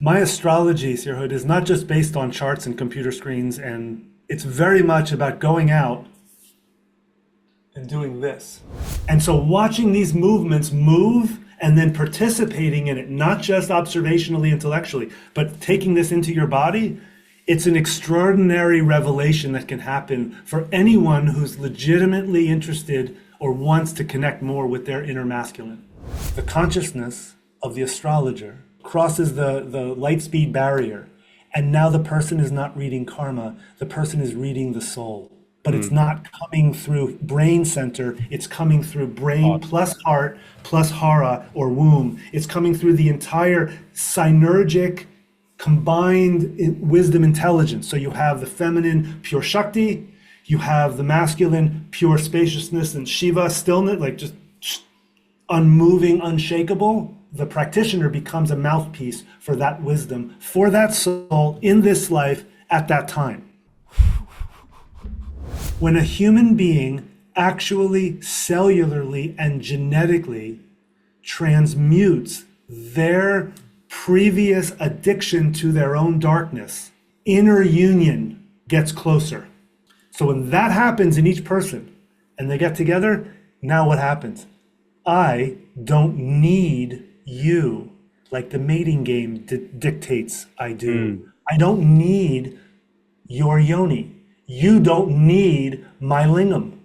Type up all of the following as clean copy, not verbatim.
My astrology, Sirhud, is not just based on charts and computer screens, and it's very much about going out and doing this. And so watching these movements move and then participating in it, not just observationally, intellectually, but taking this into your body, it's an extraordinary revelation that can happen for anyone who's legitimately interested or wants to connect more with their inner masculine. The consciousness of the astrologer crosses the light speed barrier, and now the person is not reading karma, the person is reading the soul. But it's not coming through brain center, it's coming through brain plus heart plus hara or womb. It's coming through the entire synergic combined wisdom intelligence. So you have the feminine pure Shakti, you have the masculine pure spaciousness and Shiva stillness, like just unmoving, unshakable. The practitioner becomes a mouthpiece for that wisdom, for that soul in this life at that time. When a human being actually cellularly and genetically transmutes their previous addiction to their own darkness, inner union gets closer. So when that happens in each person and they get together, now what happens? I don't need you like the mating game dictates I do. I don't need your yoni. You don't need my lingam.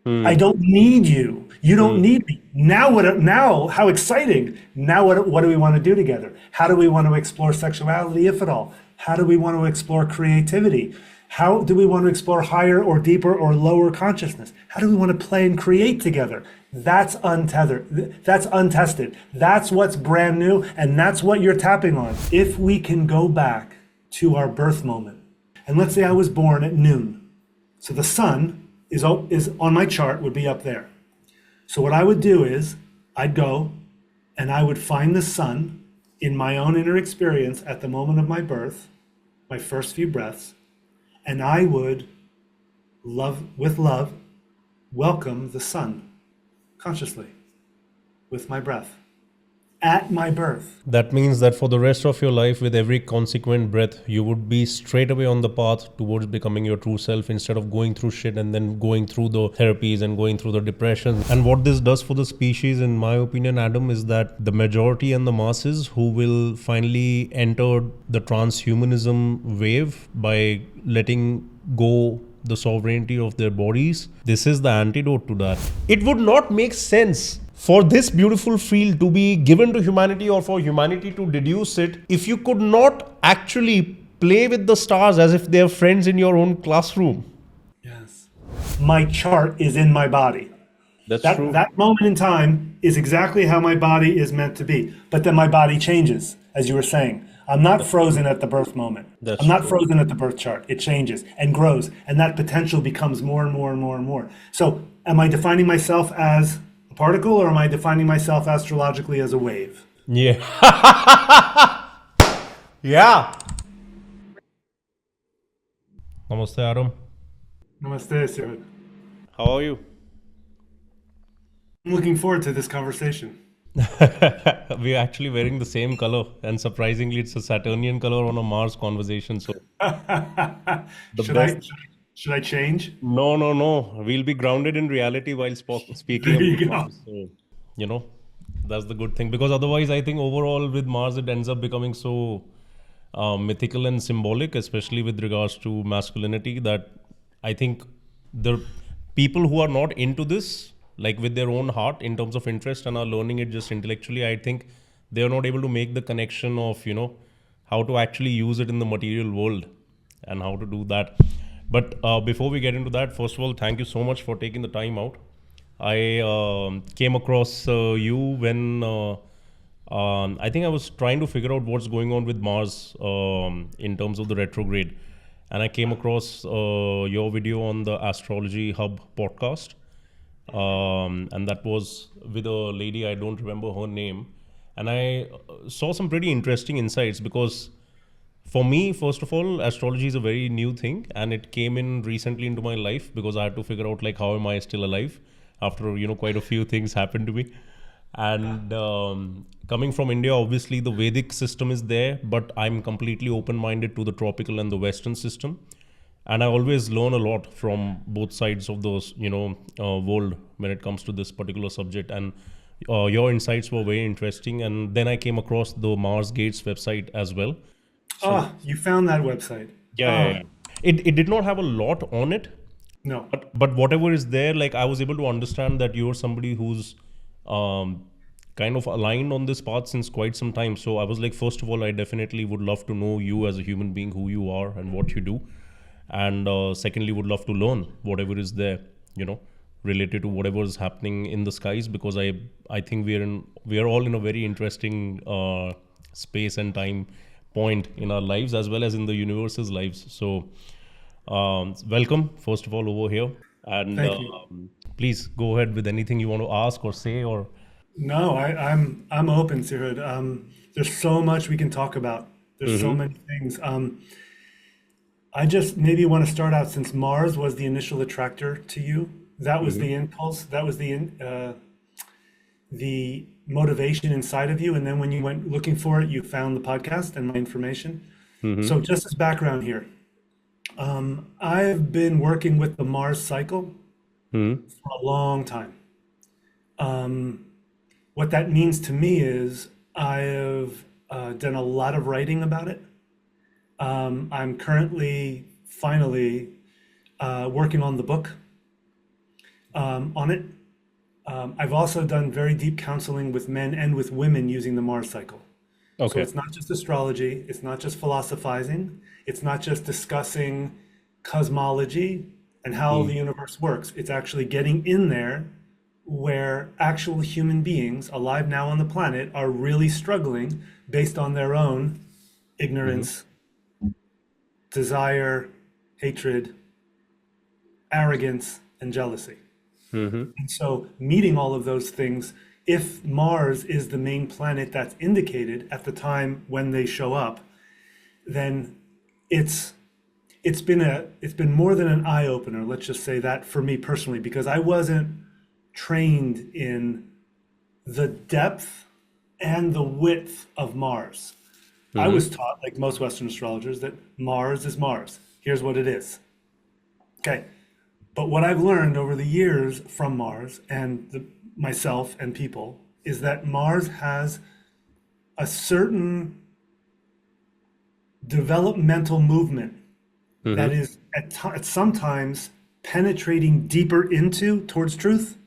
I don't need you. You don't need me. Now, how exciting. Now what do we want to do together? How do we want to explore sexuality, if at all? How do we want to explore creativity? How do we want to explore higher or deeper or lower consciousness? How do we want to play and create together? That's untethered. That's untested. That's what's brand new, and that's what you're tapping on. If we can go back to our birth moment, and let's say I was born at noon. So the sun is on my chart, would be up there. So what I would do is I'd go and I would find the sun in my own inner experience at the moment of my birth, my first few breaths, and I would with love, welcome the sun consciously with my breath. At my birth. That means that for the rest of your life, with every consequent breath, you would be straight away on the path towards becoming your true self instead of going through shit and then going through the therapies and going through the depression. And what this does for the species, in my opinion, Adam, is that the majority and the masses who will finally enter the transhumanism wave by letting go the sovereignty of their bodies, this is the antidote to that. It would not make sense for this beautiful field to be given to humanity or for humanity to deduce it if you could not actually play with the stars as if they're friends in your own classroom. Yes. My chart is in my body. That's true. That moment in time is exactly how my body is meant to be. But then my body changes, as you were saying. I'm not frozen at the birth moment. I'm not frozen at the birth chart. It changes and grows. And that potential becomes more and more and more and more. So am I defining myself as a particle, or am I defining myself astrologically as a wave? Yeah. Yeah. Namaste, Adam. Namaste, Sirhud. How are you? I'm looking forward to this conversation. We're actually wearing the same color, and surprisingly, it's a Saturnian color on a Mars conversation. So, Should I change? No. We'll be grounded in reality while speaking. There you go. So, that's the good thing. Because otherwise, I think overall with Mars, it ends up becoming so mythical and symbolic, especially with regards to masculinity, that I think the people who are not into this, like with their own heart in terms of interest and are learning it just intellectually, I think they are not able to make the connection of, how to actually use it in the material world and how to do that. But before we get into that, first of all, thank you so much for taking the time out. I came across you when I think I was trying to figure out what's going on with Mars in terms of the retrograde. And I came across your video on the Astrology Hub podcast. And that was with a lady, I don't remember her name. And I saw some pretty interesting insights because for me, first of all, astrology is a very new thing, and it came in recently into my life because I had to figure out like how am I still alive after quite a few things happened to me. And coming from India, obviously the Vedic system is there, but I'm completely open-minded to the tropical and the Western system. And I always learn a lot from both sides of those, world when it comes to this particular subject. And your insights were very interesting. And then I came across the Mars Gates website as well. So Ah, you found that website. yeah. It did not have a lot on it, No. but whatever is there, like I was able to understand that you're somebody who's kind of aligned on this path since quite some time. So I was like, first of all, I definitely would love to know you as a human being, who you are and what you do. And secondly, would love to learn whatever is there, related to whatever is happening in the skies, because I think we are all in a very interesting space and time point in our lives as well as in the universe's lives. So welcome, first of all, over here. And Thank you. please go ahead with anything you want to ask or say. Or No, I'm open, Sirhud. There's so much we can talk about. There's so many things. I just maybe want to start out, since Mars was the initial attractor to you. That was the impulse. That was the motivation inside of you. And then when you went looking for it, you found the podcast and my information. So just as background here, I've been working with the Mars cycle for a long time. What that means to me is I have done a lot of writing about it. I'm currently finally working on the book on it. I've also done very deep counseling with men and with women using the Mars cycle. So okay. it's not just astrology, it's not just philosophizing, it's not just discussing cosmology and how the universe works. It's actually getting in there where actual human beings alive now on the planet are really struggling based on their own ignorance, desire, hatred, arrogance, and jealousy. And so meeting all of those things, if Mars is the main planet that's indicated at the time when they show up, then it's been more than an eye opener, let's just say that, for me personally, because I wasn't trained in the depth and the width of Mars. I was taught, like most Western astrologers, that Mars is Mars. Here's what it is. Okay. But what I've learned over the years from Mars and myself and people is that Mars has a certain developmental movement that is at sometimes penetrating deeper into towards truth,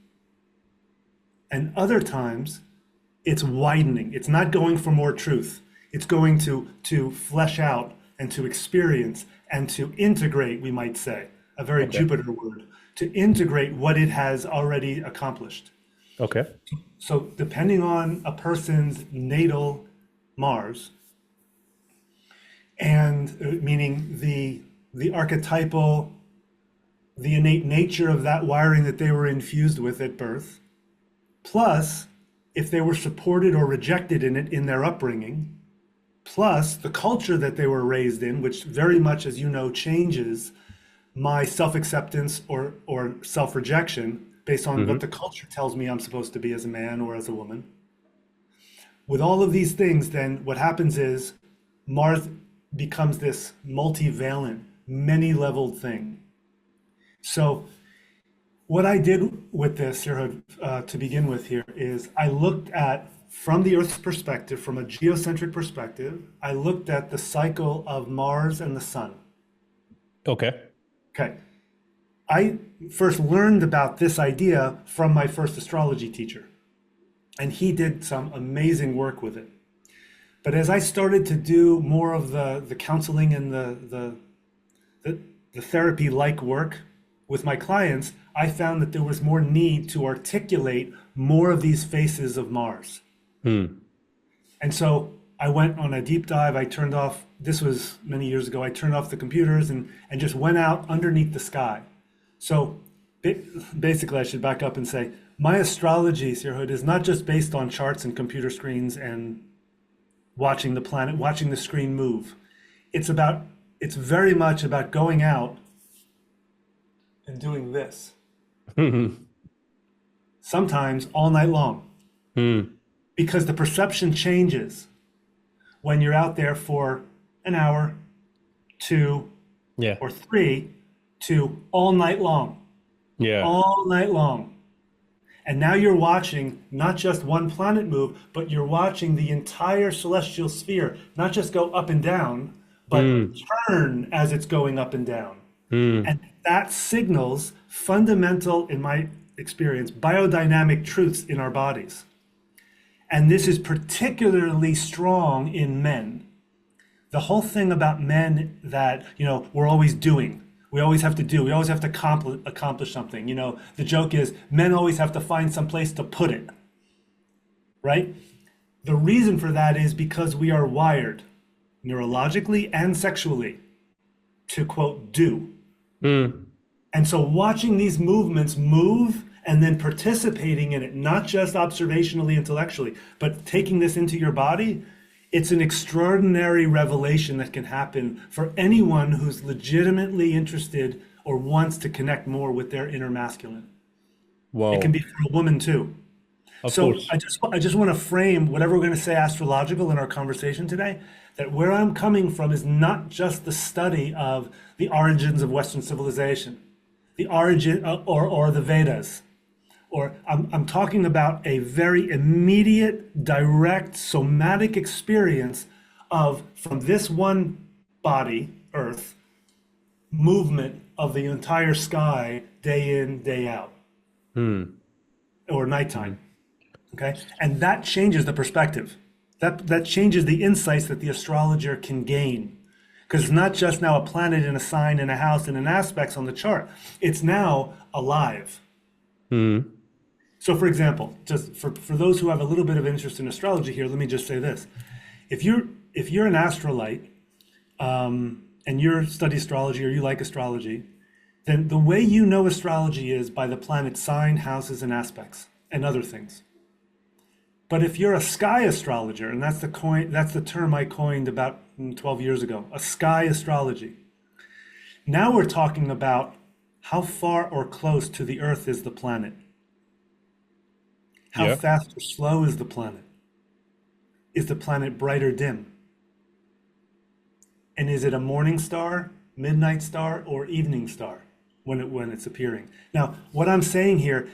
and other times it's widening. It's not going for more truth. It's going to flesh out and to experience and to integrate, we might say, a very Jupiter word, to integrate what it has already accomplished. Okay. So depending on a person's natal Mars, and meaning the archetypal, the innate nature of that wiring that they were infused with at birth, plus if they were supported or rejected in it in their upbringing, plus the culture that they were raised in, which very much, as you know, changes my self-acceptance or self-rejection based on what the culture tells me I'm supposed to be as a man or as a woman. With all of these things, then what happens is Mars becomes this multivalent, many-leveled thing. So what I did with this, Sirhud, to begin with here, is I looked at, from the Earth's perspective, from a geocentric perspective, I looked at the cycle of Mars and the Sun. Okay. Okay. I first learned about this idea from my first astrology teacher, and he did some amazing work with it. But as I started to do more of the counseling and the therapy-like work with my clients, I found that there was more need to articulate more of these faces of Mars. And so I went on a deep dive. I turned off, this was many years ago, I turned off the computers and just went out underneath the sky. So basically, I should back up and say, my astrology, Sirhud, is not just based on charts and computer screens and watching the planet, watching the screen move. It's very much about going out and doing this. Sometimes all night long. because the perception changes when you're out there for an hour, 2, Yeah. or 3 to all night long, Yeah. all night long. And now you're watching not just one planet move, but you're watching the entire celestial sphere not just go up and down, but turn as it's going up and down. And that signals fundamental, in my experience, biodynamic truths in our bodies. And this is particularly strong in men. The whole thing about men that, we're always doing. We always have to do. We always have to accomplish something. The joke is men always have to find some place to put it, right? The reason for that is because we are wired neurologically and sexually to, quote, do. And so watching these movements move and then participating in it, not just observationally, intellectually, but taking this into your body, it's an extraordinary revelation that can happen for anyone who's legitimately interested or wants to connect more with their inner masculine. Wow. It can be for a woman too. Of So course. I just want to frame whatever we're going to say astrological in our conversation today, that where I'm coming from is not just the study of the origins of Western civilization, the origin or the Vedas, or I'm talking about a very immediate, direct, somatic experience of, from this one body, Earth, movement of the entire sky, day in, day out, or nighttime. Okay, and that changes the perspective. That changes the insights that the astrologer can gain, because it's not just now a planet in a sign in a house and an aspects on the chart. It's now alive. So, for example, just for those who have a little bit of interest in astrology here, let me just say this: if you're an astrolite, and you study astrology or you like astrology, then the way you know astrology is by the planet's sign, houses, and aspects, and other things. But if you're a sky astrologer, and that's the term I coined about 12 years ago, a sky astrology. Now we're talking about how far or close to the Earth is the planet. How Yeah. fast or slow is the planet? Is the planet bright or dim? And is it a morning star, midnight star, or evening star when it's appearing? Now, what I'm saying here,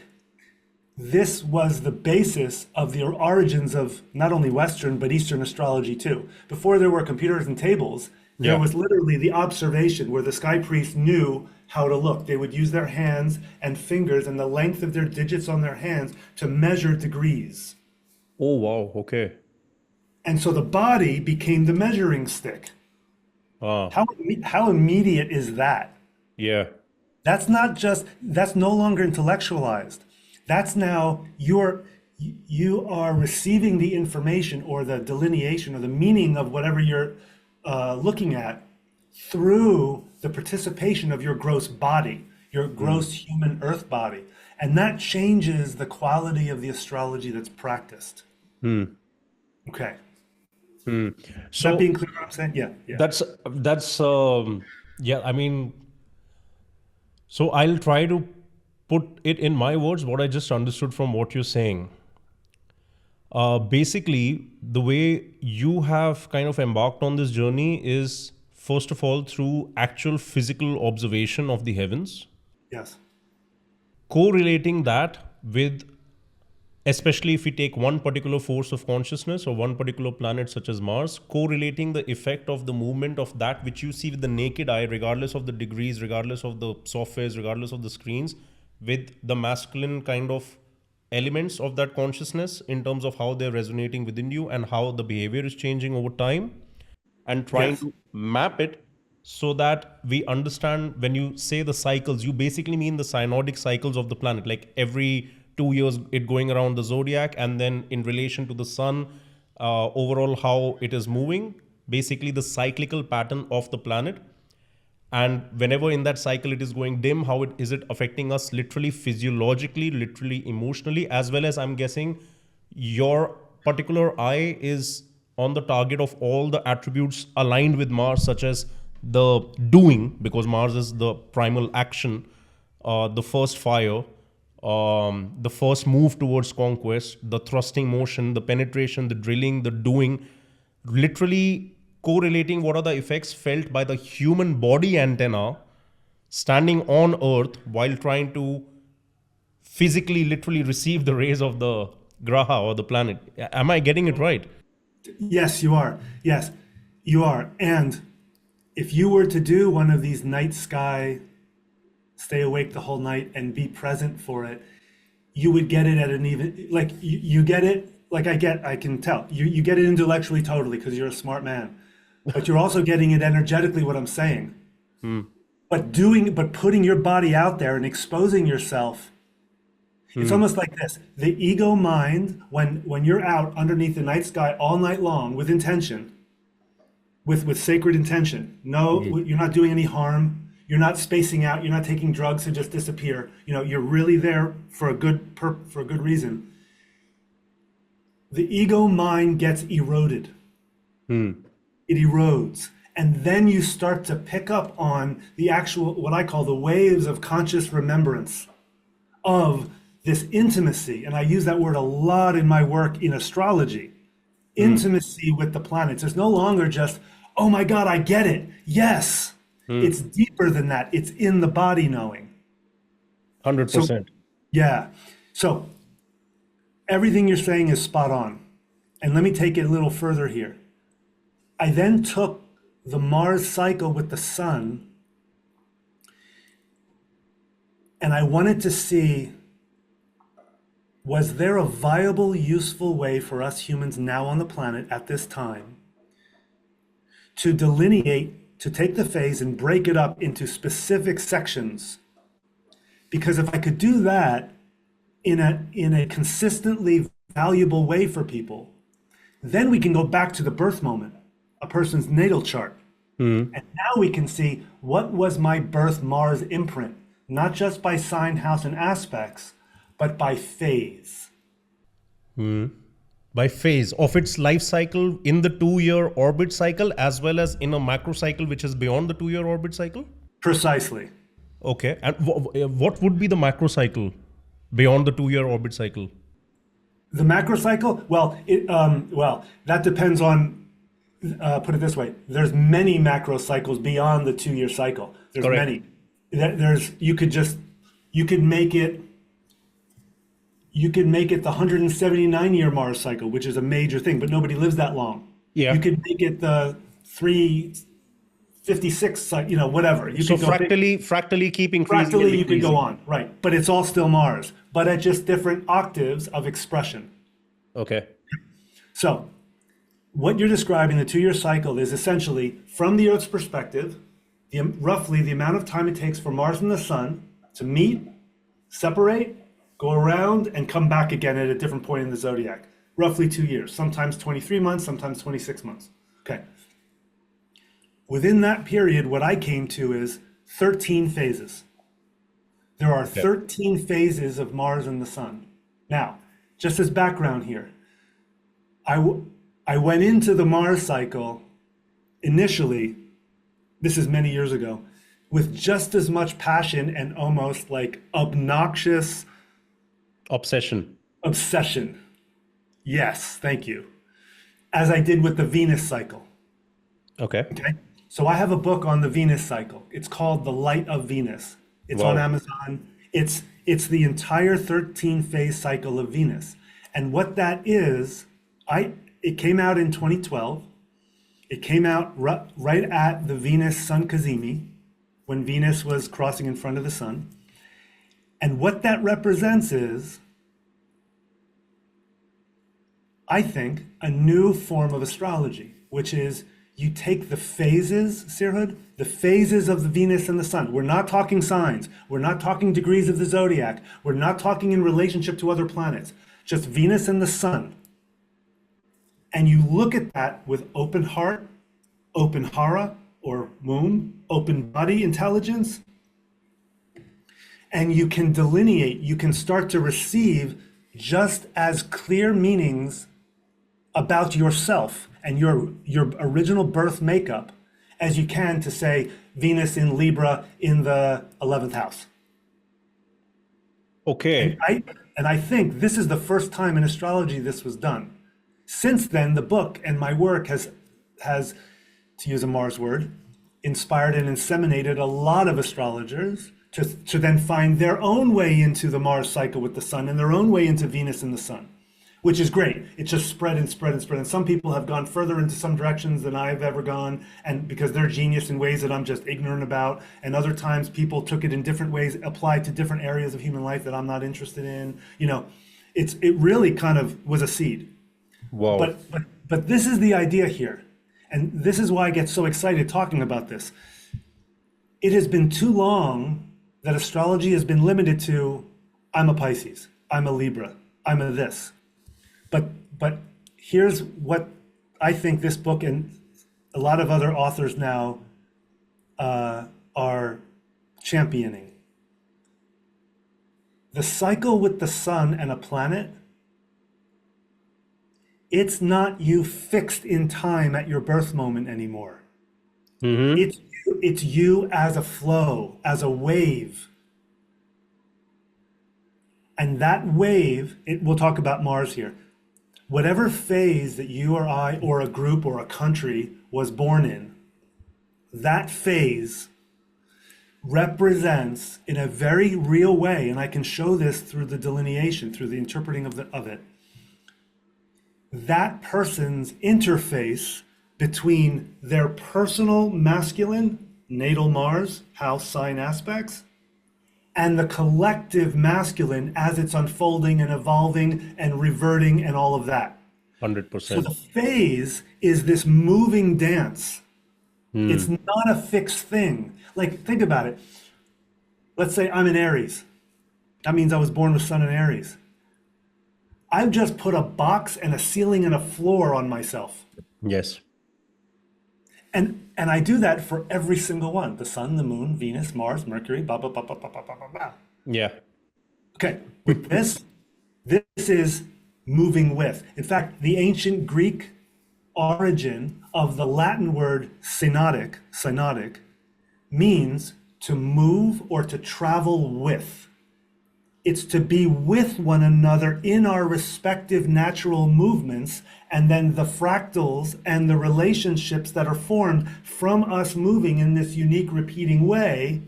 this was the basis of the origins of not only Western, but Eastern astrology too. Before there were computers and tables, there Yeah. was literally the observation where the sky priest knew how to look. They would use their hands and fingers and the length of their digits on their hands to measure degrees. Oh, wow. Okay. And so the body became the measuring stick. Ah, How immediate is that? yeah. That's no longer intellectualized. That's now you are receiving the information or the delineation or the meaning of whatever you're looking at through the participation of your gross body, your gross human earth body. And that changes the quality of the astrology that's practiced. Okay. Is that So being clear what I'm saying? Yeah. that's yeah, I mean, so I'll try to put it in my words what I just understood from what you're saying. Basically, the way you have kind of embarked on this journey is, first of all, through actual physical observation of the heavens, Yes. correlating that with, especially if we take one particular force of consciousness or one particular planet such as Mars, correlating the effect of the movement of that which you see with the naked eye, regardless of the degrees, regardless of the softwares, regardless of the screens, with the masculine kind of elements of that consciousness in terms of how they're resonating within you and how the behavior is changing over time, and trying Yes. to map it so that we understand. When you say the cycles, you basically mean the synodic cycles of the planet, like every 2 years it going around the zodiac, and then in relation to the sun, overall how it is moving, basically the cyclical pattern of the planet. And whenever in that cycle it is going dim, how is it affecting us literally physiologically, literally emotionally, as well as, I'm guessing, your particular eye is on the target of all the attributes aligned with Mars, such as the doing, because Mars is the primal action, the first fire, the first move towards conquest, the thrusting motion, the penetration, the drilling, the doing, literally correlating what are the effects felt by the human body antenna standing on Earth while trying to physically, literally receive the rays of the graha or the planet. Am I getting it right? Yes, you are. Yes, you are. And if you were to do one of these night sky, stay awake the whole night and be present for it, you would get it at an even, like you get it, like I can tell. You get it intellectually totally because you're a smart man. But you're also getting it energetically, what I'm saying. But putting your body out there and exposing yourself, it's almost like this. The ego mind, when you're out underneath the night sky all night long with intention, with sacred intention. No, you're not doing any harm. You're not spacing out. You're not taking drugs to just disappear. You know, you're really there for a good reason. The ego mind gets eroded. It erodes. And then you start to pick up on the actual, what I call the waves of conscious remembrance of this intimacy. And I use that word a lot in my work in astrology. Intimacy with the planets. It's no longer just, oh my God, I get it. Yes. It's deeper than that. It's in the body knowing. 100%. So, yeah. So everything you're saying is spot on. And let me take it a little further here. I then took the Mars cycle with the sun, and I wanted to see, was there a viable, useful way for us humans now on the planet at this time to delineate, to take the phase and break it up into specific sections? Because if I could do that in a consistently valuable way for people, then we can go back to the birth moment, a person's natal chart. And now we can see, what was my birth Mars imprint, not just by sign, house, and aspects, but by phase. By phase of its life cycle in the 2-year orbit cycle, as well as in a macro cycle which is beyond the 2-year orbit cycle? Precisely. Okay. And what would be the macro cycle beyond the 2-year orbit cycle? The macro cycle, well, that depends on, put it this way, there's many macro cycles beyond the 2-year cycle. There's Correct. many. You could make it the 179-year Mars cycle, which is a major thing, but nobody lives that long. Yeah. You could make it the 356, whatever. You So could go fractally keep increasing. fractally, you could go on, right? But it's all still Mars, but at just different octaves of expression. Okay. So what you're describing, the 2-year cycle, is essentially, from the Earth's perspective, roughly the amount of time it takes for Mars and the Sun to meet, separate, go around, and come back again at a different point in the zodiac. Roughly 2 years, sometimes 23 months, sometimes 26 months. Okay. Within that period, what I came to is 13 phases. There are 13 phases of Mars and the Sun. Now, just as background here, I went into the Mars cycle initially, this is many years ago, with just as much passion and almost like obnoxious Obsession. Yes, thank you. As I did with the Venus cycle. Okay. Okay. So I have a book on the Venus cycle. It's called The Light of Venus. It's on Amazon. It's the entire 13 phase cycle of Venus. And what that is, it came out in 2012. It came out right at the Venus Sun Cazimi, when Venus was crossing in front of the sun. And what that represents is, I think, a new form of astrology, which is you take the phases, Sirhud, the phases of the Venus and the sun. We're not talking signs. We're not talking degrees of the zodiac. We're not talking in relationship to other planets. Just Venus and the sun. And you look at that with open heart, open hara, or womb, open body intelligence, and you can delineate, you can start to receive just as clear meanings about yourself and your original birth makeup as you can to say Venus in Libra in the 11th house. Okay. And I think this is the first time in astrology this was done. Since then, the book and my work has, to use a Mars word, inspired and inseminated a lot of astrologers to then find their own way into the Mars cycle with the sun and their own way into Venus and the sun, which is great. It's just spread and spread and spread. And some people have gone further into some directions than I've ever gone, and because they're genius in ways that I'm just ignorant about. And other times people took it in different ways, applied to different areas of human life that I'm not interested in. You know, it really kind of was a seed. Wow. But this is the idea here. And this is why I get so excited talking about this. It has been too long that astrology has been limited to, I'm a Pisces, I'm a Libra, I'm a this. But here's what I think this book and a lot of other authors now are championing. The cycle with the sun and a planet, it's not you fixed in time at your birth moment anymore. Mm-hmm. It's you as a flow, as a wave. And that wave, we'll talk about Mars here. Whatever phase that you or I or a group or a country was born in, that phase represents in a very real way, and I can show this through the delineation, through the interpreting of it, that person's interface between their personal masculine, natal Mars, house, sign aspects, and the collective masculine as it's unfolding and evolving and reverting and all of that. 100%. So the phase is this moving dance. It's not a fixed thing. Like, think about it. Let's say I'm in Aries. That means I was born with Sun in Aries. I've just put a box and a ceiling and a floor on myself. Yes. And I do that for every single one. The sun, the moon, Venus, Mars, Mercury, blah, blah, blah, blah, blah, blah, blah, blah. Yeah. Okay, with this is moving with. In fact, the ancient Greek origin of the Latin word synodic means to move or to travel with. It's to be with one another in our respective natural movements, and then the fractals and the relationships that are formed from us moving in this unique repeating way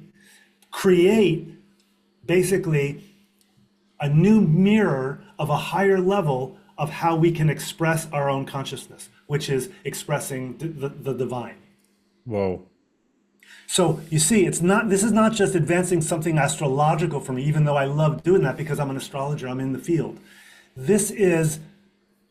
create basically a new mirror of a higher level of how we can express our own consciousness, which is expressing the divine. Wow. So you see, this is not just advancing something astrological for me, even though I love doing that because I'm an astrologer, I'm in the field. This is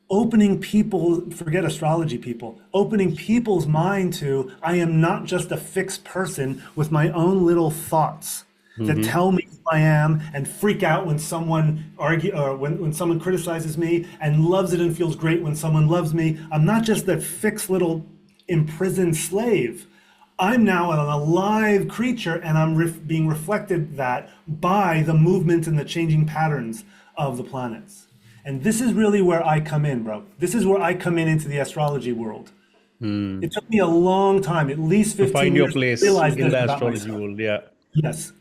opening people, forget astrology people, opening people's mind to, I am not just a fixed person with my own little thoughts that tell me who I am and freak out when someone when someone criticizes me, and loves it and feels great when someone loves me. I'm not just that fixed little imprisoned slave. I'm now an alive creature, and I'm being reflected that by the movement and the changing patterns of the planets. And this is really where I come in, bro. This is where I come into the astrology world. It took me a long time, at least 15 To find your years, place to realize in this the about astrology myself. world. Yeah. Yes.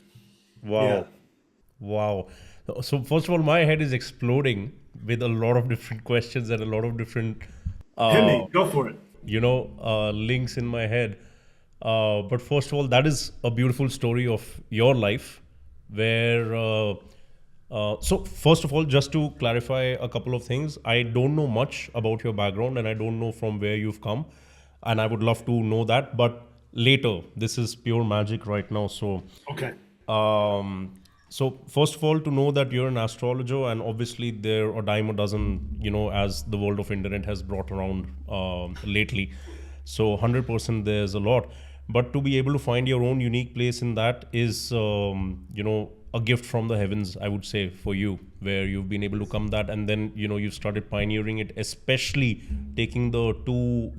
Wow. Yeah. Wow. So first of all, my head is exploding with a lot of different questions and a lot of different, Hit me. Go for it. links in my head. But first of all, that is a beautiful story of your life where, so first of all, just to clarify a couple of things, I don't know much about your background and I don't know from where you've come, and I would love to know that, but later. This is pure magic right now. So, Okay. so first of all, to know that you're an astrologer, and obviously there are a dime a dozen, as the world of internet has brought around lately. So 100% there's a lot. But to be able to find your own unique place in that is, a gift from the heavens, I would say, for you, where you've been able to come that, and then, you've started pioneering it, especially taking the two,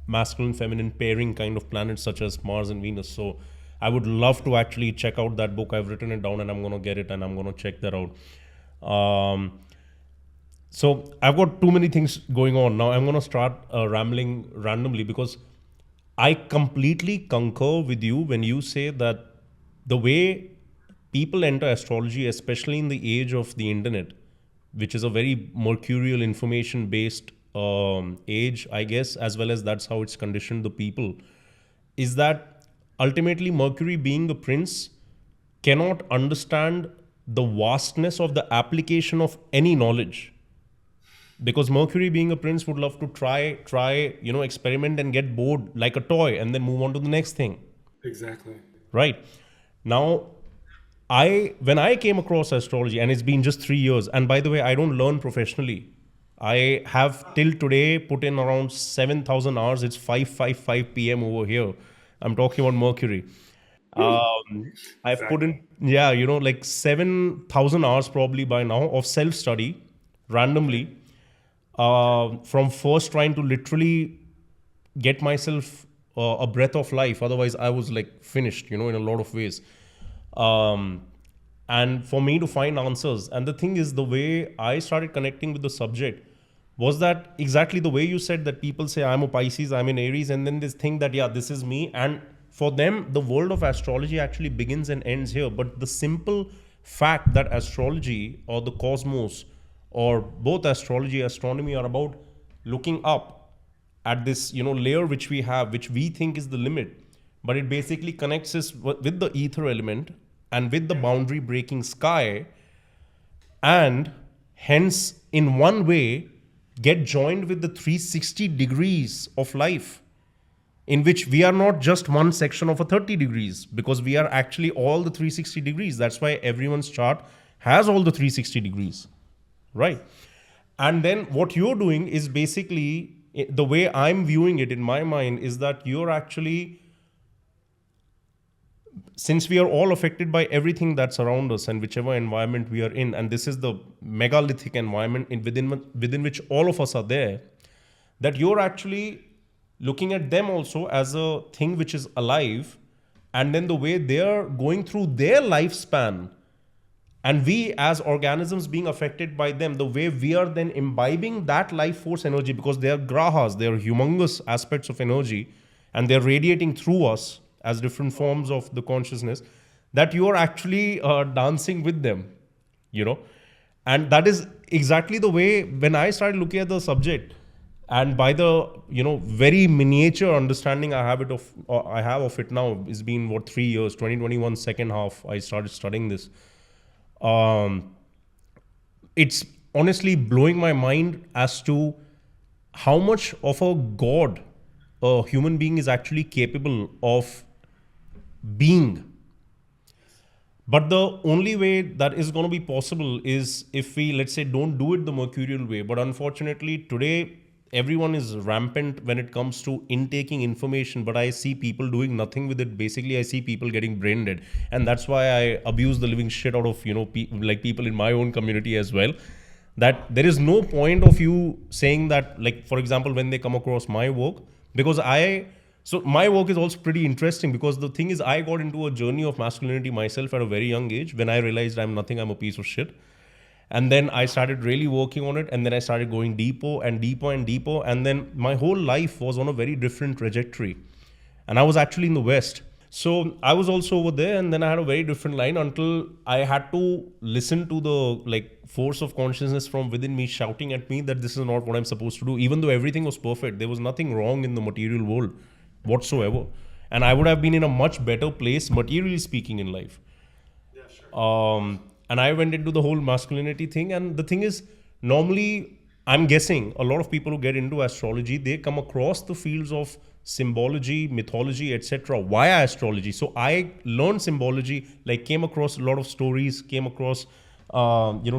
masculine, feminine pairing kind of planets such as Mars and Venus. So I would love to actually check out that book. I've written it down and I'm going to get it and I'm going to check that out. So I've got too many things going on. Now I'm going to start rambling randomly, because I completely concur with you when you say that the way people enter astrology, especially in the age of the internet, which is a very mercurial information based age, I guess, as well as that's how it's conditioned the people, is that ultimately Mercury, being a prince, cannot understand the vastness of the application of any knowledge, because Mercury, being a prince, would love to try, experiment and get bored like a toy and then move on to the next thing. Exactly. Right. Now, when I came across astrology, and it's been just 3 years, and by the way, I don't learn professionally. I have till today put in around 7,000 hours. It's 5:55 p.m. over here. I'm talking about Mercury. I've put in, yeah, like 7,000 hours probably by now of self study randomly, from first trying to literally get myself a breath of life. Otherwise, I was like finished, in a lot of ways. And for me to find answers. And the thing is, the way I started connecting with the subject was that exactly the way you said, that people say, I'm a Pisces, I'm in Aries, and then this thing that, yeah, this is me. And for them, the world of astrology actually begins and ends here. But the simple fact that astrology or the cosmos, or both astrology, astronomy, are about looking up at this, layer which we have, which we think is the limit, but it basically connects us with the ether element and with the boundary breaking sky, and hence in one way get joined with the 360 degrees of life, in which we are not just one section of a 30 degrees, because we are actually all the 360 degrees. That's why everyone's chart has all the 360 degrees, right? And then what you're doing is basically, the way I'm viewing it in my mind is that you're actually, since we are all affected by everything that's around us and whichever environment we are in, and this is the megalithic environment within which all of us are there, that you're actually looking at them also as a thing which is alive, and then the way they're going through their lifespan, and we as organisms being affected by them, the way we are then imbibing that life force energy, because they are grahas, they are humongous aspects of energy, and they're radiating through us as different forms of the consciousness, that you are actually dancing with them, and that is exactly the way when I started looking at the subject. And by the very miniature understanding I have of it now, it's been 3 years, 2021 second half I started studying this. It's honestly blowing my mind as to how much of a god a human being is actually capable of being. But the only way that is going to be possible is if we, let's say, don't do it the mercurial way. But unfortunately, today, everyone is rampant when it comes to intaking information, but I see people doing nothing with it. Basically, I see people getting brain dead. And that's why I abuse the living shit out of, people in my own community as well. That there is no point of you saying that, like, for example, when they come across my work, because so my work is also pretty interesting, because the thing is, I got into a journey of masculinity myself at a very young age when I realized I'm nothing, I'm a piece of shit. And then I started really working on it, and then I started going deeper and deeper and deeper. And then my whole life was on a very different trajectory. And I was actually in the West. So I was also over there, and then I had a very different line until I had to listen to the force of consciousness from within me shouting at me that this is not what I'm supposed to do. Even though everything was perfect, there was nothing wrong in the material world whatsoever. And I would have been in a much better place, materially speaking, in life. Yeah, sure. And I went into the whole masculinity thing. And the thing is, normally, I'm guessing a lot of people who get into astrology, they come across the fields of symbology, mythology, etc. via astrology. So I learned symbology, came across a lot of stories, came across,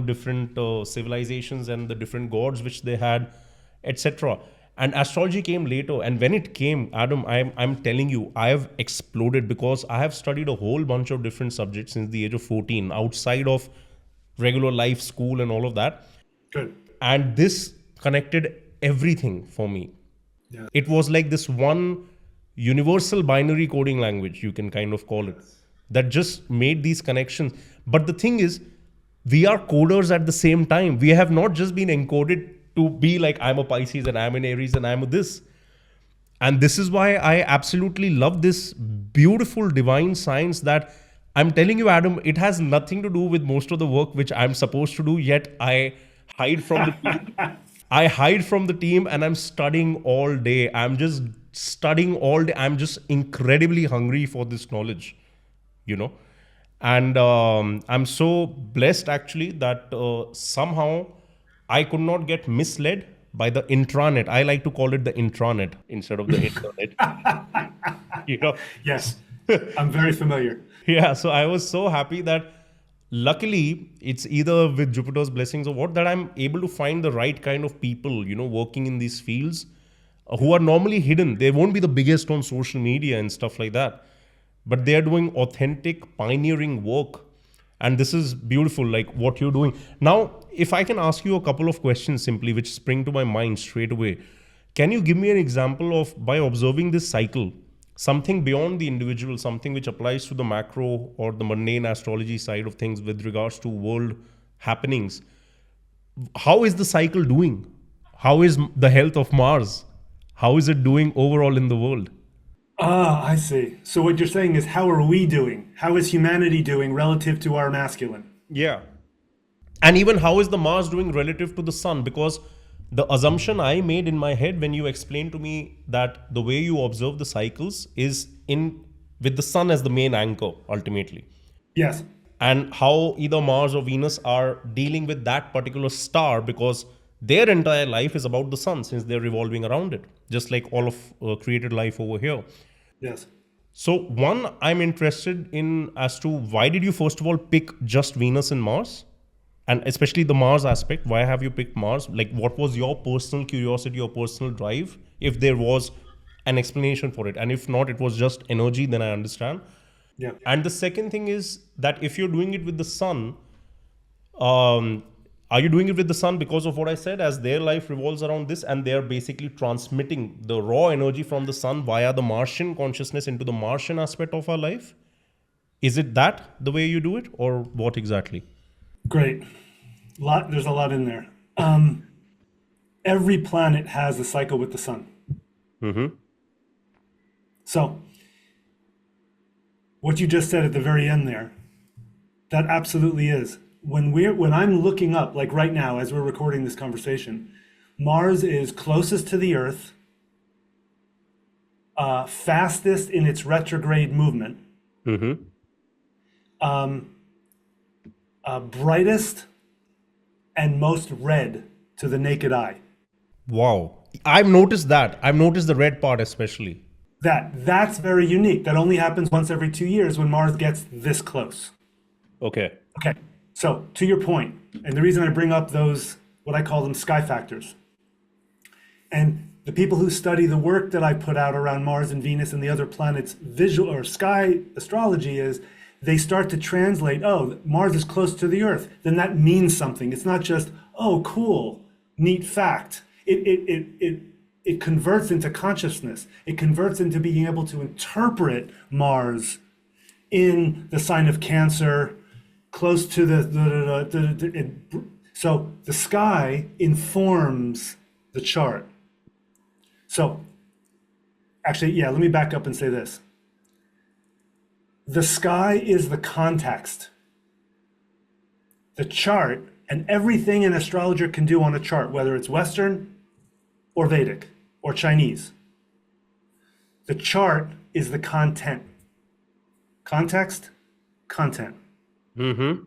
different civilizations and the different gods which they had, etc. And astrology came later. And when it came, Adam, I'm telling you, I have exploded, because I have studied a whole bunch of different subjects since the age of 14, outside of regular life, school, and all of that. Good. And this connected everything for me. Yeah. It was like this one universal binary coding language, you can kind of call it, that just made these connections. But the thing is, we are coders at the same time. We have not just been encoded to be like, I'm a Pisces and I'm an Aries and I'm a this. And this is why I absolutely love this beautiful divine science that I'm telling you, Adam, it has nothing to do with most of the work which I'm supposed to do, yet I hide from the team. I hide from the team and I'm studying all day. I'm just studying all day. I'm just incredibly hungry for this knowledge, you know. And I'm so blessed actually that somehow I could not get misled by the intranet. I like to call it the intranet instead of the internet. You know, Yes, I'm very familiar. yeah, so I was so happy that luckily it's either with Jupiter's blessings or what that I'm able to find the right kind of people, you know, working in these fields who are normally hidden. They won't be the biggest on social media and stuff like that, but they are doing authentic pioneering work. And this is beautiful, like what you're doing. Now, if I can ask you a couple of questions simply, which spring to my mind straight away, can you give me an example of, by observing this cycle, something beyond the individual, something which applies to the macro or the mundane astrology side of things with regards to world happenings? How is the cycle doing? How is the health of Mars? How is it doing overall in the world? Ah, I see. So what you're saying is, how are we doing? How is humanity doing relative to our masculine? Yeah. And even how is the Mars doing relative to the Sun? Because the assumption I made in my head when you explained to me that the way you observe the cycles is in with the Sun as the main anchor ultimately. Yes. And how either Mars or Venus are dealing with that particular star because their entire life is about the Sun since they're revolving around it, just like all of created life over here. Yes. So one, I'm interested in as to why did you first of all pick just Venus and Mars? And especially the Mars aspect, why have you picked Mars? Like what was your personal curiosity or personal drive? If there was an explanation for it. And if not, it was just energy, then I understand. Yeah. And the second thing is that if you're doing it with the Sun, are you doing it with the Sun because of what I said, as their life revolves around this and they're basically transmitting the raw energy from the Sun via the Martian consciousness into the Martian aspect of our life? Is it that the way you do it or what exactly? Great. There's a lot in there. Every planet has a cycle with the Sun. Mm-hmm. So what you just said at the very end there, that absolutely is. When I'm looking up, like right now, as we're recording this conversation, Mars is closest to the Earth, fastest in its retrograde movement, Mm-hmm. Brightest and most red to the naked eye. Wow. I've noticed that. I've noticed the red part especially. That's very unique. That only happens once every 2 years when Mars gets this close. Okay. Okay, so to your point, and the reason I bring up those, what I call them sky factors, and the people who study the work that I put out around Mars and Venus and the other planets, visual or sky astrology, is they start to translate, oh, Mars is close to the Earth, then that means something. It's not just, oh, cool, neat fact. It converts into consciousness. It converts into being able to interpret Mars in the sign of Cancer, close to so the sky informs the chart. So actually, yeah, let me back up and say this. The sky is the context. The chart and everything an astrologer can do on a chart, whether it's Western or Vedic or Chinese, the chart is the content. Context, content. Mm-hmm.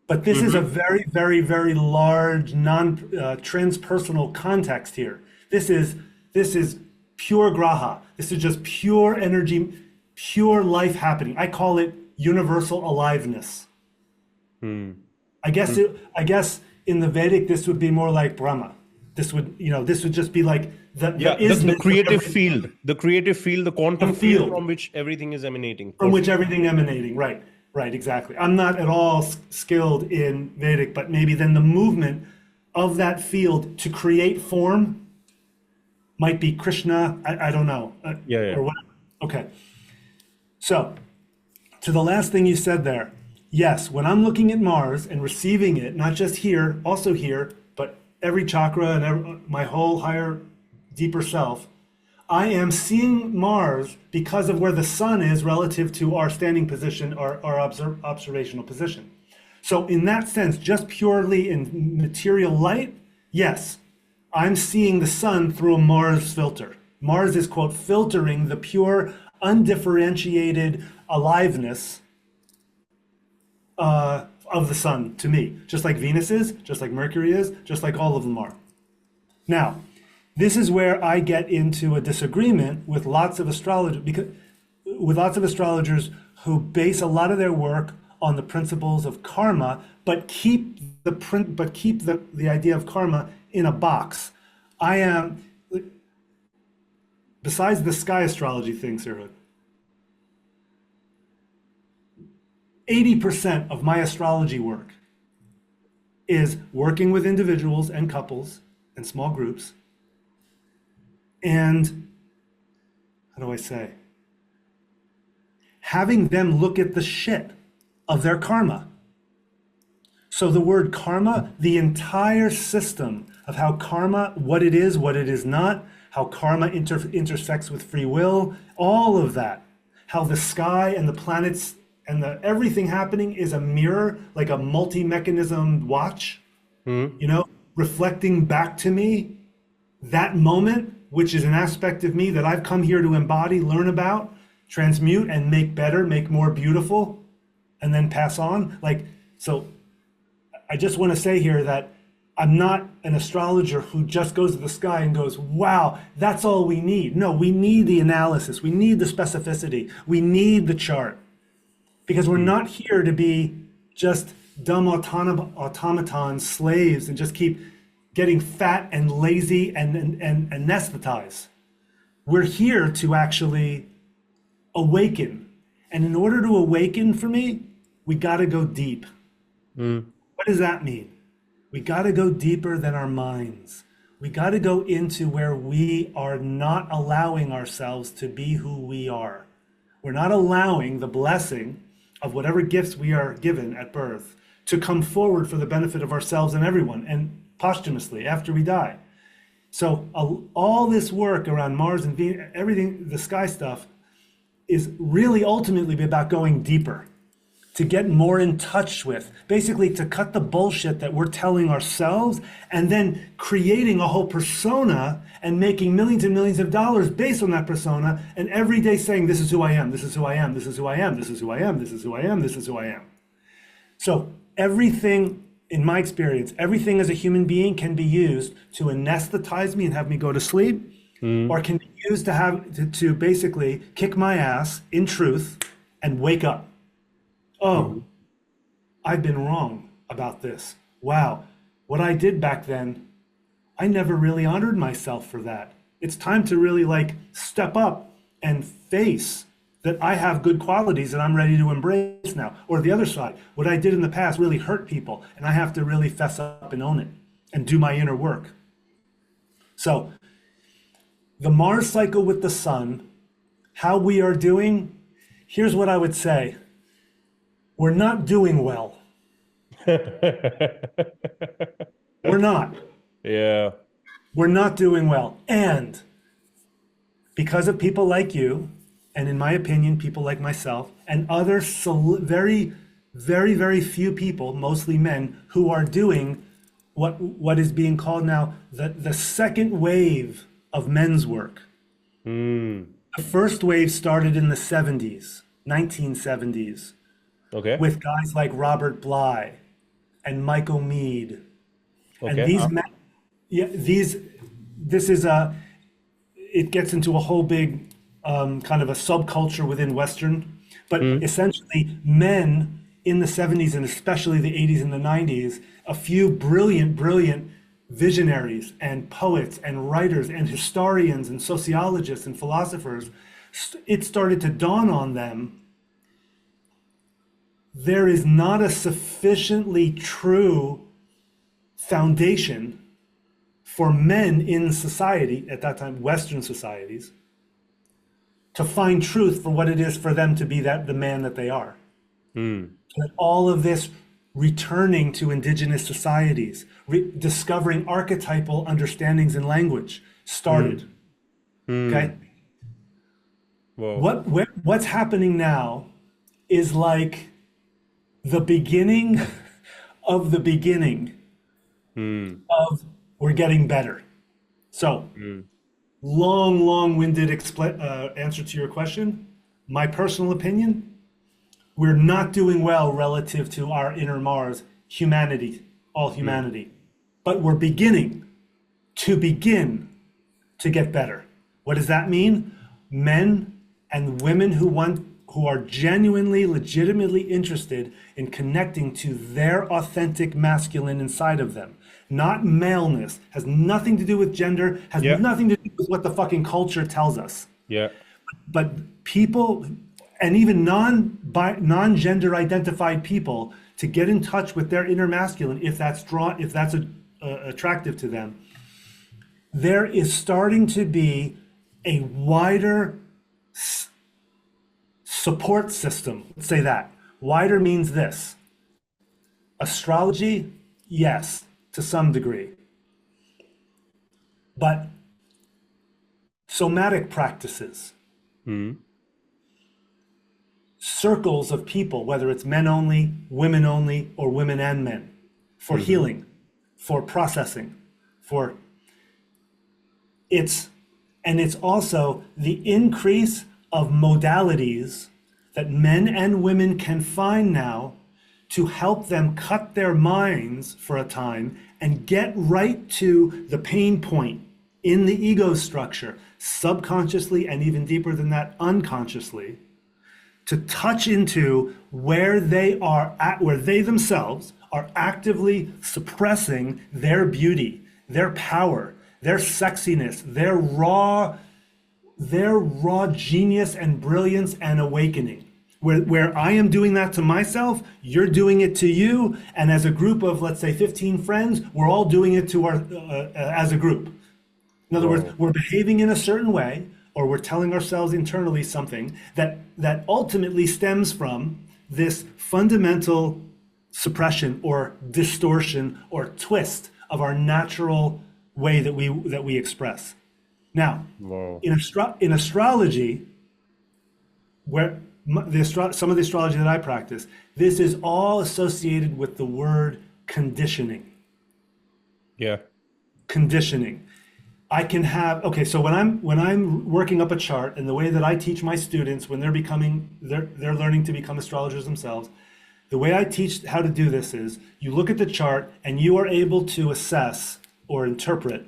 But this is a very, very, very large transpersonal context here. This is pure graha. This is just pure energy, pure life happening. I call it universal aliveness. I guess in the Vedic this would be more like Brahma. This would just be like the creative field, the quantum field from which everything is emanating. From which everything emanating, right. Right, exactly. I'm not at all skilled in Vedic, but maybe then the movement of that field to create form might be Krishna. I don't know. Or whatever. Okay. So, to the last thing you said there, yes, when I'm looking at Mars and receiving it, not just here, also here, but every chakra and my whole higher, deeper self, I am seeing Mars because of where the sun is relative to our standing position, our observational position. So in that sense, just purely in material light, yes, I'm seeing the sun through a Mars filter. Mars is, quote, filtering the pure, undifferentiated aliveness of the sun to me, just like Venus is, just like Mercury is, just like all of them are. Now, this is where I get into a disagreement with lots of astrologers, who base a lot of their work on the principles of karma, but keep the idea of karma in a box. I am, besides the SKY Astrology thing, Sirhud, 80% of my astrology work is working with individuals and couples and small groups, and how do I say, having them look at the shit of their karma. So the word karma, the entire system of how karma, what it is not, how karma intersects with free will, all of that, how the sky and the planets and everything happening is a mirror, like a multi-mechanism watch, reflecting back to me that moment, which is an aspect of me that I've come here to embody, learn about, transmute, and make better, make more beautiful, and then pass on. So I just want to say here that I'm not an astrologer who just goes to the sky and goes, wow, that's all we need. No, we need the analysis. We need the specificity. We need the chart. Because we're not here to be just dumb automaton slaves and just keep getting fat and lazy and anesthetize. We're here to actually awaken. And in order to awaken, for me, we got to go deep. What does that mean? We got to go deeper than our minds. We got to go into where we are not allowing ourselves to be who we are. We're not allowing the blessing of whatever gifts we are given at birth to come forward for the benefit of ourselves and everyone, and posthumously after we die. So all this work around Mars and Venus, everything, the sky stuff, is really ultimately about going deeper, to get more in touch with, basically to cut the bullshit that we're telling ourselves, and then creating a whole persona and making millions and millions of dollars based on that persona, and every day saying, this is who I am, this is who I am, this is who I am, this is who I am, this is who I am, this is who I am. So everything, in my experience, everything as a human being can be used to anesthetize me and have me go to sleep, or can be used to basically kick my ass in truth and wake up. Oh, I've been wrong about this. Wow, what I did back then, I never really honored myself for that. It's time to really step up and face that I have good qualities that I'm ready to embrace now. Or the other side, what I did in the past really hurt people, and I have to really fess up and own it and do my inner work. So the Mars cycle with the sun, how we are doing, here's what I would say. We're not doing well. We're not. Yeah. We're not doing well. And because of people like you, and in my opinion, people like myself, and other very, very, very few people, mostly men, who are doing what is being called now the second wave of men's work. The first wave started in the 70s, 1970s. Okay. With guys like Robert Bly and Michael Mead. Okay. And it gets into a whole big kind of a subculture within Western, but essentially men in the 70s and especially the 80s and the 90s, a few brilliant visionaries and poets and writers and historians and sociologists and philosophers, it started to dawn on them there is not a sufficiently true foundation for men in society, at that time, Western societies, to find truth for what it is for them to be the man that they are. That all of this returning to indigenous societies, discovering archetypal understandings in language started. Hmm. Okay? Wow. What's happening now is like the beginning of the beginning Hmm. of we're getting better. So, Hmm. long-winded answer to your question. My personal opinion, we're not doing well relative to our inner Mars, humanity, all Hmm. humanity. But we're beginning begin to get better. What does that mean? Men and women who are genuinely, legitimately interested in connecting to their authentic masculine inside of them. Not maleness, has nothing to do with gender, has Yeah. nothing to do with what the fucking culture tells us. Yeah. But people, and even non-gender identified people, to get in touch with their inner masculine, if that's attractive to them, there is starting to be a wider support system. Let's say that. Wider means this. Astrology, yes, to some degree. But somatic practices, Hmm. circles of people, whether it's men only, or women and men, for Hmm. healing, for processing, for it's and it's also the increase of modalities that men and women can find now to help them cut their minds for a time and get right to the pain point in the ego structure, subconsciously and even deeper than that, unconsciously, to touch into where they are at, where they themselves are actively suppressing their beauty, their power, their sexiness, their raw genius and brilliance and awakening. Where I am doing that to myself, you're doing it to you, and as a group of, let's say, 15 friends, we're all doing it to our as a group. In other words, Wow. we're behaving in a certain way, or we're telling ourselves internally something that ultimately stems from this fundamental suppression or distortion or twist of our natural way that we express. Now, Wow. in astrology, where some of the astrology that I practice, this is all associated with the word conditioning. Yeah. Conditioning. I can have, okay, so when I'm working up a chart, and the way that I teach my students when they're learning to become astrologers themselves, the way I teach how to do this is you look at the chart and you are able to assess or interpret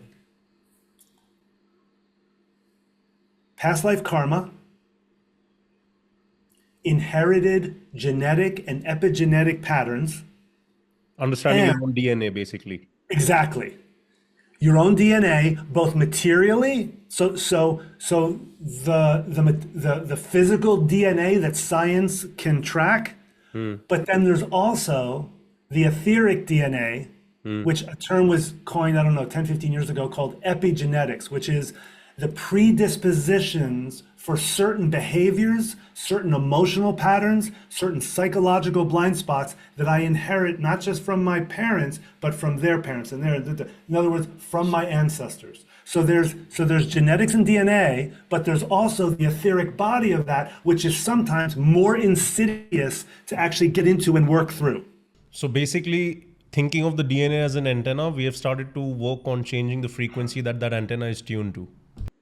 past life karma, inherited genetic and epigenetic patterns, Understanding and your own DNA, basically. exactly your own DNA, both materially, so the physical DNA that science can track, but then there's also the etheric DNA, which a term was coined, I don't know, 10, 15 years ago, called epigenetics, which is the predispositions for certain behaviors, certain emotional patterns, certain psychological blind spots that I inherit not just from my parents, but from their parents and in other words, from my ancestors. So there's genetics and DNA, but there's also the etheric body of that, which is sometimes more insidious to actually get into and work through. So basically, thinking of the DNA as an antenna, we have started to work on changing the frequency that that antenna is tuned to.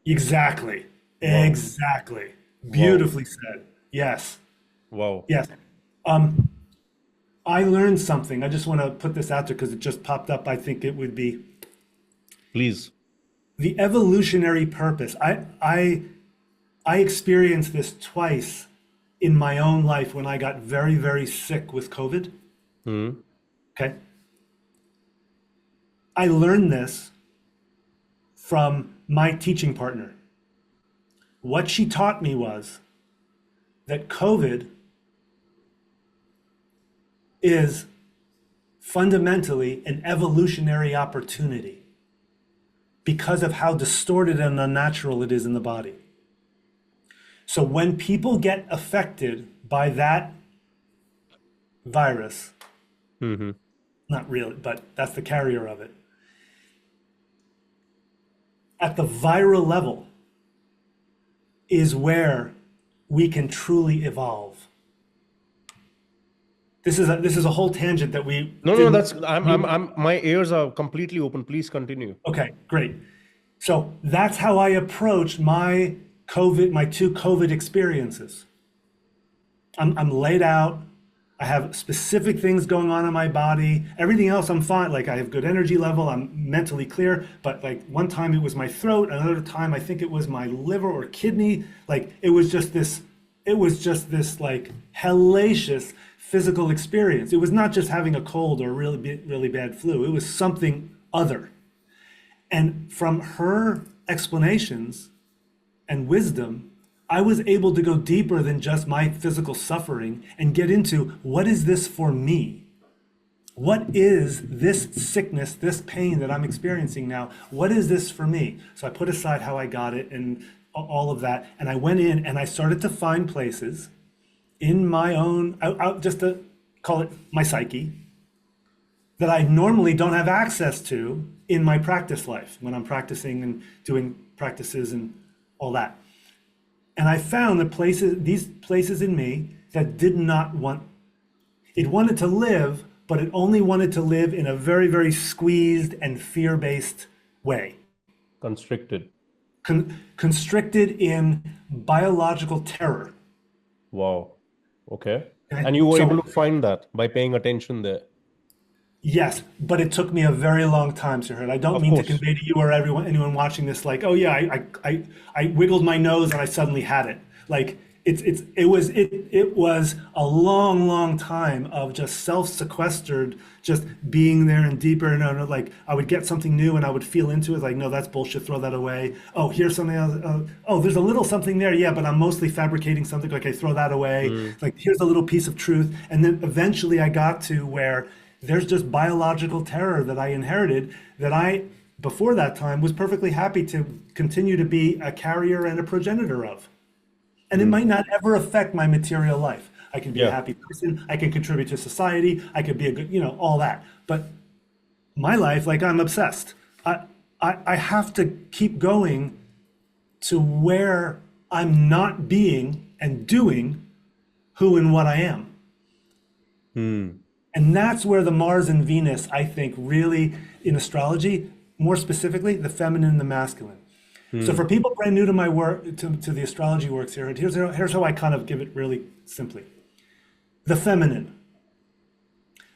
Exactly. Wow. Exactly. Wow. Beautifully said. Yes. Wow. Yes. I learned something. I just want to put this out there because it just popped up. I think it would be Please. the evolutionary purpose. I experienced this twice in my own life when I got very, very sick with COVID. Hmm. Okay. I learned this from my teaching partner. What she taught me was that COVID is fundamentally an evolutionary opportunity because of how distorted and unnatural it is in the body. So when people get affected by that virus, Hmm. not really, but that's the carrier of it, at the viral level, is where we can truly evolve. This is a whole tangent that we No, didn't. that's my ears are completely open. Please continue. Okay, great. So that's how I approached my two COVID experiences. I'm laid out. I have specific things going on in my body. Everything else I'm fine. Like I have good energy level. I'm mentally clear. But like one time it was my throat. Another time I think it was my liver or kidney. Like it was just this like hellacious physical experience. It was not just having a cold or a really bad flu. It was something other. And from her explanations and wisdom, I was able to go deeper than just my physical suffering and get into what is this for me? What is this sickness, this pain that I'm experiencing now? What is this for me? So I put aside how I got it and all of that. And I went in and I started to find places in my own, just to call it my psyche, that I normally don't have access to in my practice life when I'm practicing and doing practices and all that. And I found that these places in me that did not want, it wanted to live, but it only wanted to live in a very, very squeezed and fear-based way. Constricted. Constricted in biological terror. Wow. Okay. Okay? And you were So- able to find that by paying attention there. Yes, but it took me a very long time, Sirhud. I don't Of mean course. to convey to you or anyone watching this like, oh yeah, I wiggled my nose and I suddenly had it. Like it was a long time of just self-sequestered, just being there and deeper. No, like I would get something new and I would feel into it like, no, that's bullshit. Throw that away. Oh, here's something else. Oh, there's a little something there. Yeah, but I'm mostly fabricating something. Okay, throw that away. Like here's a little piece of truth. And then eventually I got to where there's just biological terror that I inherited that I, before that time, was perfectly happy to continue to be a carrier and a progenitor of. And it might not ever affect my material life. I can be a Yeah. happy person. I can contribute to society. I could be a good, all that. But my life, like I'm obsessed. I have to keep going to where I'm not being and doing who and what I am. And that's where the Mars and Venus, I think, really, in astrology, more specifically, the feminine and the masculine. So for people brand new to my work, to the astrology works here, here's how I kind of give it really simply. The feminine.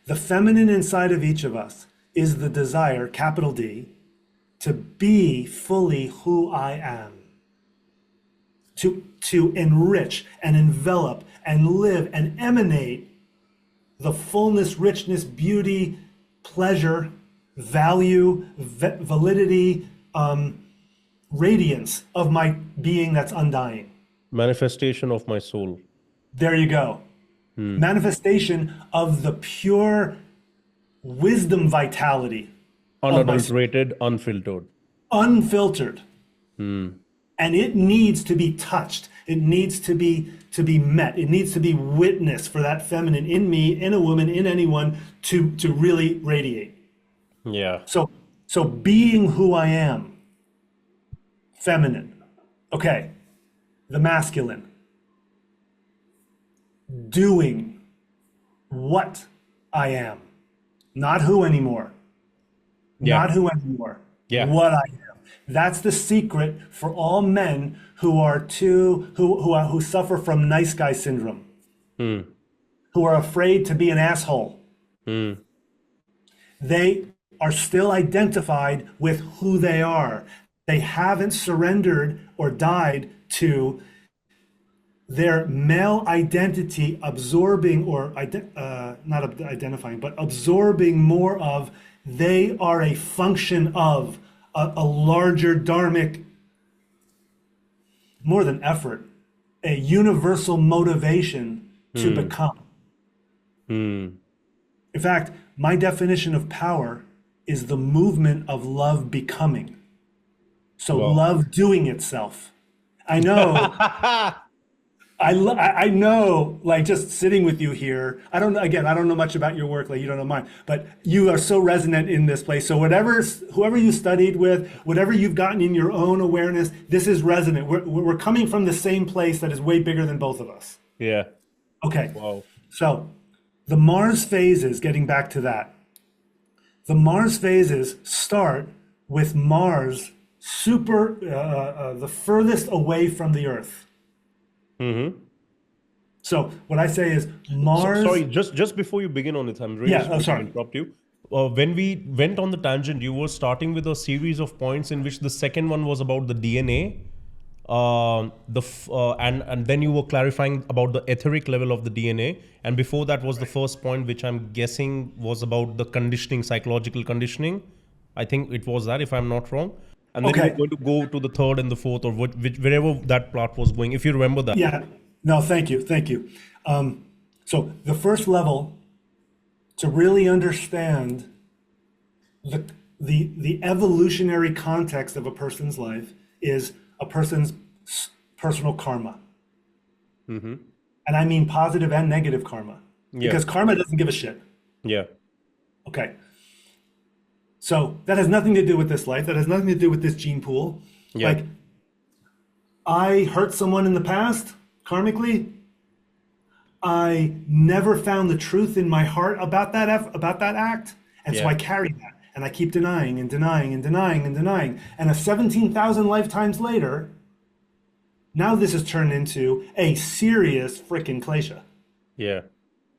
The feminine inside of each of us is the desire, capital D, to be fully who I am. To enrich and envelop and live and emanate the fullness, richness, beauty, pleasure, value, validity, radiance of my being that's undying. Manifestation of my soul. There you go. Manifestation of the pure wisdom vitality. Unadulterated, unfiltered. Unfiltered. And it needs to be touched. It needs to be met. It needs to be witnessed for that feminine in me, in a woman, in anyone to really radiate. Yeah. So being who I am, feminine. Okay, the masculine. Doing what I am, not who anymore. Yeah. Not who anymore. Yeah. What I am. That's the secret for all men who are who suffer from nice guy syndrome, who are afraid to be an asshole. They are still identified with who they are. They haven't surrendered or died to their male identity absorbing or not identifying, but absorbing more of they are a function of a larger dharmic, more than effort, a universal motivation to become. In fact, my definition of power is the movement of love becoming. So Wow. love doing itself. I know I know, like just sitting with you here, I don't know, again, I don't know much about your work, like you don't know mine, but you are so resonant in this place. So whoever you studied with, whatever you've gotten in your own awareness, this is resonant. We're coming from the same place that is way bigger than both of us. Yeah. Okay, Wow. so the Mars phases, getting back to that, the Mars phases start with Mars the furthest away from the Earth. Mm-hmm. So what I say is So, Mars. sorry, just before you begin on it, I'm really Yeah, oh, sorry to sorry. interrupt you. When we went on the tangent, you were starting with a series of points in which the second one was about the DNA, and then you were clarifying about the etheric level of the DNA, and before that was the first point, which I'm guessing was about the conditioning, psychological conditioning. I think it was that, if I'm not wrong. And then you were Okay. going to go to the third and the fourth, or wherever that part was going, if you remember that. Yeah. No, thank you. Thank you. So the first level to really understand the the evolutionary context of a person's life is a person's personal karma. Mm-hmm. And I mean positive and negative karma. Yeah. Because karma doesn't give a shit. Yeah. Okay. So that has nothing to do with this life. That has nothing to do with this gene pool. Yeah. Like I hurt someone in the past, karmically. I never found the truth in my heart about that act, and so Yeah. I carry that, and I keep denying and denying and denying and denying. And 17,000 lifetimes later, now this has turned into a serious freaking klesha. Yeah.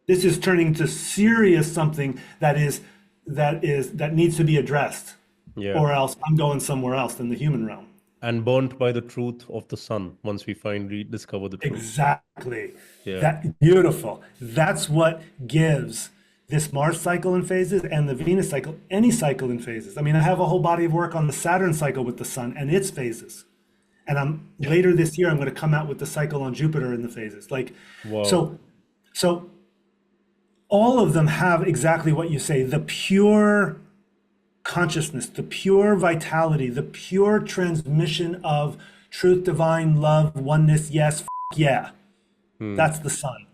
This is turning into serious something that needs to be addressed, Yeah. or else I'm going somewhere else than the human realm. And burnt by the truth of the sun once we finally discover the truth. Exactly. Yeah. That beautiful. That's what gives this Mars cycle in phases and the Venus cycle, any cycle in phases. I mean, I have a whole body of work on the Saturn cycle with the sun and its phases. And later this year I'm going to come out with the cycle on Jupiter in the phases. Like Wow. so all of them have exactly what you say, the pure consciousness, the pure vitality, the pure transmission of truth, divine love, oneness, yes, yeah. That's the sun.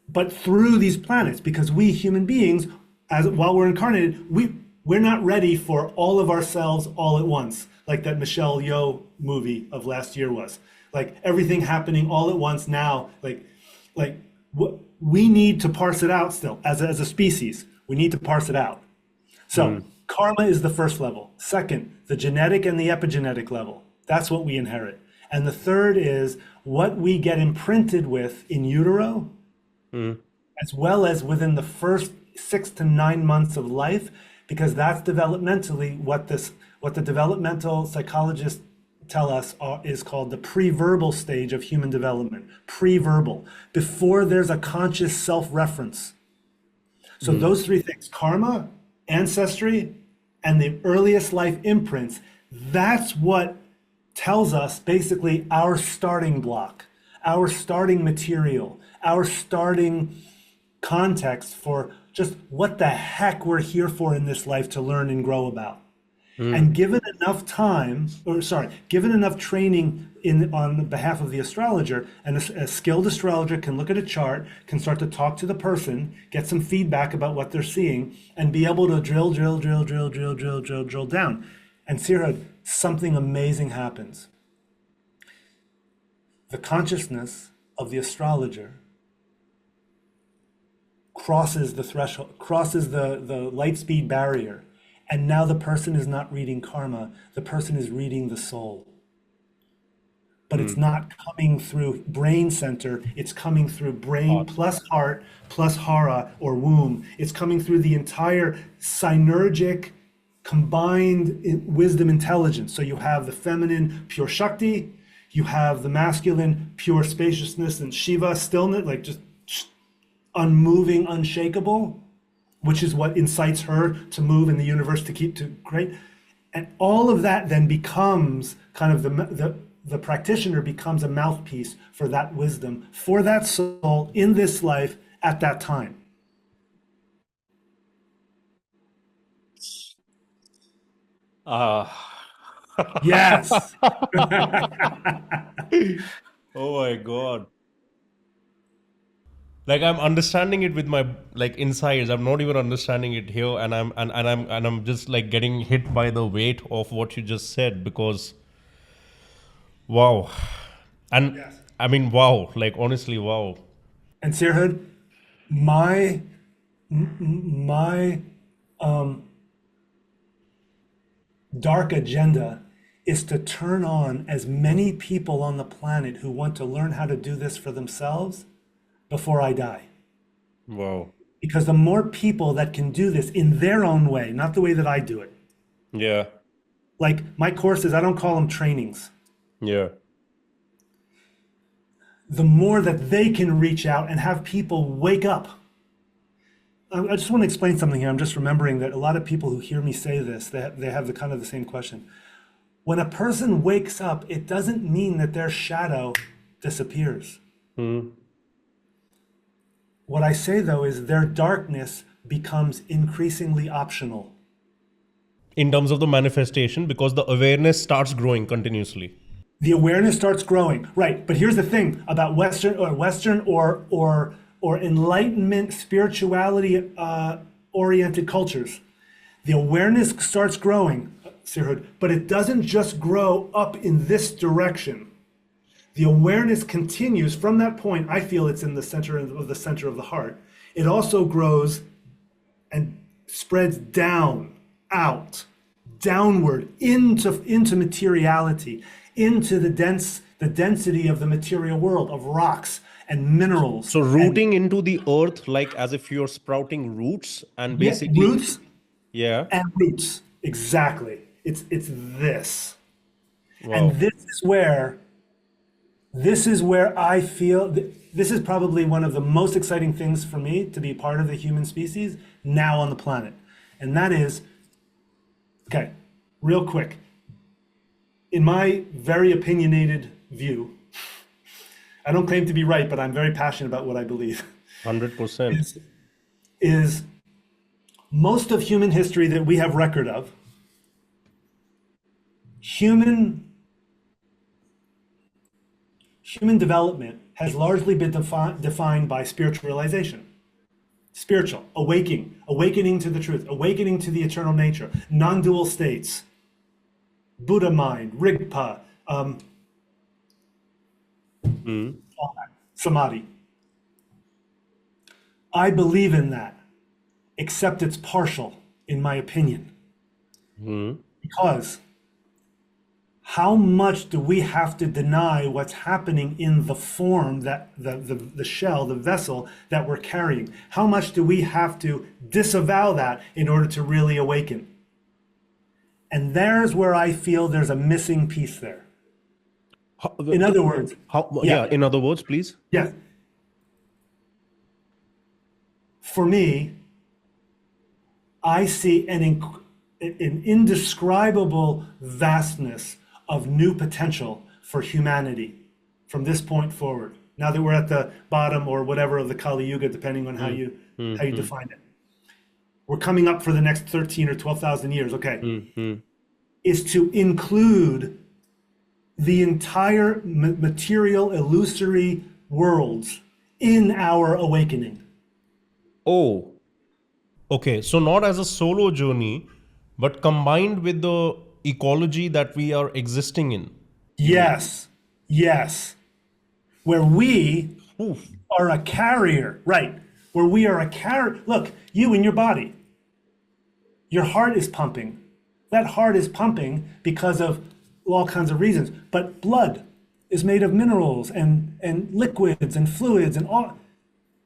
But through these planets, because we human beings, while we're incarnated, we're not ready for all of ourselves all at once, like that Michelle Yeoh movie of last year was. Like everything happening all at once now, we need to parse it out still as a species. We need to parse it out. So karma is the first level. Second, the genetic and the epigenetic level. That's what we inherit. And the third is what we get imprinted with in utero, as well as within the first 6 to 9 months of life, because that's developmentally what the developmental psychologists tell us is called the pre-verbal stage of human development. Pre-verbal, before there's a conscious self-reference. So those three things, karma, ancestry, and the earliest life imprints, that's what tells us basically our starting block, our starting material, our starting context for just what the heck we're here for in this life to learn and grow about. And given enough time, given enough training on behalf of the astrologer, and a skilled astrologer can look at a chart, can start to talk to the person, get some feedback about what they're seeing, and be able to drill down. And Sirhud, something amazing happens. The consciousness of the astrologer crosses the threshold, crosses the light speed barrier. And now the person is not reading karma, the person is reading the soul. But it's not coming through brain center, it's coming through brain plus heart plus hara or womb. It's coming through the entire synergic combined wisdom intelligence. So you have the feminine pure Shakti, you have the masculine pure spaciousness and Shiva stillness, like just unmoving, unshakable, which is what incites her to move in the universe to keep to create. And all of that then becomes kind of the practitioner becomes a mouthpiece for that wisdom, for that soul in this life at that time. Ah. Yes. Oh my God. like I'm understanding it with my like insides. I'm not even understanding it here, and I'm just like getting hit by the weight of what you just said, because wow. And Yes. I mean, wow, like honestly, wow. And Sirhud, my my dark agenda is to turn on as many people on the planet who want to learn how to do this for themselves before I die. Wow. Because the more people that can do this in their own way, not the way that I do it. Yeah. Like my courses, I don't call them trainings. Yeah. The more that they can reach out and have people wake up. I just want to explain something here. I'm just remembering that a lot of people who hear me say this, they have the kind of the same question. When a person wakes up, it doesn't mean that their shadow disappears. What I say though is their darkness becomes increasingly optional. In terms of the manifestation, because the awareness starts growing continuously. The awareness starts growing, right? But here's the thing about Western or Enlightenment spirituality oriented cultures. The awareness starts growing, Sirhud, but it doesn't just grow up in this direction. The awareness continues from that point. I feel it's in the center of the heart. It also grows and spreads down, out, downward into materiality, into the density of the material world, of rocks and minerals. So rooting into the earth, like as if you're sprouting roots, and basically roots yeah. and roots. Exactly. It's this. Wow. And this is where I feel this is probably one of the most exciting things for me to be part of the human species now on the planet. And that is, okay, real quick. In my very opinionated view, I don't claim to be right, but I'm very passionate about what I believe. 100%. Is most of human history that we have record of, human development has largely been defined by spiritualization. Spiritual, awakening to the truth, awakening to the eternal nature, non-dual states, Buddha mind, Rigpa, Samadhi. I believe in that, except it's partial, in my opinion. Because how much do we have to deny what's happening in the form, that the shell, the vessel that we're carrying? How much do we have to disavow that in order to really awaken? And there's where I feel there's a missing piece there. In other words, in other words, please. Yeah. For me, I see an indescribable vastness of new potential for humanity from this point forward. Now that we're at the bottom or whatever of the Kali Yuga, depending on how you define it. We're coming up for the next 13 or 12,000 years, okay, is to include the entire material illusory worlds in our awakening. Oh, okay. So not as a solo journey, but combined with the ecology that we are existing in. Yes, yes. Where we are a carrier, right? Where we are a carrier. Look, you in your body, your heart is pumping. That heart is pumping because of all kinds of reasons. But blood is made of minerals and liquids and fluids and all.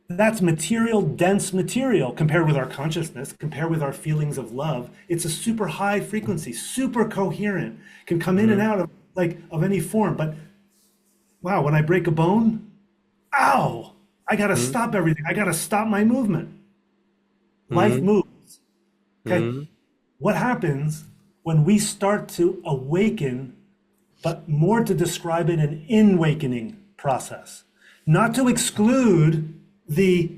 That's material, dense material compared with our consciousness, compared with our feelings of love. It's a super high frequency, super coherent, can come in and out of any form. But wow, when I break a bone, ow, I got to stop everything. I got to stop my movement. Life moves. Okay. What happens when we start to awaken, but more to describe it an in-awakening process, not to exclude the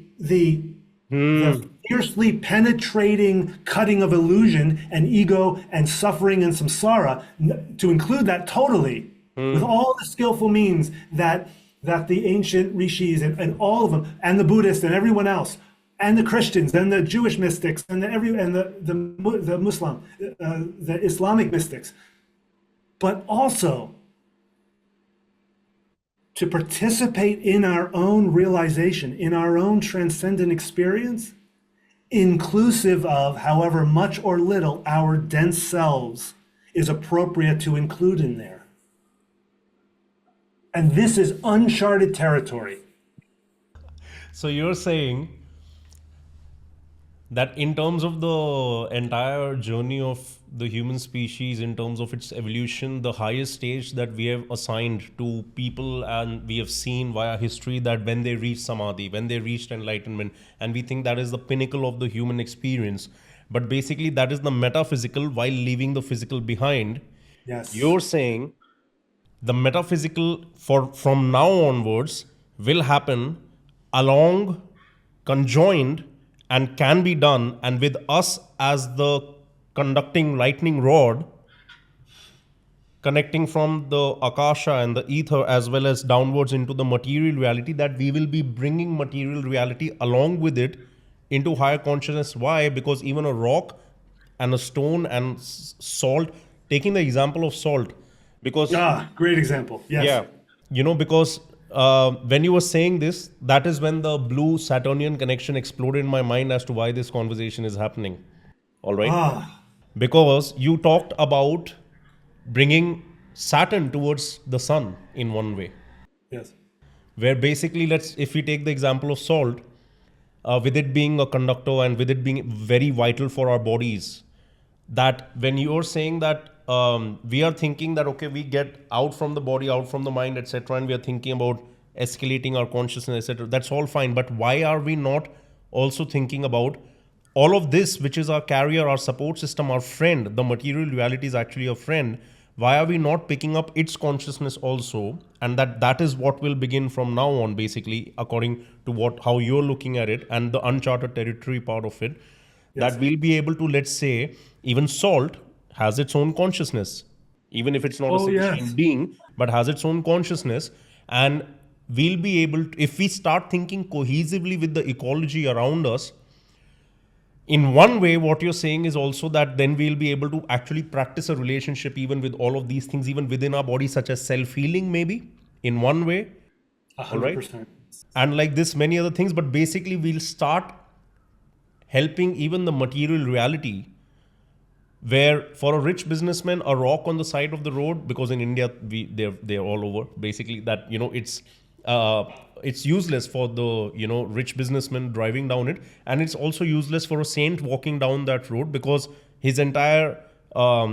fiercely penetrating cutting of illusion and ego and suffering and samsara, to include that totally with all the skillful means that that the ancient rishis and all of them, and the Buddhists and everyone else, and the Christians and the Jewish mystics and the Muslim, the Islamic mystics, but also to participate in our own realization, in our own transcendent experience, inclusive of however much or little our dense selves is appropriate to include in there. And this is uncharted territory. So you're saying that in terms of the entire journey of the human species, in terms of its evolution, the highest stage that we have assigned to people, and we have seen via history that when they reach Samadhi, when they reached enlightenment, and we think that is the pinnacle of the human experience, but basically that is the metaphysical while leaving the physical behind. Yes. You're saying the metaphysical from now onwards will happen along, conjoined, and can be done, and with us as the conducting lightning rod, connecting from the akasha and the ether as well as downwards into the material reality, that we will be bringing material reality along with it into higher consciousness. Why? Because even a rock and a stone and salt, taking the example of salt, because great example. Yes. yeah, because when you were saying this, that is when the blue Saturnian connection exploded in my mind as to why this conversation is happening. All right. Because you talked about bringing Saturn towards the sun in one way. Yes. Where basically, if we take the example of salt, with it being a conductor and with it being very vital for our bodies, that when you're saying that we are thinking that, okay, we get out from the body, out from the mind, etc., and we are thinking about escalating our consciousness, etc., that's all fine. But why are we not also thinking about all of this, which is our carrier, our support system, our friend? The material reality is actually a friend. Why are we not picking up its consciousness also? And that is what will begin from now on, basically, according to how you're looking at it, and the uncharted territory part of it. Yes. That we'll be able to, let's say, even salt has its own consciousness, even if it's not a sentient being, but has its own consciousness. And we'll be able to, if we start thinking cohesively with the ecology around us, in one way, what you're saying is also that then we'll be able to actually practice a relationship even with all of these things, even within our body, such as self-healing, maybe, in one way. 100%. All right? And like this, many other things, but basically we'll start helping even the material reality, where for a rich businessman, a rock on the side of the road, because in India, they're all over, basically, that, it's useless for the rich businessman driving down it, and it's also useless for a saint walking down that road, because his entire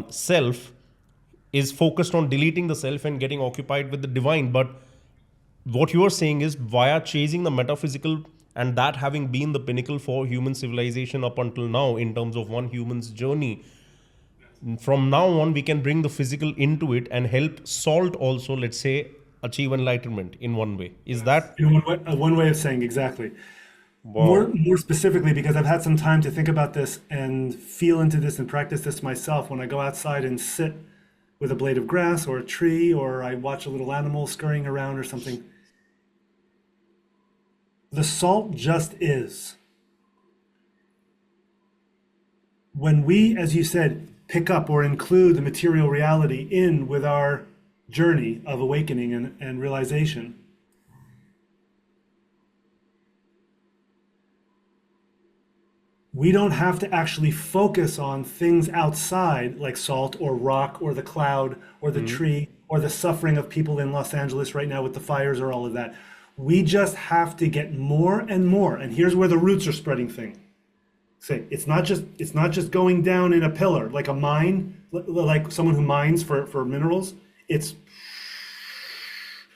self is focused on deleting the self and getting occupied with the divine. But what you are saying is, via chasing the metaphysical, and that having been the pinnacle for human civilization up until now in terms of one human's journey, from now on we can bring the physical into it and help salt also, let's say, achieve enlightenment in one way. Is that one way of saying? Exactly. Wow. More specifically, because I've had some time to think about this and feel into this and practice this myself. When I go outside and sit with a blade of grass or a tree, or I watch a little animal scurrying around or something, the salt just is. When we, as you said, pick up or include the material reality in with our journey of awakening and realization, we don't have to actually focus on things outside like salt or rock or the cloud or the tree or the suffering of people in Los Angeles right now with the fires or all of that. We just have to get more and more. And here's where the roots are spreading things. Say, it's not just going down in a pillar like a mine, like someone who mines for minerals. It's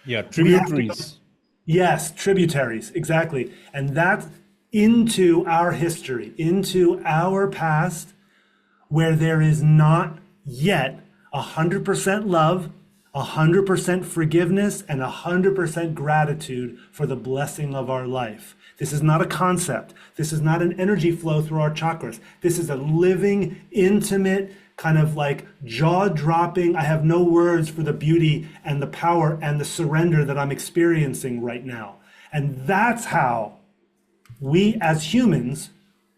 tributaries. Yes, tributaries, exactly. And that's into our history, into our past, where there is not yet 100% love, 100% forgiveness and 100% gratitude for the blessing of our life. This is not a concept. This is not an energy flow through our chakras. This is a living, intimate, kind of like jaw-dropping, I have no words for the beauty and the power and the surrender that I'm experiencing right now. And that's how we as humans,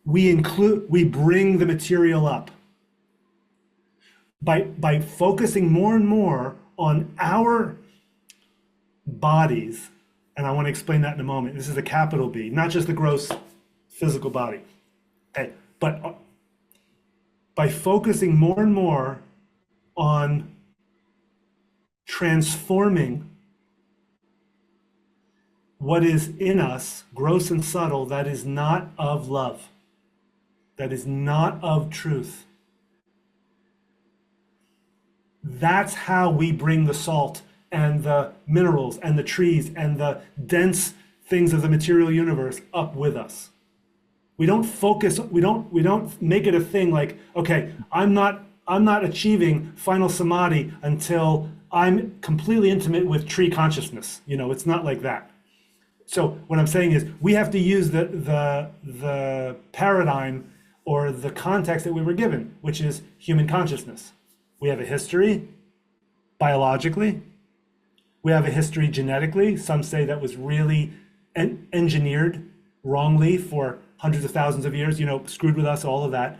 we bring the material up. By focusing more and more on our bodies, and I want to explain that in a moment. This is a capital B, not just the gross physical body. Okay, but by focusing more and more on transforming what is in us, gross and subtle, that is not of love, that is not of truth. That's how we bring the salt and the minerals and the trees and the dense things of the material universe up with us. We don't focus, we don't make it a thing like, okay, I'm not achieving final samadhi until I'm completely intimate with tree consciousness. You know, it's not like that. So what I'm saying is we have to use the paradigm or the context that we were given, which is human consciousness. We have a history biologically. We have a history genetically. Some say that was really engineered wrongly for hundreds of thousands of years, you know, screwed with us, all of that.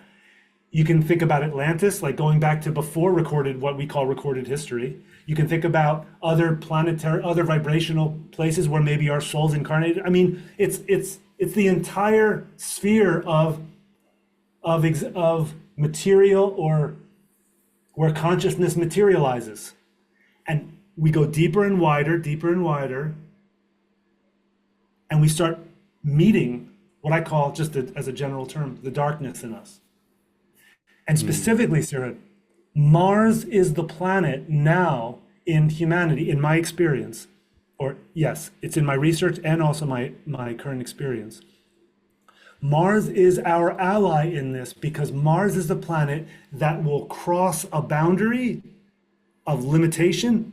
You can think about Atlantis, like going back to before recorded, what we call recorded history. You can think about other planetary, other vibrational places where maybe our souls incarnated. I mean, it's the entire sphere of material, or where consciousness materializes. And we go deeper and wider, and we start meeting what I call, just as a general term, the darkness in us. And specifically, Sirhud, Mars is the planet now in humanity, in my experience, or yes, it's in my research and also my current experience. Mars is our ally in this because Mars is the planet that will cross a boundary of limitation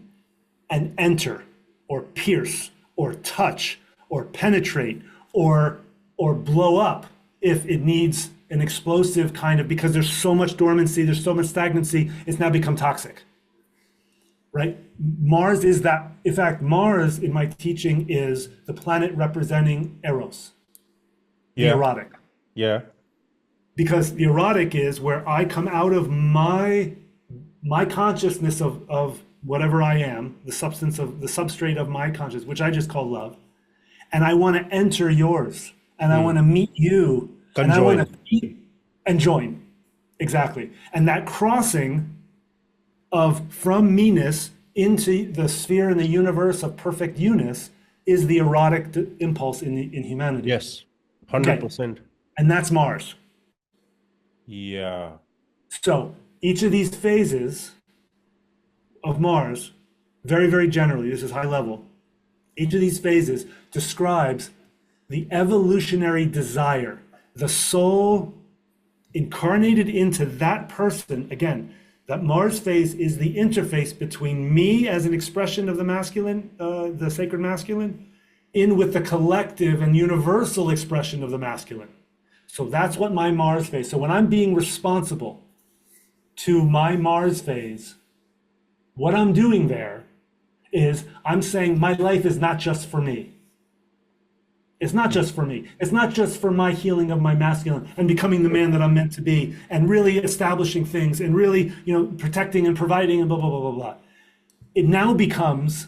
and enter, or pierce, or touch, or penetrate, or blow up if it needs an explosive kind of, because there's so much dormancy, there's so much stagnancy, it's now become toxic, right? Mars is that. In fact, Mars in my teaching is the planet representing Eros, the erotic. Yeah. Because the erotic is where I come out of my consciousness of whatever I am, the substrate of my consciousness, which I just call love. And I want to enter yours, and I want to meet you, and I want to meet and join. Exactly. And that crossing from meanness into the sphere and the universe of perfect unity is the erotic impulse in humanity. Yes, 100%. Okay. And that's Mars. Yeah. So each of these phases of Mars, very, very generally, this is high level, each of these phases describes the evolutionary desire, the soul incarnated into that person. Again, that Mars phase is the interface between me as an expression of the masculine, the sacred masculine, in with the collective and universal expression of the masculine. So that's what my Mars phase. So when I'm being responsible to my Mars phase, what I'm doing there is I'm saying my life is not just for me. It's not just for me. It's not just for my healing of my masculine and becoming the man that I'm meant to be and really establishing things and really, protecting and providing and blah, blah, blah, blah, blah. It now becomes,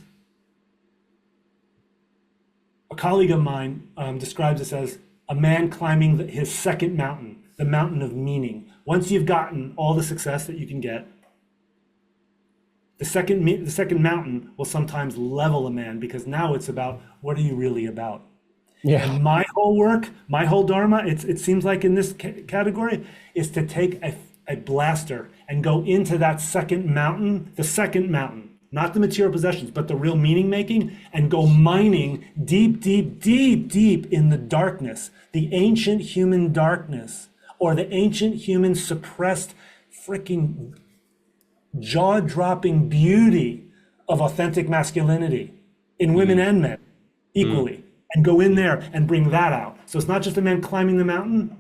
a colleague of mine describes this as a man climbing his second mountain, the mountain of meaning. Once you've gotten all the success that you can get, the second mountain will sometimes level a man, because now it's about, what are you really about? Yeah. And my whole work, my whole dharma, it seems like in this category, is to take a blaster and go into that second mountain, not the material possessions, but the real meaning making, and go mining deep, deep, deep, deep in the darkness, the ancient human darkness, or the ancient human suppressed freaking jaw-dropping beauty of authentic masculinity in women and men equally, and go in there and bring that out. So it's not just a man climbing the mountain.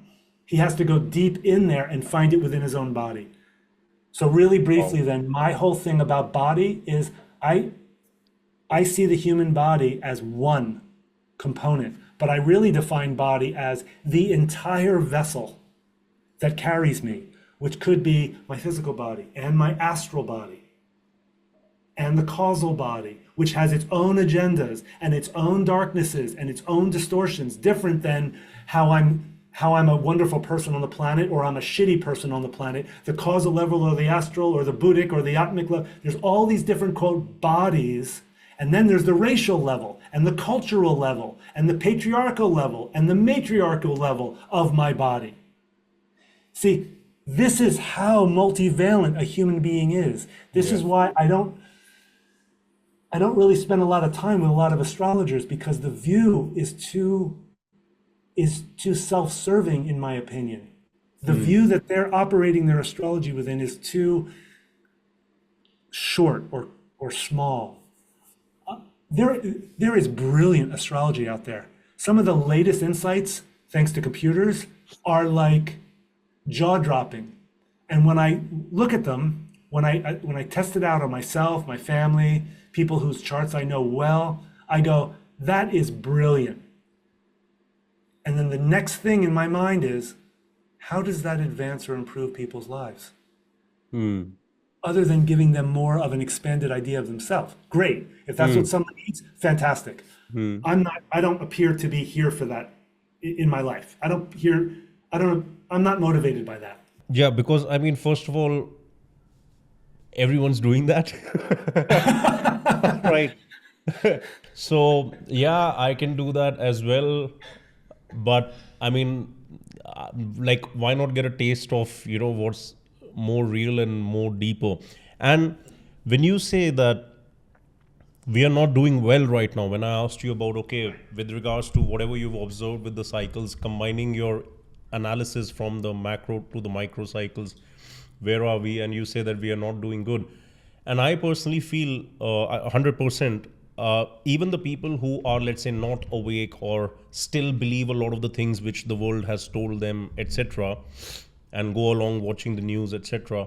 He has to go deep in there and find it within his own body. So really briefly then, my whole thing about body is I see the human body as one component, but I really define body as the entire vessel that carries me, which could be my physical body and my astral body and the causal body, which has its own agendas and its own darknesses and its own distortions, different than how I'm a wonderful person on the planet or I'm a shitty person on the planet. The causal level or the astral or the Buddhic or the Atmic level, there's all these different, quote, bodies. And then there's the racial level and the cultural level and the patriarchal level and the matriarchal level of my body. See, this is how multivalent a human being is. This is why I don't really spend a lot of time with a lot of astrologers, because the view is too self-serving, in my opinion. The view that they're operating their astrology within is too short or small. There is brilliant astrology out there. Some of the latest insights, thanks to computers, are like jaw-dropping. And when I look at them, when I test it out on myself, my family, people whose charts I know well, I go, that is brilliant. And then the next thing in my mind is, how does that advance or improve people's lives? Other than giving them more of an expanded idea of themselves. Great. If that's what someone needs, fantastic. I don't appear to be here for that in my life. I'm not motivated by that. Yeah, because I mean, first of all, everyone's doing that. Right. So yeah, I can do that as well. But I mean, like, why not get a taste of, what's more real and more deeper? And when you say that we are not doing well right now, when I asked you about, okay, with regards to whatever you've observed with the cycles, combining your analysis from the macro to the micro cycles, where are we? And you say that we are not doing good. And I personally feel 100%, even the people who are, let's say, not awake or still believe a lot of the things which the world has told them, etc., and go along watching the news, etc.,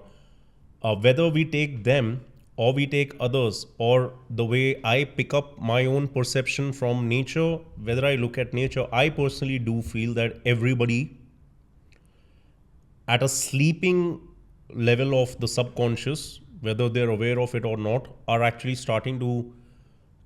whether we take them or we take others, or the way I pick up my own perception from nature, whether I look at nature, I personally do feel that everybody at a sleeping level of the subconscious, whether they're aware of it or not, are actually starting to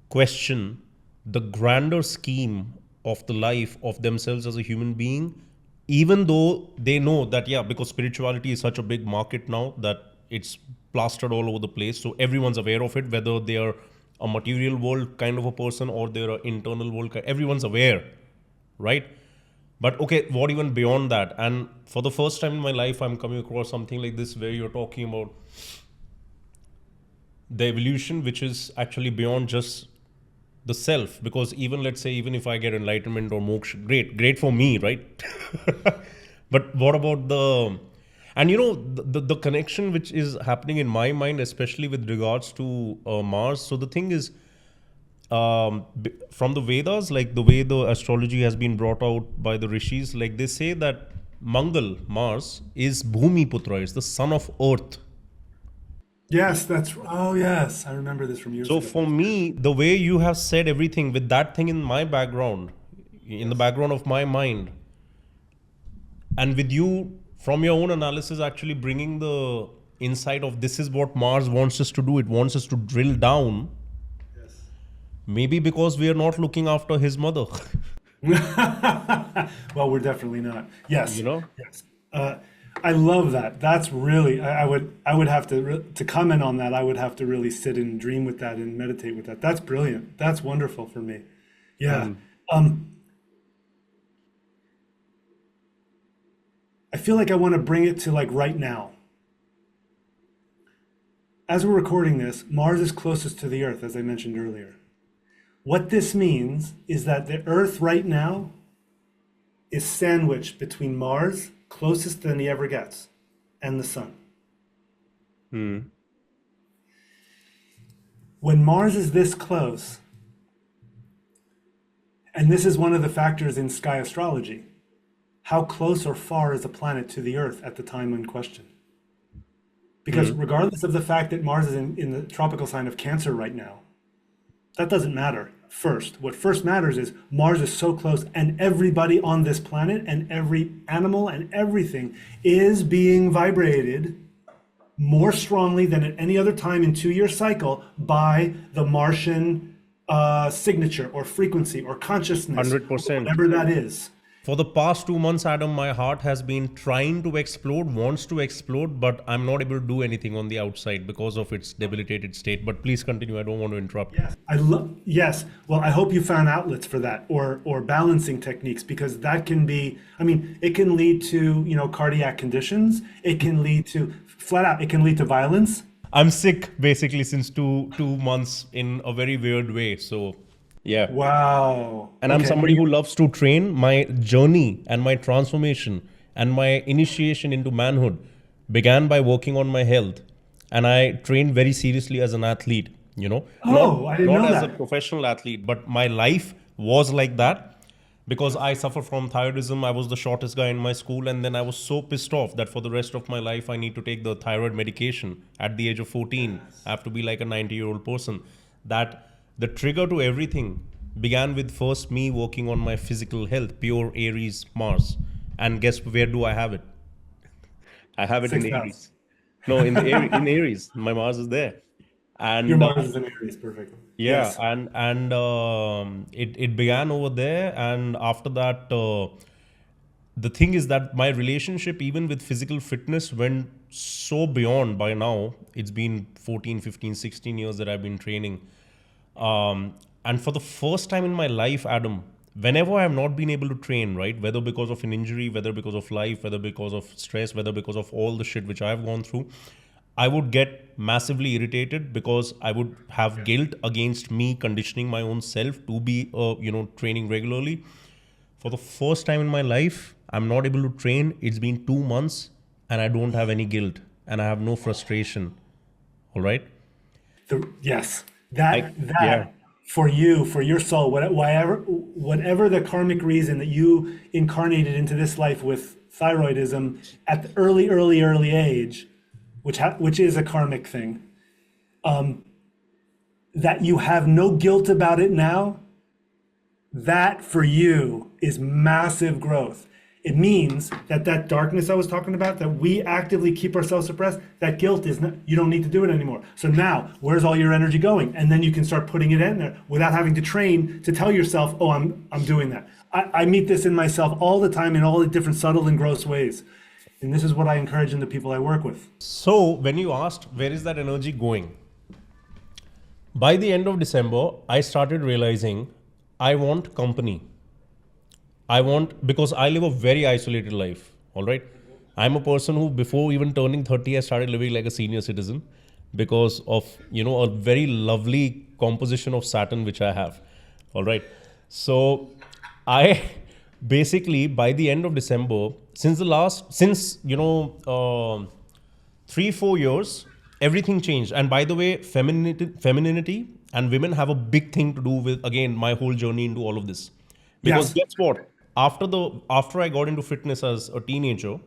question the grander scheme of the life of themselves as a human being, even though they know that, yeah, because spirituality is such a big market now that it's plastered all over the place. So everyone's aware of it, whether they're a material world kind of a person or they're an internal world, everyone's aware, right? But okay, what even beyond that? And for the first time in my life, I'm coming across something like this where you're talking about the evolution, which is actually beyond just the self. Because even, let's say, even if I get enlightenment or moksha, great for me, right? But what about and the connection which is happening in my mind, especially with regards to Mars. So the thing is, from the Vedas, like the way the astrology has been brought out by the rishis, like they say that Mangal, Mars, is Bhumi Putra, is the son of Earth. Yes, yes, I remember this from years So ago. for me, the way you have said everything with that thing in my background, in the background of my mind, and with you from your own analysis actually bringing the insight of this is what Mars wants us to do, it wants us to drill down. Yes. Maybe because we are not looking after his mother. Well, we're definitely not. Yes. Yes. I love that. That's really, I would have to comment on that. I would have to really sit and dream with that and meditate with that. That's brilliant. That's wonderful for me. Yeah. I feel like I want to bring it to like right now. As we're recording this, Mars is closest to the Earth, as I mentioned earlier. What this means is that the Earth right now is sandwiched between Mars, closest than he ever gets, and the Sun. when Mars is this close, and this is one of the factors in SKY Astrology, how close or far is a planet to the Earth at the time in question? Because regardless of the fact that Mars is in the tropical sign of Cancer right now, that doesn't matter first. What first matters is Mars is so close, and everybody on this planet and every animal and everything is being vibrated more strongly than at any other time in 2-year cycle by the Martian signature or frequency or consciousness, 100%. whatever that is. For the past 2 months, Adam, my heart has been trying to explode, wants to explode, but I'm not able to do anything on the outside because of its debilitated state. But please continue. I don't want to interrupt. Yes. Well, I hope you found outlets for that or balancing techniques, because that can be, it can lead to, cardiac conditions. It can lead to flat out, it can lead to violence. I'm sick basically since two months in a very weird way. So yeah. Wow. And I'm somebody who loves to train. My journey and my transformation and my initiation into manhood began by working on my health. And I trained very seriously as an athlete, I didn't know that. Not as a professional athlete, but my life was like that because I suffer from thyroidism. I was the shortest guy in my school. And then I was so pissed off that for the rest of my life, I need to take the thyroid medication at the age of 14. I have to be like a 90-year-old person. That the trigger to everything began with first me working on my physical health, pure Aries Mars. And guess where do I have it? I have it in Aries. No, in Aries. My Mars is there. And your Mars is in Aries, perfect. Yeah, yes. and it began over there. And after that, the thing is that my relationship, even with physical fitness, went so beyond by now. It's been 14, 15, 16 years that I've been training. And for the first time in my life, Adam, whenever I have not been able to train, right, whether because of an injury, whether because of life, whether because of stress, whether because of all the shit which I've gone through, I would get massively irritated because I would have guilt against me conditioning my own self to be, training regularly. For the first time in my life, I'm not able to train. It's been 2 months and I don't have any guilt and I have no frustration. All right? Yes. For you, for your soul, whatever the karmic reason that you incarnated into this life with thyroidism at the early age, which is a karmic thing, that you have no guilt about it now, that for you is massive growth. It means that darkness I was talking about, that we actively keep ourselves suppressed, that guilt is not, you don't need to do it anymore. So now, where's all your energy going? And then you can start putting it in there without having to train to tell yourself, oh, I'm doing that. I meet this in myself all the time in all the different subtle and gross ways. And this is what I encourage in the people I work with. So when you asked, where is that energy going? By the end of December, I started realizing I want company. Because I live a very isolated life, all right? I'm a person who, before even turning 30, I started living like a senior citizen because of, a very lovely composition of Saturn, which I have, all right? So I basically, by the end of December, since 3-4 years, everything changed. And by the way, femininity and women have a big thing to do with, again, my whole journey into all of this. Because guess what? After I got into fitness as a teenager,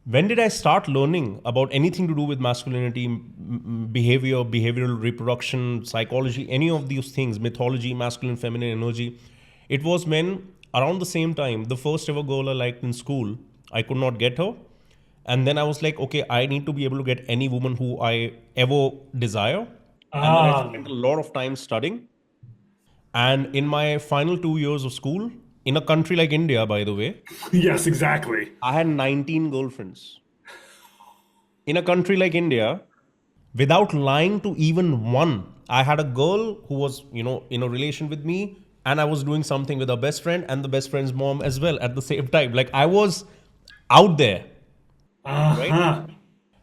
when did I start learning about anything to do with masculinity, behavioral reproduction, psychology, any of these things, mythology, masculine, feminine energy? It was when, around the same time, the first ever girl I liked in school, I could not get her. And then I was like, okay, I need to be able to get any woman who I ever desire. And then I spent a lot of time studying. And in my final 2 years of school, in a country like India, by the way. Yes, exactly. I had 19 girlfriends. In a country like India, without lying to even one, I had a girl who was, in a relation with me, and I was doing something with her best friend and the best friend's mom as well at the same time. Like, I was out there. Right?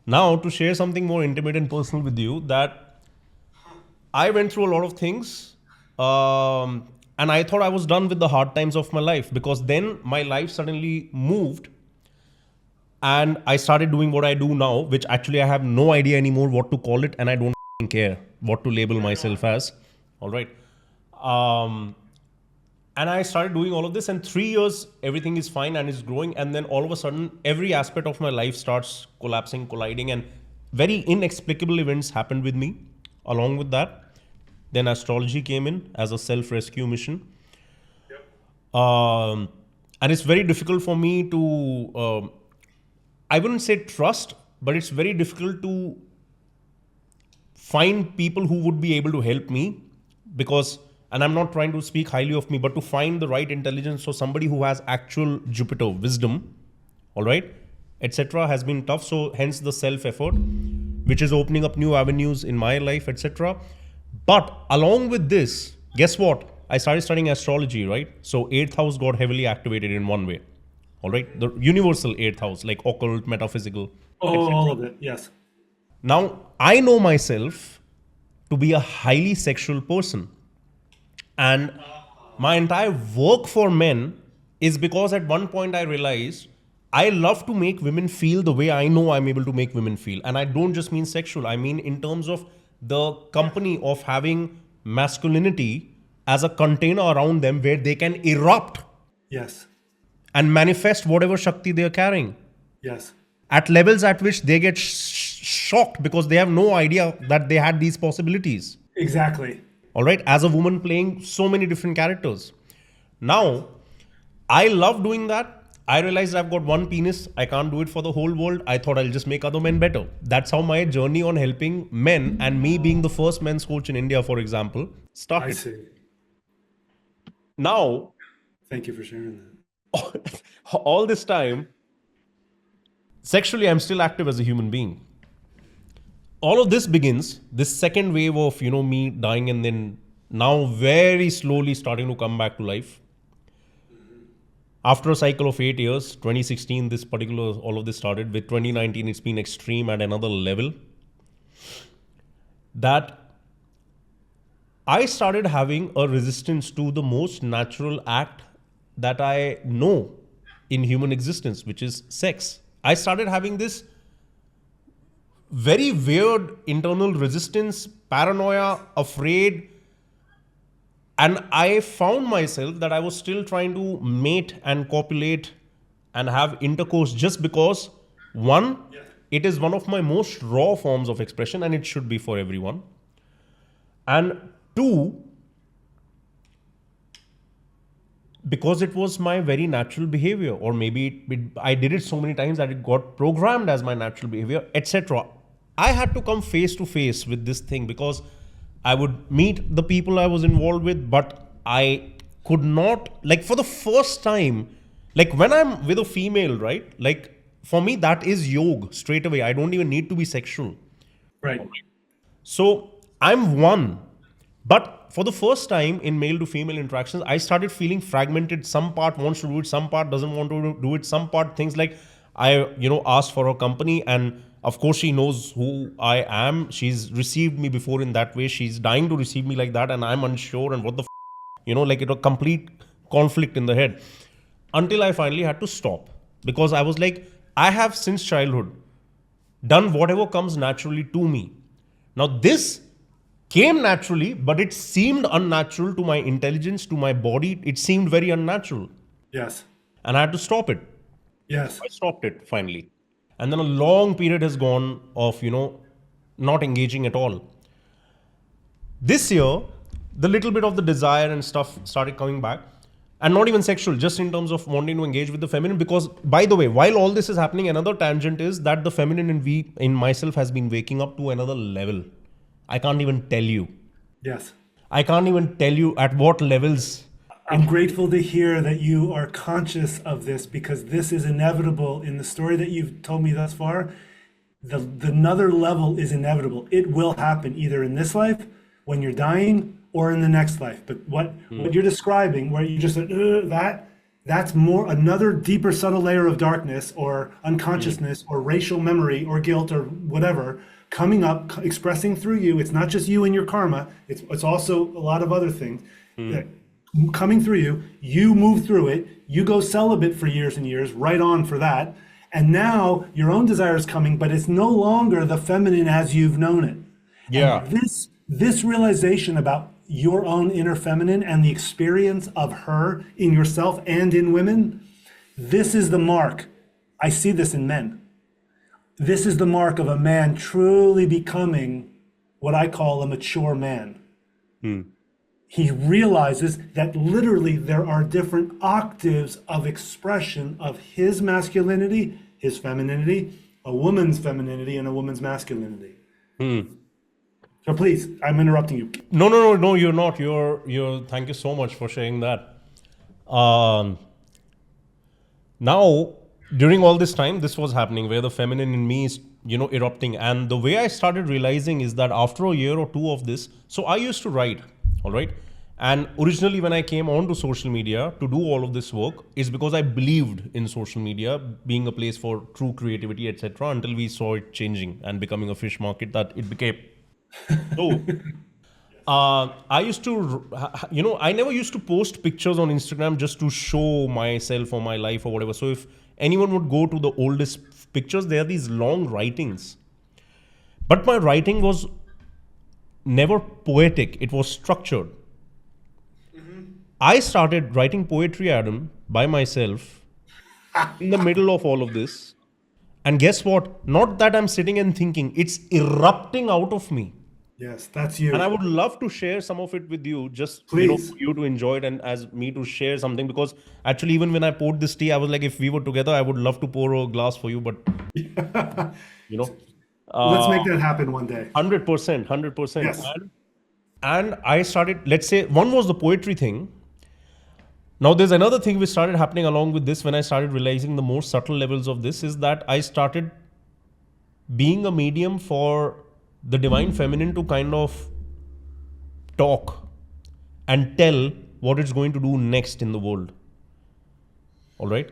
Now, to share something more intimate and personal with you, that I went through a lot of things. And I thought I was done with the hard times of my life, because then my life suddenly moved and I started doing what I do now, which actually I have no idea anymore what to call it, and I don't care what to label myself as. All right. And I started doing all of this, and 3 years, everything is fine and is growing. And then all of a sudden, every aspect of my life starts collapsing, colliding, and very inexplicable events happened with me along with that. Then astrology came in as a self-rescue mission. And it's very difficult for me to, I wouldn't say trust, but it's very difficult to find people who would be able to help me, because, and I'm not trying to speak highly of me, but to find the right intelligence, so somebody who has actual Jupiter wisdom, all right, etc., has been tough. So hence the self effort, which is opening up new avenues in my life, etc. But along with this, guess what? I started studying astrology, right? So 8th house got heavily activated in one way. All right. The universal 8th house, like occult, metaphysical. Oh, all of it. Yes. Now, I know myself to be a highly sexual person. And my entire work for men is because at one point I realized I love to make women feel the way I know I'm able to make women feel. And I don't just mean sexual. I mean in terms of the company of having masculinity as a container around them where they can erupt Yes. and manifest whatever Shakti they are carrying Yes. at levels at which they get shocked because they have no idea that they had these possibilities. Exactly. All right, as a woman playing so many different characters. Now, I love doing that. I realized I've got one penis. I can't do it for the whole world. I thought I'll just make other men better. That's how my journey on helping men, and me being the first men's coach in India, for example, started. I see. Now, Thank you for sharing that. all this time, sexually, I'm still active as a human being. All of this begins, this second wave of, me dying and then now very slowly starting to come back to life. After a cycle of 8 years, 2016, all of this started. With 2019, it's been extreme at another level. That I started having a resistance to the most natural act that I know in human existence, which is sex. I started having this very weird internal resistance, paranoia, afraid. And I found myself that I was still trying to mate and copulate and have intercourse just because, one, it is one of my most raw forms of expression and it should be for everyone. And two, because it was my very natural behavior, or maybe I did it so many times that it got programmed as my natural behavior, etc. I had to come face to face with this thing because I would meet the people I was involved with, but I could not, like for the first time, like when I'm with a female, right? Like for me, that is yoga straight away. I don't even need to be sexual. Right. So I'm one. But for the first time in male to female interactions, I started feeling fragmented. Some part wants to do it, some part doesn't want to do it, some part things like I, asked for her company, and of course she knows who I am. She's received me before in that way. She's dying to receive me like that, and I'm unsure and what the like it a complete conflict in the head. Until I finally had to stop, because I was like, I have since childhood done whatever comes naturally to me. Now this came naturally, but it seemed unnatural to my intelligence, to my body. It seemed very unnatural. Yes. And I had to stop it. Yes. I stopped it finally. And then a long period has gone of, not engaging at all. This year, the little bit of the desire and stuff started coming back. And not even sexual, just in terms of wanting to engage with the feminine. Because, by the way, while all this is happening, another tangent is that the feminine in myself has been waking up to another level. I can't even tell you. Yes. I can't even tell you at what levels. I'm grateful to hear that you are conscious of this, because this is inevitable in the story that you've told me thus far. The another level is inevitable. It will happen either in this life, when you're dying, or in the next life. But what you're describing, where you just said, that's more another deeper, subtle layer of darkness or unconsciousness or racial memory or guilt or whatever coming up, expressing through you. It's not just you and your karma. It's also a lot of other things that coming through you. You move through it. You go celibate for years and years, right on for that. And now your own desire is coming, but it's no longer the feminine as you've known it. Yeah. And this realization about your own inner feminine and the experience of her in yourself and in women, this is the mark. I see this in men. This is the mark of a man truly becoming what I call a mature man. He realizes that literally there are different octaves of expression of his masculinity, his femininity, a woman's femininity, and a woman's masculinity. So please, I'm interrupting you. No, you're not. Thank you so much for sharing that. Now, during all this time, this was happening where the feminine in me is, erupting. And the way I started realizing is that after a year or two of this, so I used to write, all right? And originally when I came onto social media to do all of this work, is because I believed in social media being a place for true creativity, etc. until we saw it changing and becoming a fish market that it became. So, I used to, I never used to post pictures on Instagram just to show myself or my life or whatever. So if anyone would go to the oldest pictures, there are these long writings. But my writing was never poetic, it was structured. I started writing poetry, Adam, by myself in the middle of all of this. And guess what? Not that I'm sitting and thinking, it's erupting out of me. Yes, that's you. And I would love to share some of it with you, just Please. for you to enjoy it and as me to share something. Because actually, even when I poured this tea, I was like, if we were together, I would love to pour a glass for you. But Let's make that happen one day. 100%, 100%. Yes. And I started. Let's say one was the poetry thing. Now there's another thing which started happening along with this when I started realizing the more subtle levels of this is that I started being a medium for the divine feminine to kind of talk and tell what it's going to do next in the world. All right.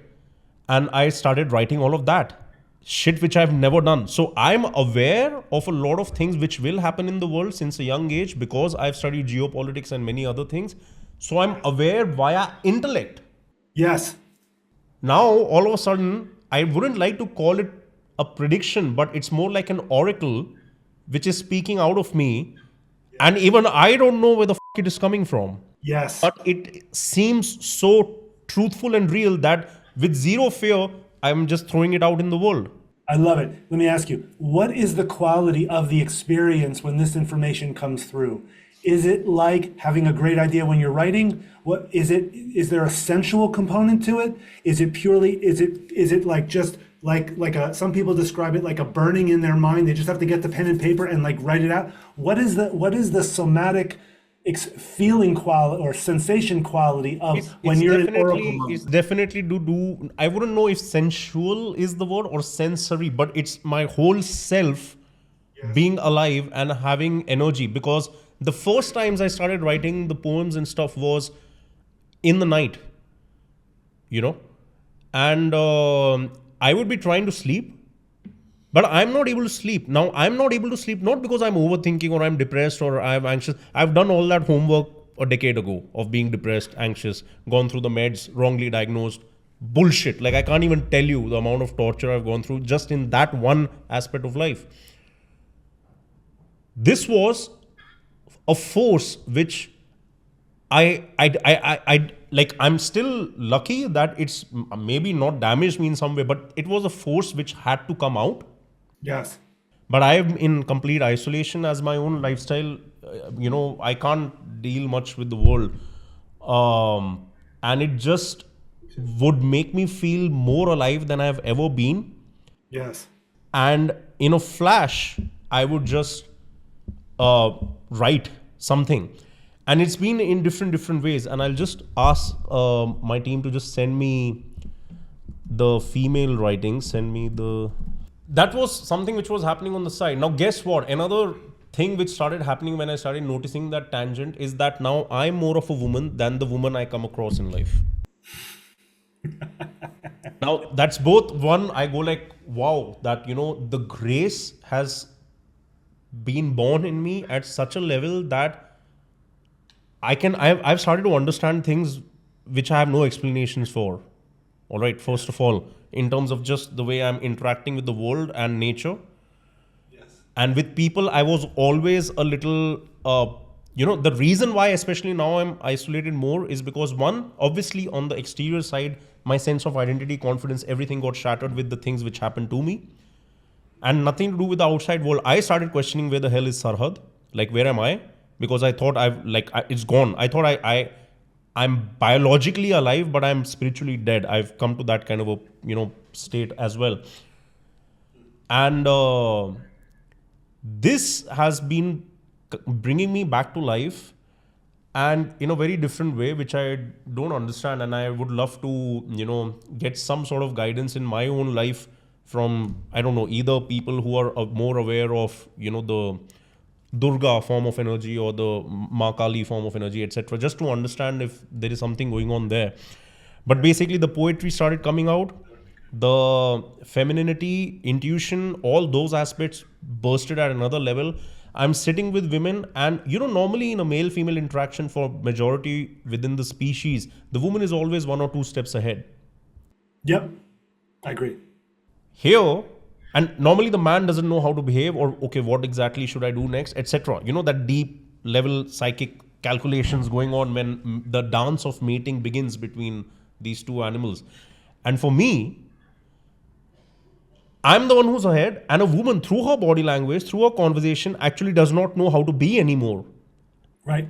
And I started writing all of that shit which I've never done. So I'm aware of a lot of things which will happen in the world since a young age because I've studied geopolitics and many other things. So I'm aware via intellect. Yes. Now, all of a sudden, I wouldn't like to call it a prediction, but it's more like an oracle which is speaking out of me. And even I don't know where the it is coming from. Yes. But it seems so truthful and real that with zero fear, I'm just throwing it out in the world. I love it. Let me ask you, what is the quality of the experience when this information comes through? Is it like having a great idea when you're writing? What is it? Is there a sensual component to it? Is it purely? Is it like just like a? Some people describe it like a burning in their mind. They just have to get the pen and paper and like write it out. What is the somatic feeling quality or sensation quality of when you're in oracle mode? It's definitely do. I wouldn't know if sensual is the word or sensory, but it's my whole self being alive and having energy because. The first times I started writing the poems and stuff was in the night, and I would be trying to sleep, but I'm not able to sleep. Now, I'm not able to sleep not because I'm overthinking or I'm depressed or I'm anxious. I've done all that homework a decade ago of being depressed, anxious, gone through the meds, wrongly diagnosed, bullshit. Like I can't even tell you the amount of torture I've gone through just in that one aspect of life. This was a force which I like. I'm still lucky that it's maybe not damaged me in some way, but it was a force which had to come out. Yes. But I'm in complete isolation as my own lifestyle. I can't deal much with the world, and it just would make me feel more alive than I've ever been. Yes. And in a flash, I would just write something, and it's been in different ways. And I'll just ask my team to just send me the female writings. That was something which was happening on the side. Now, guess what? Another thing which started happening when I started noticing that tangent is that now I'm more of a woman than the woman I come across in life. Now, that's both one, I go like, wow, that, the grace has been born in me at such a level that I've started to understand things which I have no explanations for. All right, first of all, in terms of just the way I'm interacting with the world and nature. Yes. And with people, I was always a little, the reason why, especially now, I'm isolated more is because, one, obviously, on the exterior side, my sense of identity, confidence, everything got shattered with the things which happened to me, and nothing to do with the outside world. I started questioning where the hell is Sirhud? Like, where am I? Because I thought it's gone. I thought I'm biologically alive, but I'm spiritually dead. I've come to that kind of a, state as well. And this has been bringing me back to life, and in a very different way, which I don't understand. And I would love to, get some sort of guidance in my own life from, I don't know, either people who are more aware of, the Durga form of energy or the Ma Kali form of energy, etc., just to understand if there is something going on there. But basically, the poetry started coming out, the femininity, intuition, all those aspects bursted at another level. I'm sitting with women, and normally in a male-female interaction for majority within the species, the woman is always 1 or 2 steps ahead. Yep, I agree. Here, and normally the man doesn't know how to behave, or okay, what exactly should I do next, etc. That deep level psychic calculations going on when the dance of mating begins between these two animals. And for me, I'm the one who's ahead, and a woman, through her body language, through her conversation, actually does not know how to be anymore. Right.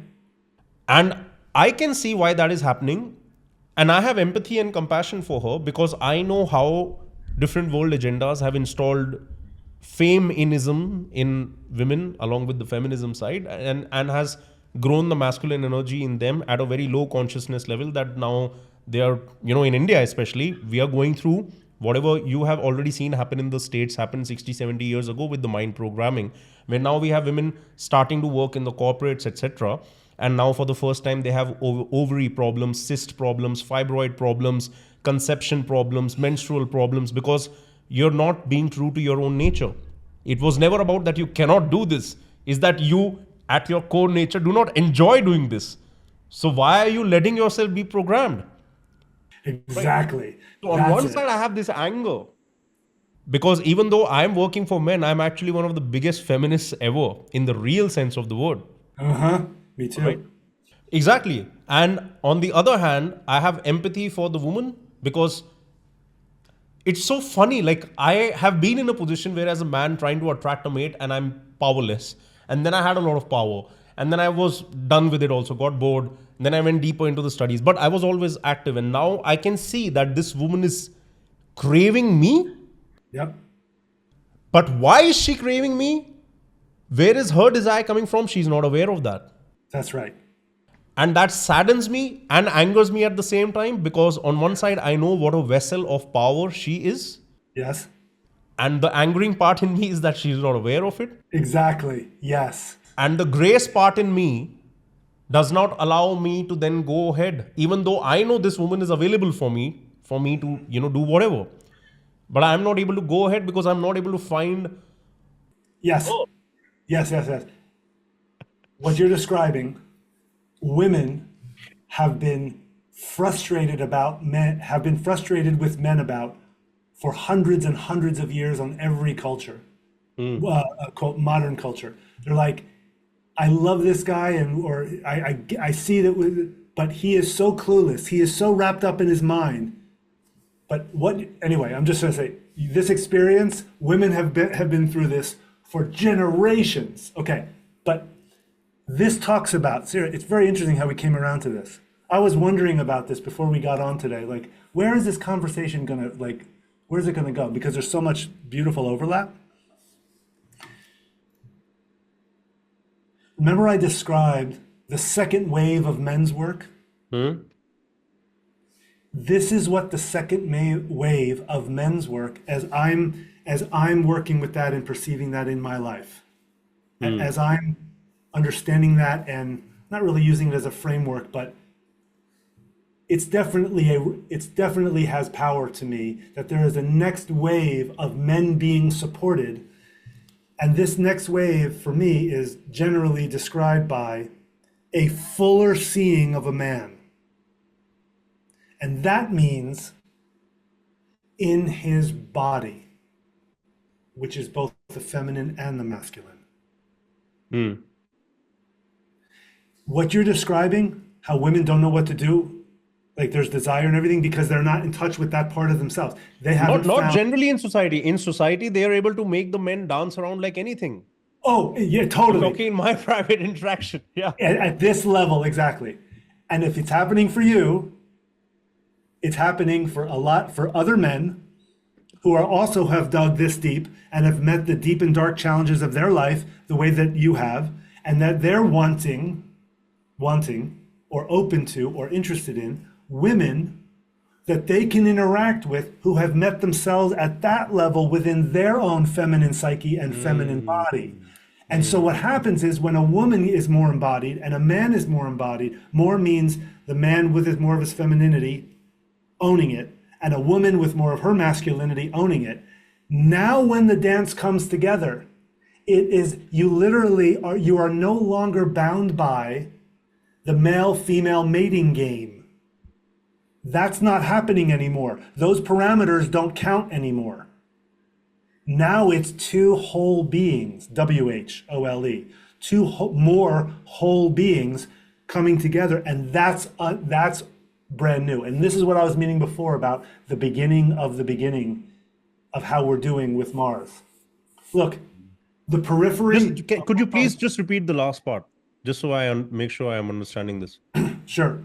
And I can see why that is happening. And I have empathy and compassion for her, because I know how different world agendas have installed feminism in women along with the feminism side, and has grown the masculine energy in them at a very low consciousness level, that now they are, in India especially, we are going through whatever you have already seen happen in the States happened 60, 70 years ago with the mind programming, where now we have women starting to work in the corporates, etc. And now for the first time, they have ovary problems, cyst problems, fibroid problems, conception problems, menstrual problems, because you're not being true to your own nature. It was never about that you cannot do this. Is that you, at your core nature, do not enjoy doing this. So why are you letting yourself be programmed? Exactly. Right? So on one side, I have this anger, because even though I'm working for men, I'm actually one of the biggest feminists ever in the real sense of the word. Me too. Right? Exactly. And on the other hand, I have empathy for the woman, because it's so funny. Like, I have been in a position where, as a man trying to attract a mate, and I'm powerless. And then I had a lot of power. And then I was done with it also, got bored. Then I went deeper into the studies. But I was always active. And now I can see that this woman is craving me. Yep. But why is she craving me? Where is her desire coming from? She's not aware of that. That's right. And that saddens me and angers me at the same time, because on one side, I know what a vessel of power she is. Yes. And the angering part in me is that she's not aware of it. Exactly. Yes. And the grace part in me does not allow me to then go ahead, even though I know this woman is available for me to, do whatever. But I'm not able to go ahead because I'm not able to find. Yes. Oh. Yes. What you're describing, women have been frustrated with men about for hundreds and hundreds of years on every culture, quote, modern culture. They're like, I love this guy, or I see that, but he is so clueless. He is so wrapped up in his mind. But anyway, I'm just going to say, this experience, women have been through this for generations. Okay, but this talks about, Sarah, it's very interesting how we came around to this. I was wondering about this before we got on today. Like, where is this conversation going to, where's it going to go? Because there's so much beautiful overlap. Remember I described the second wave of men's work? This is what the second wave of men's work, as I'm working with that and perceiving that in my life, as I'm understanding that and not really using it as a framework, but it's definitely has power to me that there is a next wave of men being supported. And this next wave for me is generally described by a fuller seeing of a man. And that means in his body. which is both the feminine and the masculine. What you're describing, how women don't know what to do, like there's desire and everything because they're not in touch with that part of themselves. They haven't Not found. generally in society. In society, they are able to make the men dance around like anything. Oh, yeah, I'm totally. talking in my private interaction. Yeah. At this level, exactly. And if it's happening for you, it's happening for other men who are also have dug this deep and have met the deep and dark challenges of their life the way that you have, and that they're wanting or open to or interested in women that they can interact with who have met themselves at that level within their own feminine psyche and feminine body. And so what happens is when a woman is more embodied and a man is more embodied, more means the man with more of his femininity owning it, and a woman with more of her masculinity owning it. Now when the dance comes together, it is, you are no longer bound by the male-female mating game. That's not happening anymore. Those parameters don't count anymore. Now it's two whole beings, W-H-O-L-E, more whole beings coming together, and that's brand new. And this is what I was meaning before about the beginning of how we're doing with Mars. Look, the periphery. Could you please just repeat the last part, just so I make sure I am understanding this? Sure.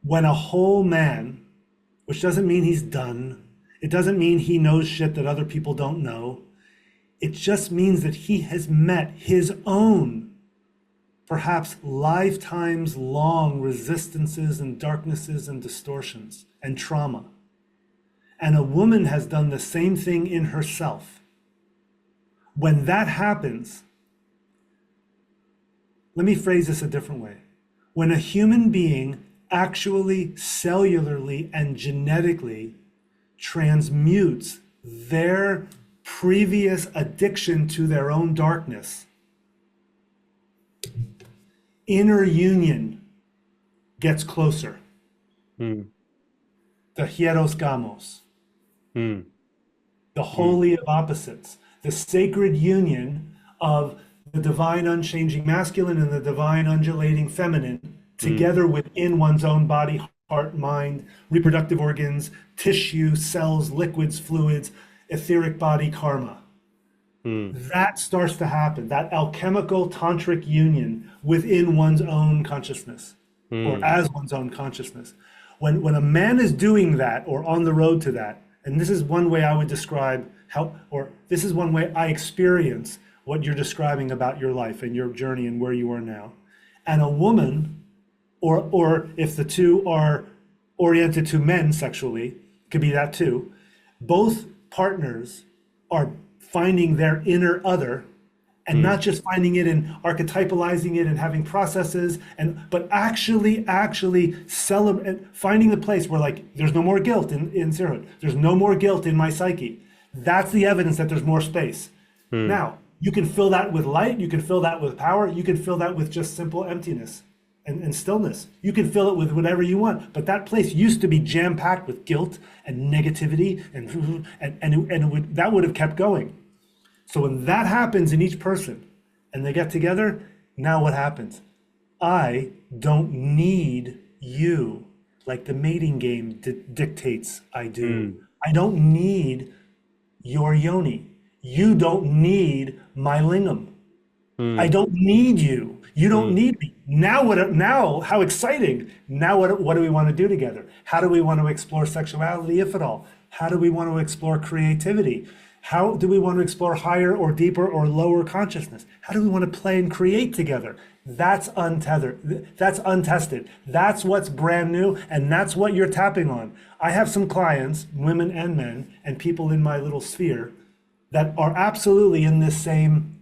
When a whole man, which doesn't mean he's done, it doesn't mean he knows shit that other people don't know. It just means that he has met his own, perhaps lifetimes long resistances and darknesses and distortions and trauma. And a woman has done the same thing in herself. When that happens, let me phrase this a different way. When a human being actually cellularly and genetically transmutes their previous addiction to their own darkness, inner union gets closer. The hieros gamos. The holy of opposites. The sacred union of the divine unchanging masculine and the divine undulating feminine together within one's own body, heart, mind, reproductive organs, tissue, cells, liquids, fluids, etheric body, karma. That starts to happen, that alchemical tantric union within one's own consciousness, or as one's own consciousness. When a man is doing that or on the road to that, and this is one way I would describe this is one way I experience what you're describing about your life and your journey and where you are now. And a woman, or if the two are oriented to men sexually, could be that too, both partners are finding their inner other, and not just finding it and archetypalizing it and having processes, but actually finding the place where, like, there's no more guilt in Sirhud. There's no more guilt in my psyche. That's the evidence that there's more space. Now, you can fill that with light, you can fill that with power, you can fill that with just simple emptiness and stillness. You can fill it with whatever you want, but that place used to be jam-packed with guilt and negativity, that would have kept going. So when that happens in each person and they get together, now what happens? I don't need you like the mating game dictates I do. I don't need your yoni. You don't need my lingam. I don't need you. You don't need me. Now, how exciting. Now what do we want to do together? How do we want to explore sexuality, if at all? How do we want to explore creativity? How do we want to explore higher or deeper or lower consciousness? How do we want to play and create together? That's untethered. That's untested. That's what's brand new, and that's what you're tapping on. I have some clients, women and men, and people in my little sphere that are absolutely in this same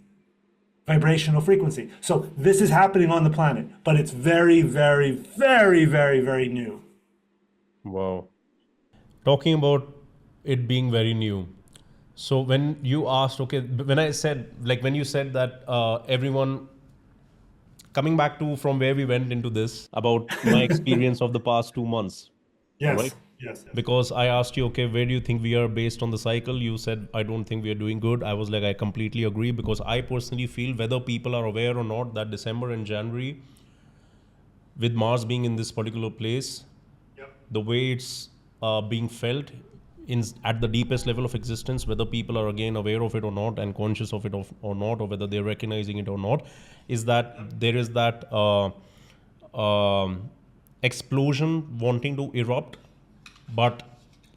vibrational frequency. So this is happening on the planet, but it's very, very, very, very, very new. Wow. Talking about it being very new. So when you asked, when you said that everyone coming back to from where we went into this about my experience of the past 2 months. Yes. Right? Yes. Because I asked you, okay, where do you think we are based on the cycle? You said, I don't think we are doing good. I was like, I completely agree, because I personally feel, whether people are aware or not, that December and January, with Mars being in this particular place, Yep. the way it's being felt at the deepest level of existence, whether people are again aware of it or not and conscious of it or not, or whether they're recognizing it or not, is that there is that explosion wanting to erupt, but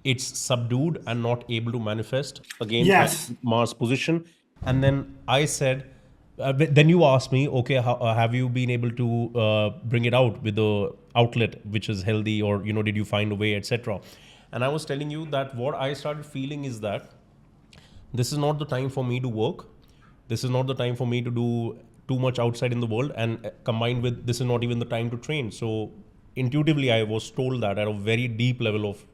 it's subdued and not able to manifest again at Yes. Mars position. And then I said, then you asked me, okay, have you been able to bring it out with the outlet which is healthy, or did you find a way, etc. And I was telling you that what I started feeling is that this is not the time for me to work. This is not the time for me to do too much outside in the world, and combined with this is not even the time to train. So intuitively, I was told that at a very deep level of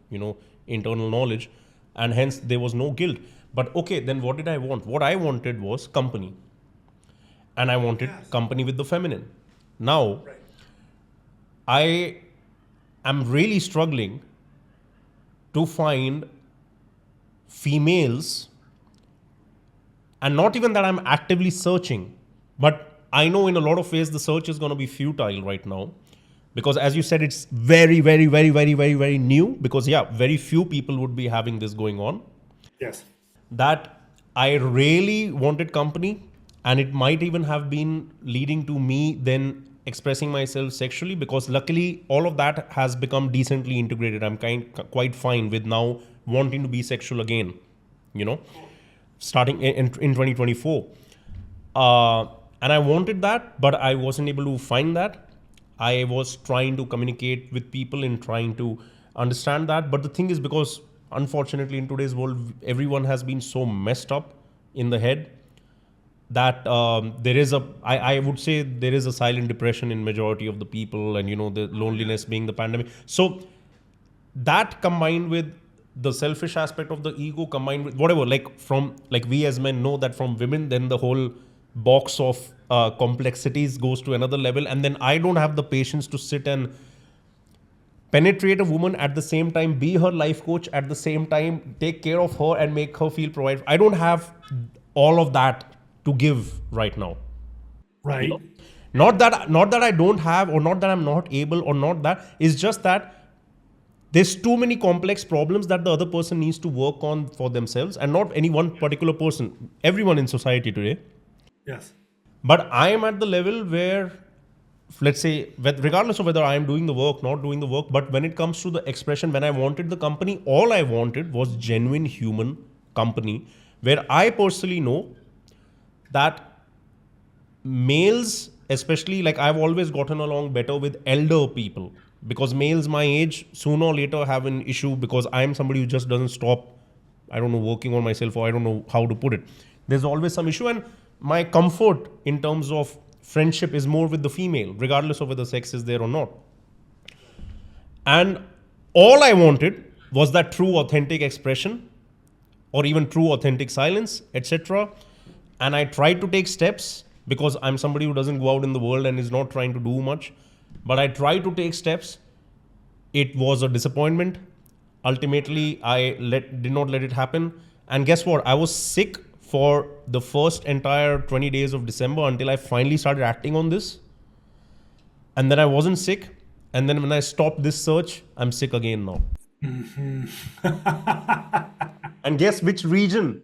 internal knowledge, and hence there was no guilt. But okay, then what did I want? What I wanted was company, and I wanted company with the feminine. Now, I am really struggling to find females, and not even that I'm actively searching, but I know in a lot of ways the search is going to be futile right now, because as you said, it's very, very, very, very, very, very new, because very few people would be having this going on. Yes. That I really wanted company, and it might even have been leading to me then expressing myself sexually, because luckily all of that has become decently integrated. I'm quite fine with now wanting to be sexual again, starting in 2024. And I wanted that, but I wasn't able to find that. I was trying to communicate with people and trying to understand that. But the thing is, because unfortunately in today's world, everyone has been so messed up in the head that there is I would say there is a silent depression in majority of the people, and the loneliness being the pandemic. So that combined with the selfish aspect of the ego, combined with whatever, like we as men know that from women, then the whole box of complexities goes to another level, and then I don't have the patience to sit and penetrate a woman, at the same time be her life coach, at the same time take care of her and make her feel provided. I don't have all of that to give right now. Right. Not that I don't have, or not that I'm not able, or not that. It's just that there's too many complex problems that the other person needs to work on for themselves, and not any one particular person, everyone in society today. Yes. But I am at the level where, let's say, regardless of whether I am doing the work, not doing the work, but when it comes to the expression, when I wanted the company, all I wanted was genuine human company, where I personally know that males, especially, like I've always gotten along better with elder people, because males my age sooner or later have an issue, because I'm somebody who just doesn't stop, I don't know, working on myself, or I don't know how to put it. There's always some issue, and my comfort in terms of friendship is more with the female, regardless of whether sex is there or not. And all I wanted was that true authentic expression, or even true authentic silence, etc. And I tried to take steps, because I'm somebody who doesn't go out in the world and is not trying to do much, but I tried to take steps. It was a disappointment. Ultimately, I did not let it happen. And guess what? I was sick for the first entire 20 days of December, until I finally started acting on this. And then I wasn't sick. And then when I stopped this search, I'm sick again now. And guess which region?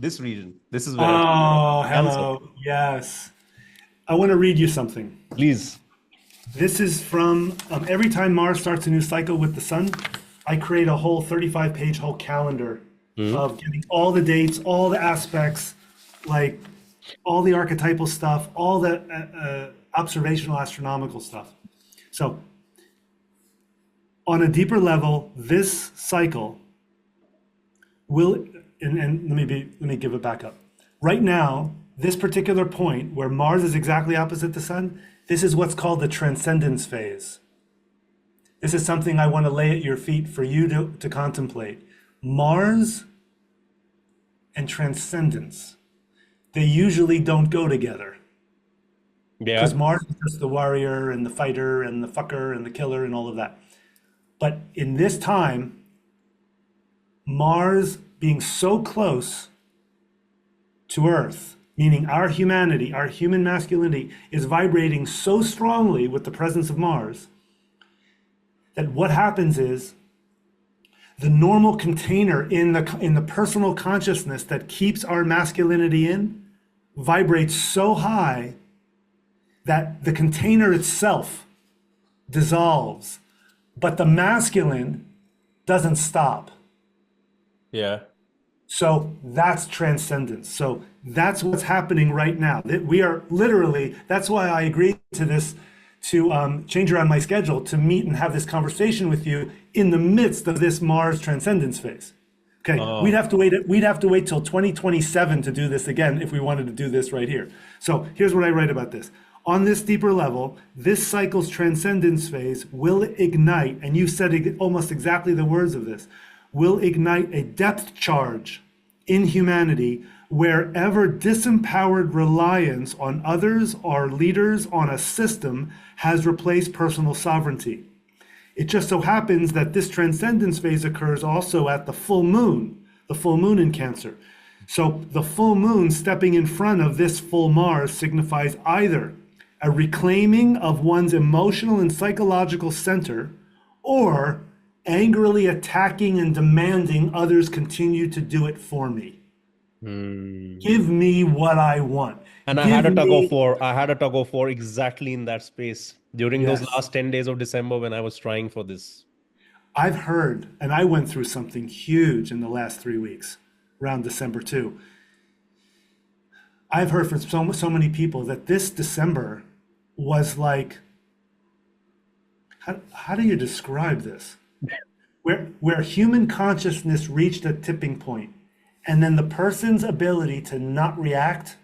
This region. This is where Oh, I'm hello. Yes. I want to read you something. Please. This is from every time Mars starts a new cycle with the sun, I create a whole 35-page whole calendar of getting all the dates, all the aspects, like all the archetypal stuff, all the observational astronomical stuff. So on a deeper level, this cycle will, and let me give it back up. Right now, this particular point where Mars is exactly opposite the sun, this is what's called the transcendence phase. This is something I want to lay at your feet for you to contemplate. Mars and transcendence, they usually don't go together. Yeah. Because Mars is just the warrior and the fighter and the fucker and the killer and all of that. But in this time, Mars being so close to Earth, meaning our humanity, our human masculinity, is vibrating so strongly with the presence of Mars that what happens is the normal container in the personal consciousness that keeps our masculinity in vibrates so high that the container itself dissolves, but the masculine doesn't stop. Yeah. So that's transcendence. So that's what's happening right now. We are literally, that's why I agreed to this, to change around my schedule to meet and have this conversation with you in the midst of this Mars transcendence phase. Okay, we'd have to wait till 2027 to do this again if we wanted to do this right here. So here's what I write about this. On this deeper level, this cycle's transcendence phase will ignite, and you said almost exactly the words of this, will ignite a depth charge in humanity wherever disempowered reliance on others or leaders on a system has replaced personal sovereignty. It just so happens that this transcendence phase occurs also at the full moon in Cancer. So the full moon stepping in front of this full Mars signifies either a reclaiming of one's emotional and psychological center, or angrily attacking and demanding others continue to do it for me. Give me what I want. And I had a tug of war exactly in that space during those last 10 days of December when I was trying for this. I've heard, and I went through something huge in the last 3 weeks, around December too. I've heard from so many people that this December was like, how do you describe this? Where human consciousness reached a tipping point, and then the person's ability to not react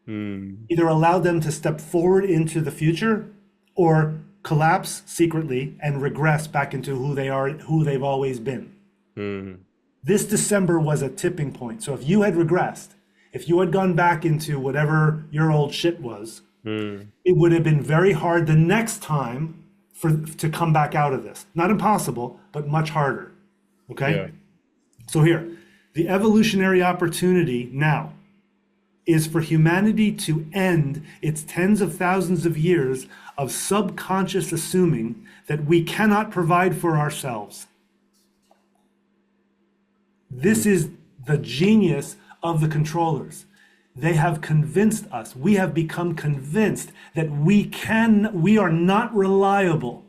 either allowed them to step forward into the future or collapse secretly and regress back into who they are, who they've always been. This December was a tipping point. So if you had regressed, if you had gone back into whatever your old shit was, it would have been very hard the next time to come back out of this. Not impossible, but much harder. Okay? Yeah. So here, the evolutionary opportunity now is for humanity to end its tens of thousands of years of subconscious assuming that we cannot provide for ourselves. This is the genius of the controllers. They have convinced us, we have become convinced that we are not reliable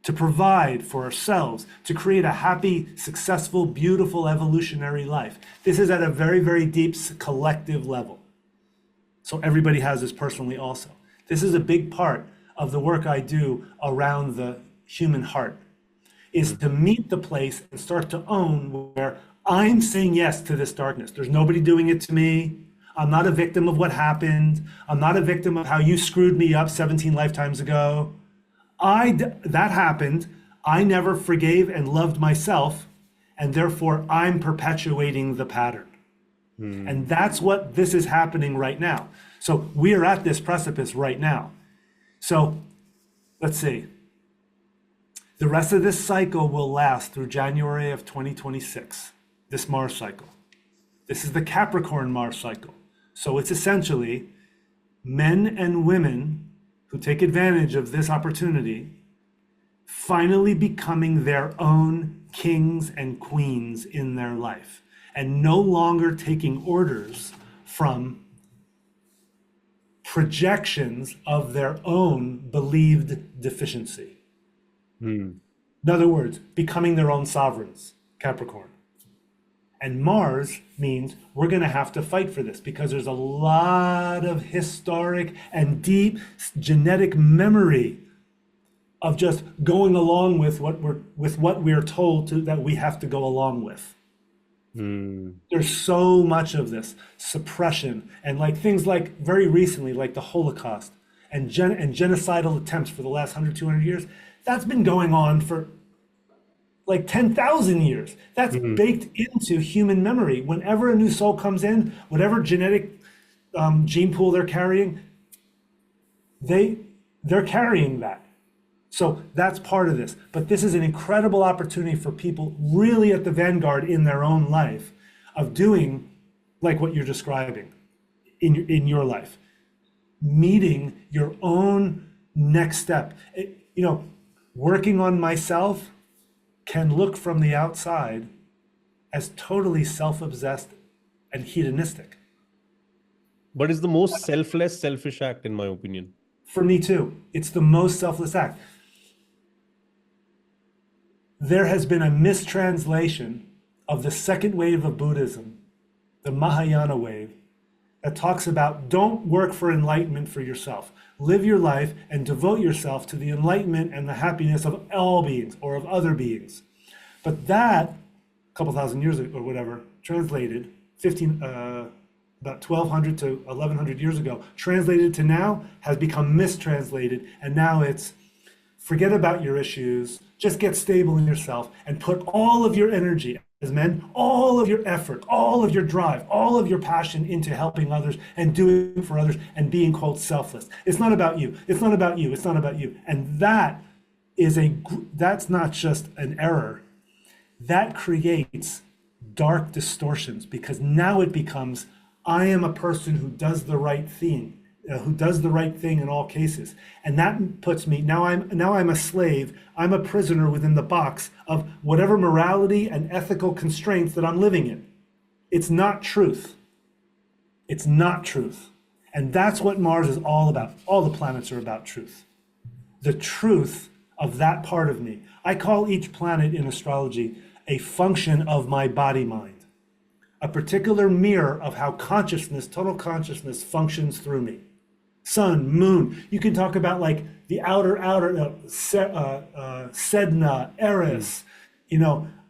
to provide for ourselves, to create a happy, successful, beautiful, evolutionary life. This is at a very, very deep collective level. So everybody has this personally also. This is a big part of the work I do around the human heart, is to meet the place and start to own where I'm saying yes to this darkness. There's nobody doing it to me. I'm not a victim of what happened. I'm not a victim of how you screwed me up 17 lifetimes ago. That happened. I never forgave and loved myself, and therefore I'm perpetuating the pattern. And that's what this is happening right now. So we are at this precipice right now. So let's see. The rest of this cycle will last through January of 2026, this Mars cycle. This is the Capricorn Mars cycle. So it's essentially men and women who take advantage of this opportunity finally becoming their own kings and queens in their life, and no longer taking orders from projections of their own believed deficiency. In other words, becoming their own sovereigns, Capricorn. And Mars means we're going to have to fight for this because there's a lot of historic and deep genetic memory of just going along with what we're told that we have to go along with. There's so much of this suppression and like things like very recently, like the Holocaust and genocidal attempts for the last 100, 200 years. That's been going on for like 10,000 years. That's baked into human memory. Whenever a new soul comes in, whatever genetic gene pool they're carrying, they're carrying that. So that's part of this. But this is an incredible opportunity for people really at the vanguard in their own life of doing like what you're describing in your life, meeting your own next step. Working on myself can look from the outside as totally self-obsessed and hedonistic. But it's the most selfless, selfish act, in my opinion. For me too. It's the most selfless act. There has been a mistranslation of the second wave of Buddhism, the Mahayana wave, that talks about don't work for enlightenment for yourself. Live your life and devote yourself to the enlightenment and the happiness of all beings or of other beings. But that, a couple thousand years ago or whatever, translated, about 1200 to 1100 years ago, translated to now, has become mistranslated. And now it's forget about your issues, just get stable in yourself and put all of your energy as men, all of your effort, all of your drive, all of your passion into helping others and doing for others and being, quote, selfless. It's not about you. It's not about you. It's not about you. And that's not just an error. That creates dark distortions because now it becomes, I am a person who does the right thing. Who does the right thing in all cases, and that puts me now I'm a slave. I'm a prisoner within the box of whatever morality and ethical constraints that I'm living in. It's not truth. It's not truth, and that's what Mars is all about. All the planets are about truth. The truth of that part of me. I call each planet in astrology a function of my body mind, a particular mirror of how consciousness, total consciousness, functions through me. Sun, moon. You can talk about like the outer, Sedna, Eris.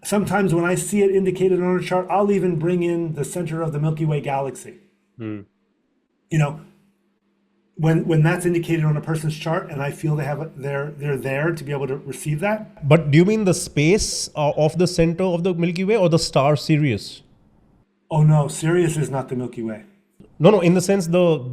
Sometimes when I see it indicated on a chart, I'll even bring in the center of the Milky Way galaxy. When that's indicated on a person's chart, and I feel they're there to be able to receive that. But do you mean the space of the center of the Milky Way or the star Sirius? Oh no, Sirius is not the Milky Way. No, in the sense the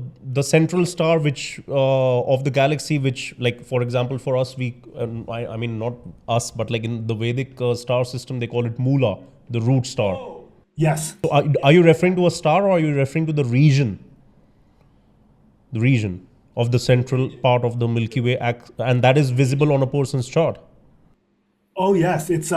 central star which of the galaxy, which, like, for example, for us, I mean not us, but like in the Vedic star system, they call it Mula, the root star. Oh. Yes. So are you referring to a star, or are you referring to the region? The region of the central part of the Milky Way, and that is visible on a person's chart. Oh yes, it's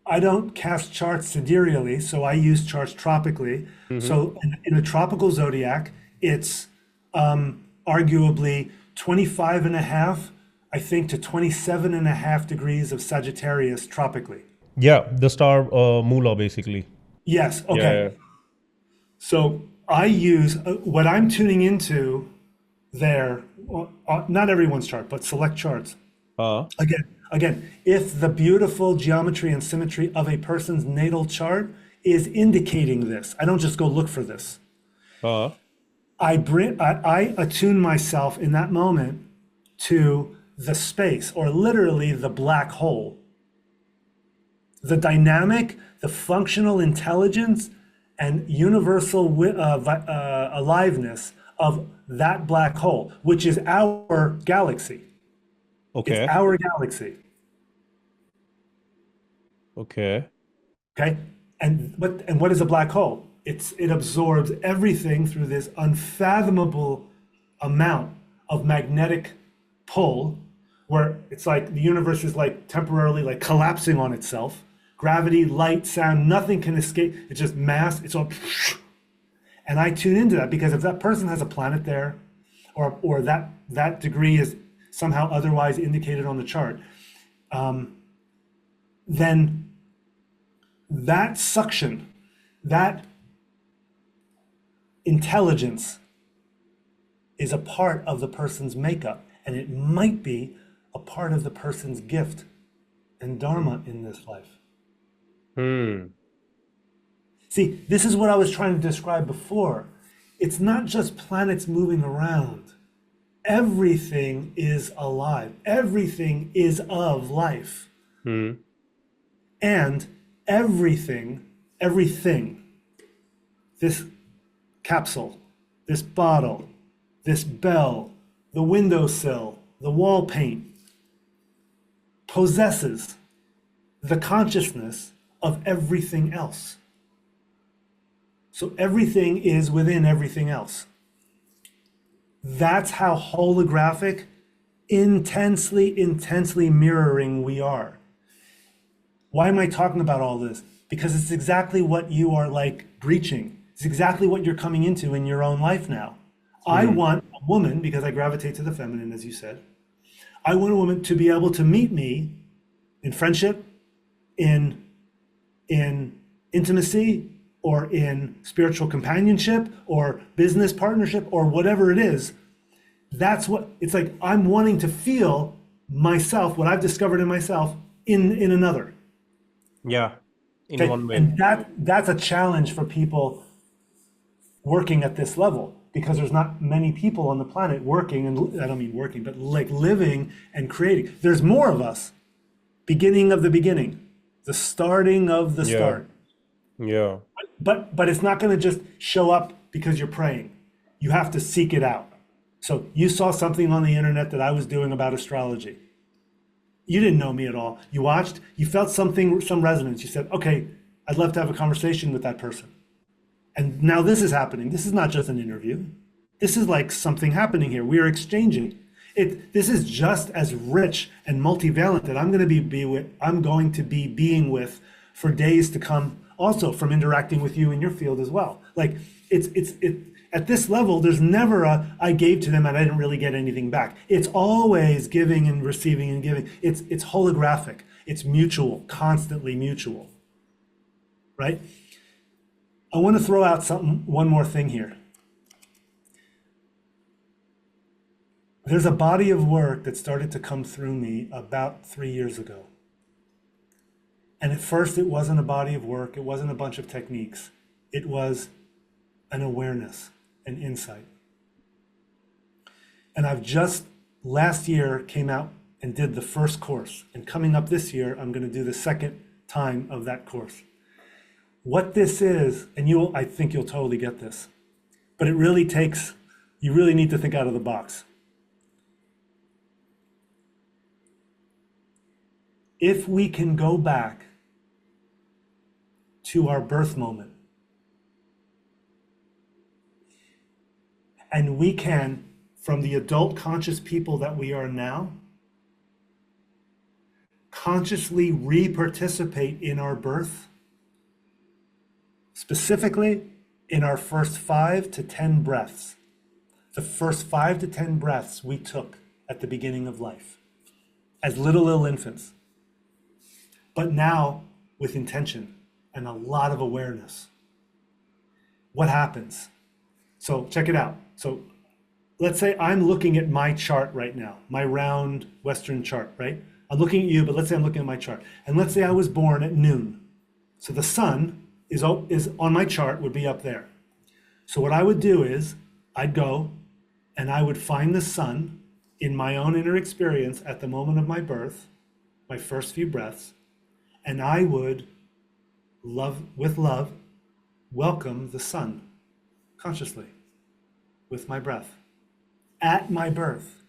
I don't cast charts sidereally, so I use charts tropically. So in a tropical zodiac, it's arguably 25 and a half, I think, to 27 and a half degrees of Sagittarius tropically. Yeah, the star Mula, basically. Yes, okay. Yeah. So I use what I'm tuning into there, not everyone's chart, but select charts. Again, if the beautiful geometry and symmetry of a person's natal chart is indicating this, I don't just go look for this. I attune myself in that moment to the space, or literally the black hole, the dynamic, the functional intelligence, and universal aliveness of that black hole, which is our galaxy. Okay. It's our galaxy. Okay. And what is a black hole? It absorbs everything through this unfathomable amount of magnetic pull, where it's like the universe is like temporarily like collapsing on itself. Gravity, light, sound, nothing can escape. It's just mass. It's all, and I tune into that because if that person has a planet there, or that degree is somehow otherwise indicated on the chart, then that suction, that intelligence is a part of the person's makeup, and it might be a part of the person's gift and dharma in this life. See, this is what I was trying to describe before. It's not just planets moving around. Everything is alive. Everything is of life. And everything, this capsule, this bottle, this bell, the windowsill, the wall paint, possesses the consciousness of everything else. So everything is within everything else. That's how holographic, intensely mirroring we are. Why am I talking about all this? Because it's exactly what you are like breaching. It's exactly what you're coming into in your own life now. I want a woman, because I gravitate to the feminine, as you said. I want a woman to be able to meet me in friendship, in intimacy, or in spiritual companionship, or business partnership, or whatever it is. That's what it's like. I'm wanting to feel myself, what I've discovered in myself, in another. Yeah, in Okay? one way. And that's a challenge for people working at this level, because there's not many people on the planet working, and I don't mean working, but like living and creating. There's more of us. Beginning of the beginning, the starting of the start. Yeah. But it's not going to just show up because you're praying. You have to seek it out. So you saw something on the internet that I was doing about astrology. You didn't know me at all. You watched, you felt something, some resonance. You said, okay, I'd love to have a conversation with that person. And now this is happening. This is not just an interview. This is like something happening here. We are exchanging. This is just as rich and multivalent that I'm going to be being with for days to come, also from interacting with you in your field as well. Like it's at this level, there's never I gave to them and I didn't really get anything back. It's always giving and receiving and giving. It's holographic. It's mutual, constantly mutual. Right? I want to throw out one more thing here. There's a body of work that started to come through me about 3 years ago. And at first, it wasn't a body of work. It wasn't a bunch of techniques. It was an awareness, an insight. And I've just last year came out and did the first course. And coming up this year, I'm going to do the second time of that course. What this is, and I think you'll totally get this, but you really need to think out of the box. If we can go back to our birth moment, and we can, from the adult conscious people that we are now, consciously re-participate in our birth, specifically in our first 5 to 10 breaths. The first 5 to 10 breaths we took at the beginning of life as little infants. But now with intention and a lot of awareness. What happens? So check it out. So let's say I'm looking at my chart right now, my round Western chart, right? I'm looking at you, but let's say I'm looking at my chart. And let's say I was born at noon. So the sun is on my chart, would be up there. So what I would do is I'd go and I would find the sun in my own inner experience at the moment of my birth, my first few breaths, and I would with love welcome the sun consciously with my breath at my birth.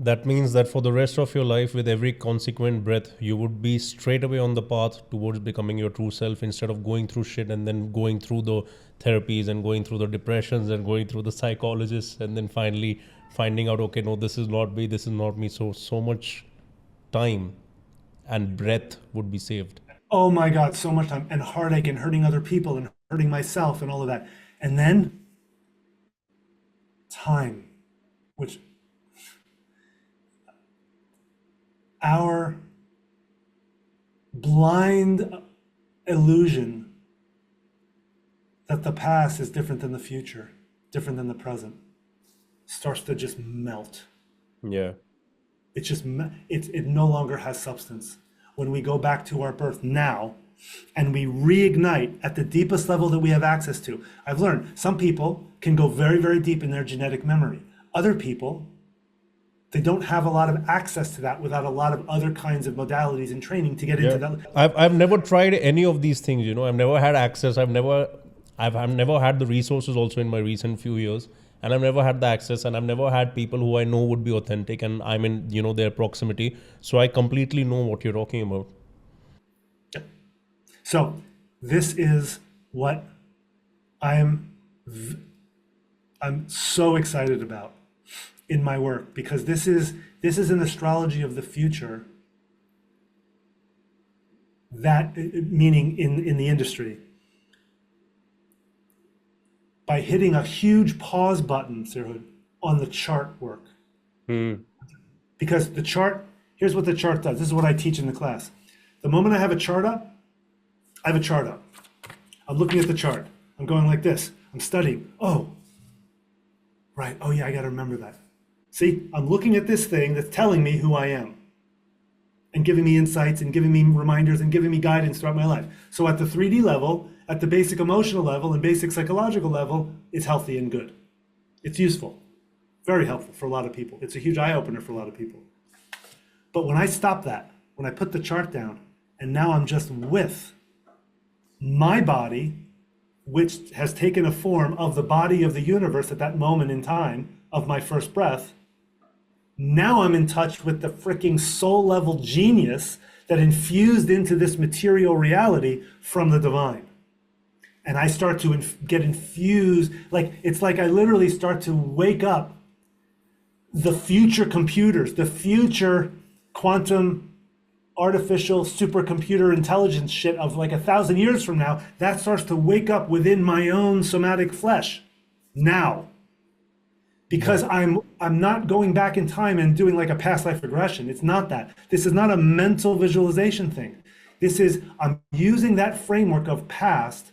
That means that for the rest of your life, with every consequent breath, you would be straight away on the path towards becoming your true self, instead of going through shit and then going through the therapies and going through the depressions and going through the psychologists and then finally finding out, okay, no, this is not me, this is not me. So much time and breath would be saved. Oh my God, so much time and heartache and hurting other people and hurting myself and all of that. And then time, which our blind illusion that the past is different than the future, different than the present, starts to just melt. Yeah. It no longer has substance. When we go back to our birth now and we reignite at the deepest level that we have access to. I've learned some people can go very, very deep in their genetic memory. Other people, they don't have a lot of access to that without a lot of other kinds of modalities and training to get into that. I've never tried any of these things, I've never had access. I've never had the resources also in my recent few years. and I've never had the access, and I've never had people who I know would be authentic, and I'm in, their proximity. So I completely know what you're talking about. So this is what I'm so excited about in my work, because this is an astrology of the future, that meaning in the industry. By hitting a huge pause button, Sirhud, on the chart work. Because the chart, here's what the chart does. This is what I teach in the class. The moment I have a chart up, I have a chart up. I'm looking at the chart. I'm going like this. I'm studying. Oh, right. Oh, yeah, I got to remember that. See, I'm looking at this thing that's telling me who I am and giving me insights and giving me reminders and giving me guidance throughout my life. So at the 3D level, at the basic emotional level and basic psychological level, it's healthy and good. It's useful, very helpful for a lot of people. It's a huge eye-opener for a lot of people. But when I stop that, when I put the chart down, and now I'm just with my body, which has taken a form of the body of the universe at that moment in time of my first breath, now I'm in touch with the freaking soul level genius that infused into this material reality from the divine. And I start to get infused, it's like I literally start to wake up the future computers, the future quantum artificial supercomputer intelligence shit of like 1,000 years from now, that starts to wake up within my own somatic flesh now. Because I'm not going back in time and doing like a past life regression. It's not that. This is not a mental visualization thing. This is, I'm using that framework of past,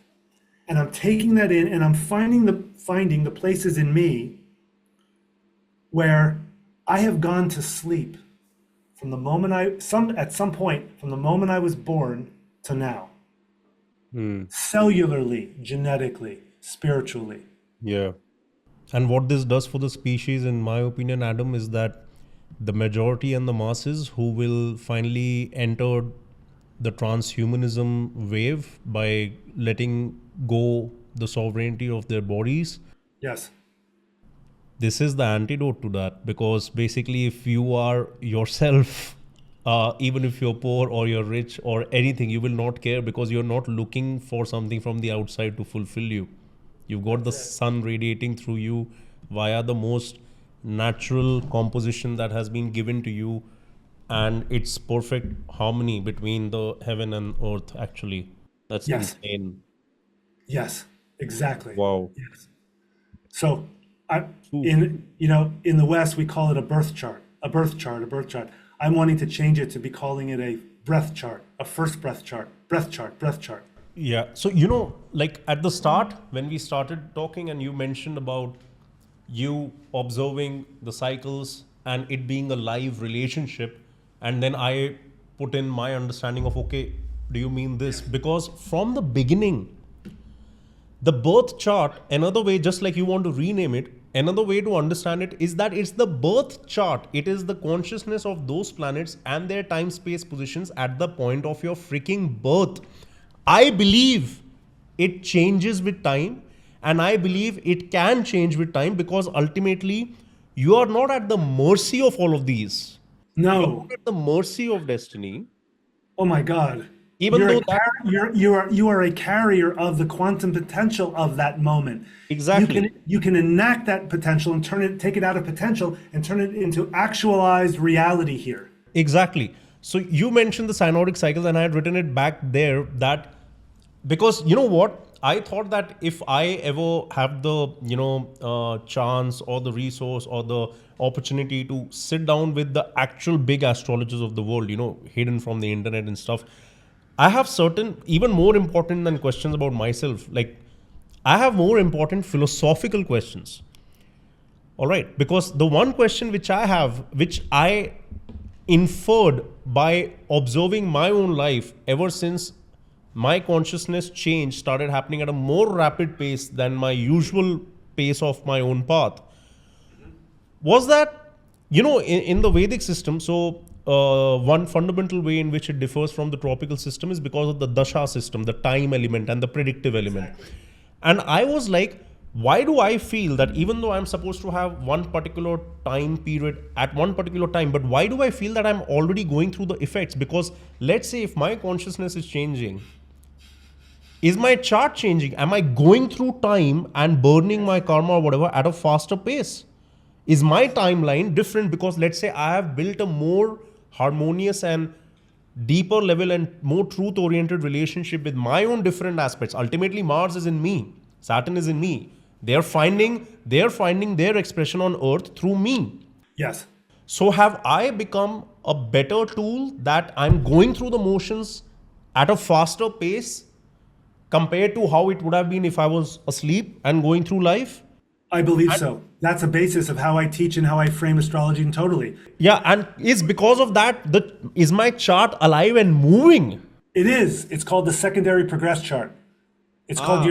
and I'm taking that in, and I'm finding the places in me where I have gone to sleep from the moment at some point from the moment I was born to now. Cellularly, genetically, spiritually. Yeah. And what this does for the species, in my opinion, Adam, is that the majority and the masses who will finally enter the transhumanism wave by letting go the sovereignty of their bodies. Yes. This is the antidote to that, because basically if you are yourself, even if you're poor or you're rich or anything, you will not care, because you're not looking for something from the outside to fulfill you. You've got the sun radiating through you via the most natural composition that has been given to you, and it's perfect harmony between the heaven and earth, actually. That's insane. Yes, exactly. Wow. Yes. So in the West, we call it a birth chart. I'm wanting to change it to be calling it a breath chart, a first breath chart. Yeah. So, like at the start, when we started talking and you mentioned about you observing the cycles and it being a live relationship, and then I put in my understanding of, okay, do you mean this? Because from the beginning, the birth chart, another way, just like you want to rename it, another way to understand it is that it's the birth chart. It is the consciousness of those planets and their time-space positions at the point of your freaking birth. I believe it changes with time, and I believe it can change with time, because ultimately you are not at the mercy of all of these. You're No. not at the mercy of destiny. Oh my God. Even You're though you are a carrier of the quantum potential of that moment. Exactly. You can enact that potential and take it out of potential and turn it into actualized reality here. Exactly. So you mentioned the synodic cycles, and I had written it back there that, because you know what? I thought that if I ever have the, chance or the resource or the opportunity to sit down with the actual big astrologers of the world, hidden from the internet and stuff, I have certain, even more important than questions about myself, like I have more important philosophical questions. All right. Because the one question which I have, which I inferred by observing my own life ever since my consciousness change started happening at a more rapid pace than my usual pace of my own path, was that, in the Vedic system, so one fundamental way in which it differs from the tropical system is because of the dasha system, the time element and the predictive element. And I was like, why do I feel that even though I'm supposed to have one particular time period at one particular time, but why do I feel that I'm already going through the effects? Because let's say if my consciousness is changing, is my chart changing? Am I going through time and burning my karma or whatever at a faster pace? Is my timeline different because let's say I have built a more harmonious and deeper level and more truth oriented relationship with my own different aspects? Ultimately, Mars is in me, Saturn is in me. They're finding their expression on earth through me. Yes. So have I become a better tool that I'm going through the motions at a faster pace compared to how it would have been if I was asleep and going through life? I believe so. That's a basis of how I teach and how I frame astrology, and totally. Yeah, and is because of that, is my chart alive and moving? It is. It's called the secondary progress chart. It's called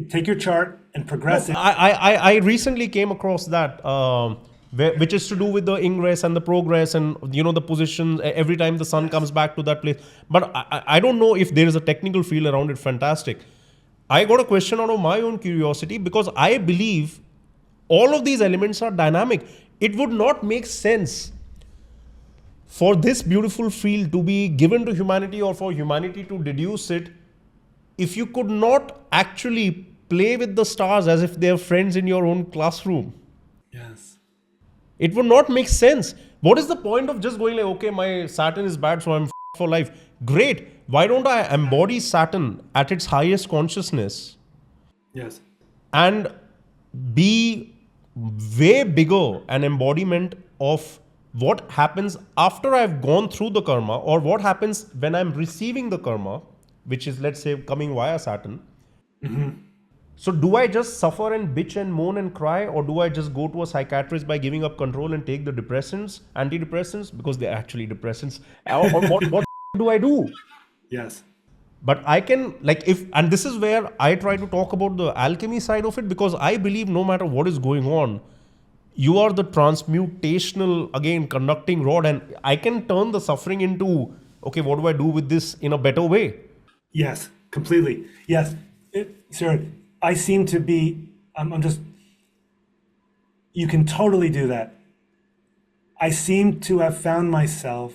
take your chart and progress it. I recently came across that, which is to do with the ingress and the progress and the position every time the sun comes back to that place. But I don't know if there is a technical feel around it. Fantastic. I got a question out of my own curiosity because I believe all of these elements are dynamic. It would not make sense for this beautiful field to be given to humanity or for humanity to deduce it if you could not actually play with the stars as if they're friends in your own classroom. Yes. It would not make sense. What is the point of just going like, okay, my Saturn is bad, so I'm for life? Great. Why don't I embody Saturn at its highest consciousness Yes. and be way bigger an embodiment of what happens after I've gone through the karma, or what happens when I'm receiving the karma, which is, let's say, coming via Saturn. So do I just suffer and bitch and moan and cry, or do I just go to a psychiatrist by giving up control and take the antidepressants, because they're actually depressants? Or what do I do? Yes. But I can, and this is where I try to talk about the alchemy side of it, because I believe no matter what is going on, you are the transmutational, again, conducting rod, and I can turn the suffering into, okay, what do I do with this in a better way? Yes. Completely. Yes. Sirhud, I seem to be, you can totally do that. I seem to have found myself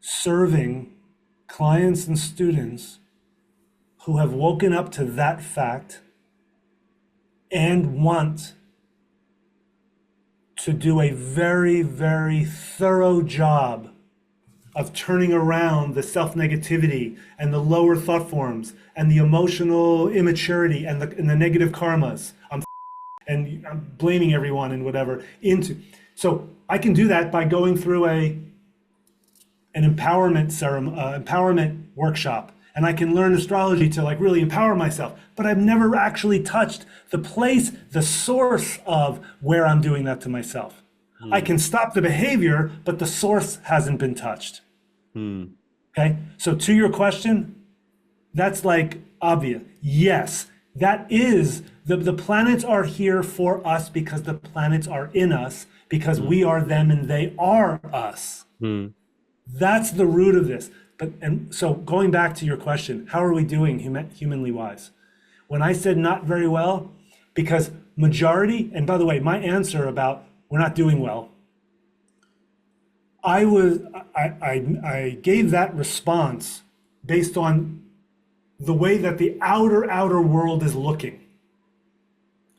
serving clients and students who have woken up to that fact and want to do a very, very thorough job of turning around the self-negativity and the lower thought forms and the emotional immaturity and the negative karmas. I'm blaming everyone and whatever into. So I can do that by going through an empowerment empowerment workshop, and I can learn astrology to really empower myself. But I've never actually touched the source of where I'm doing that to myself. I can stop the behavior, but the source hasn't been touched. Okay, so to your question, that's obvious. Yes, that is, the planets are here for us because the planets are in us, because we are them and they are us. That's the root of this. So going back to your question, how are we doing humanly wise? When I said not very well, because majority, and by the way, my answer about we're not doing well, I gave that response based on the way that the outer world is looking.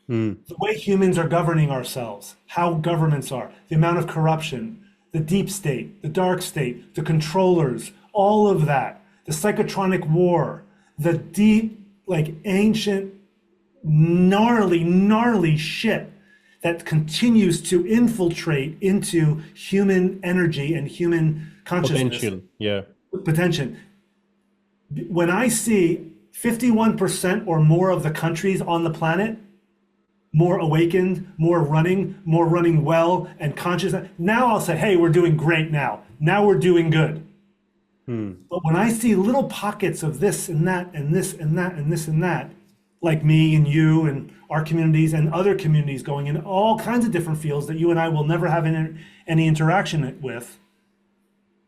The way humans are governing ourselves, how governments are, the amount of corruption, the deep state, the dark state, the controllers, all of that, the psychotronic war, the deep, ancient, gnarly shit that continues to infiltrate into human energy and human consciousness. Potential, yeah. Potential. When I see 51% or more of the countries on the planet more awakened, more running well and conscious, now I'll say, hey, we're doing great now. Now we're doing good. But when I see little pockets of this and that and this and that and this and that, like me and you and our communities and other communities going in all kinds of different fields that you and I will never have any interaction with,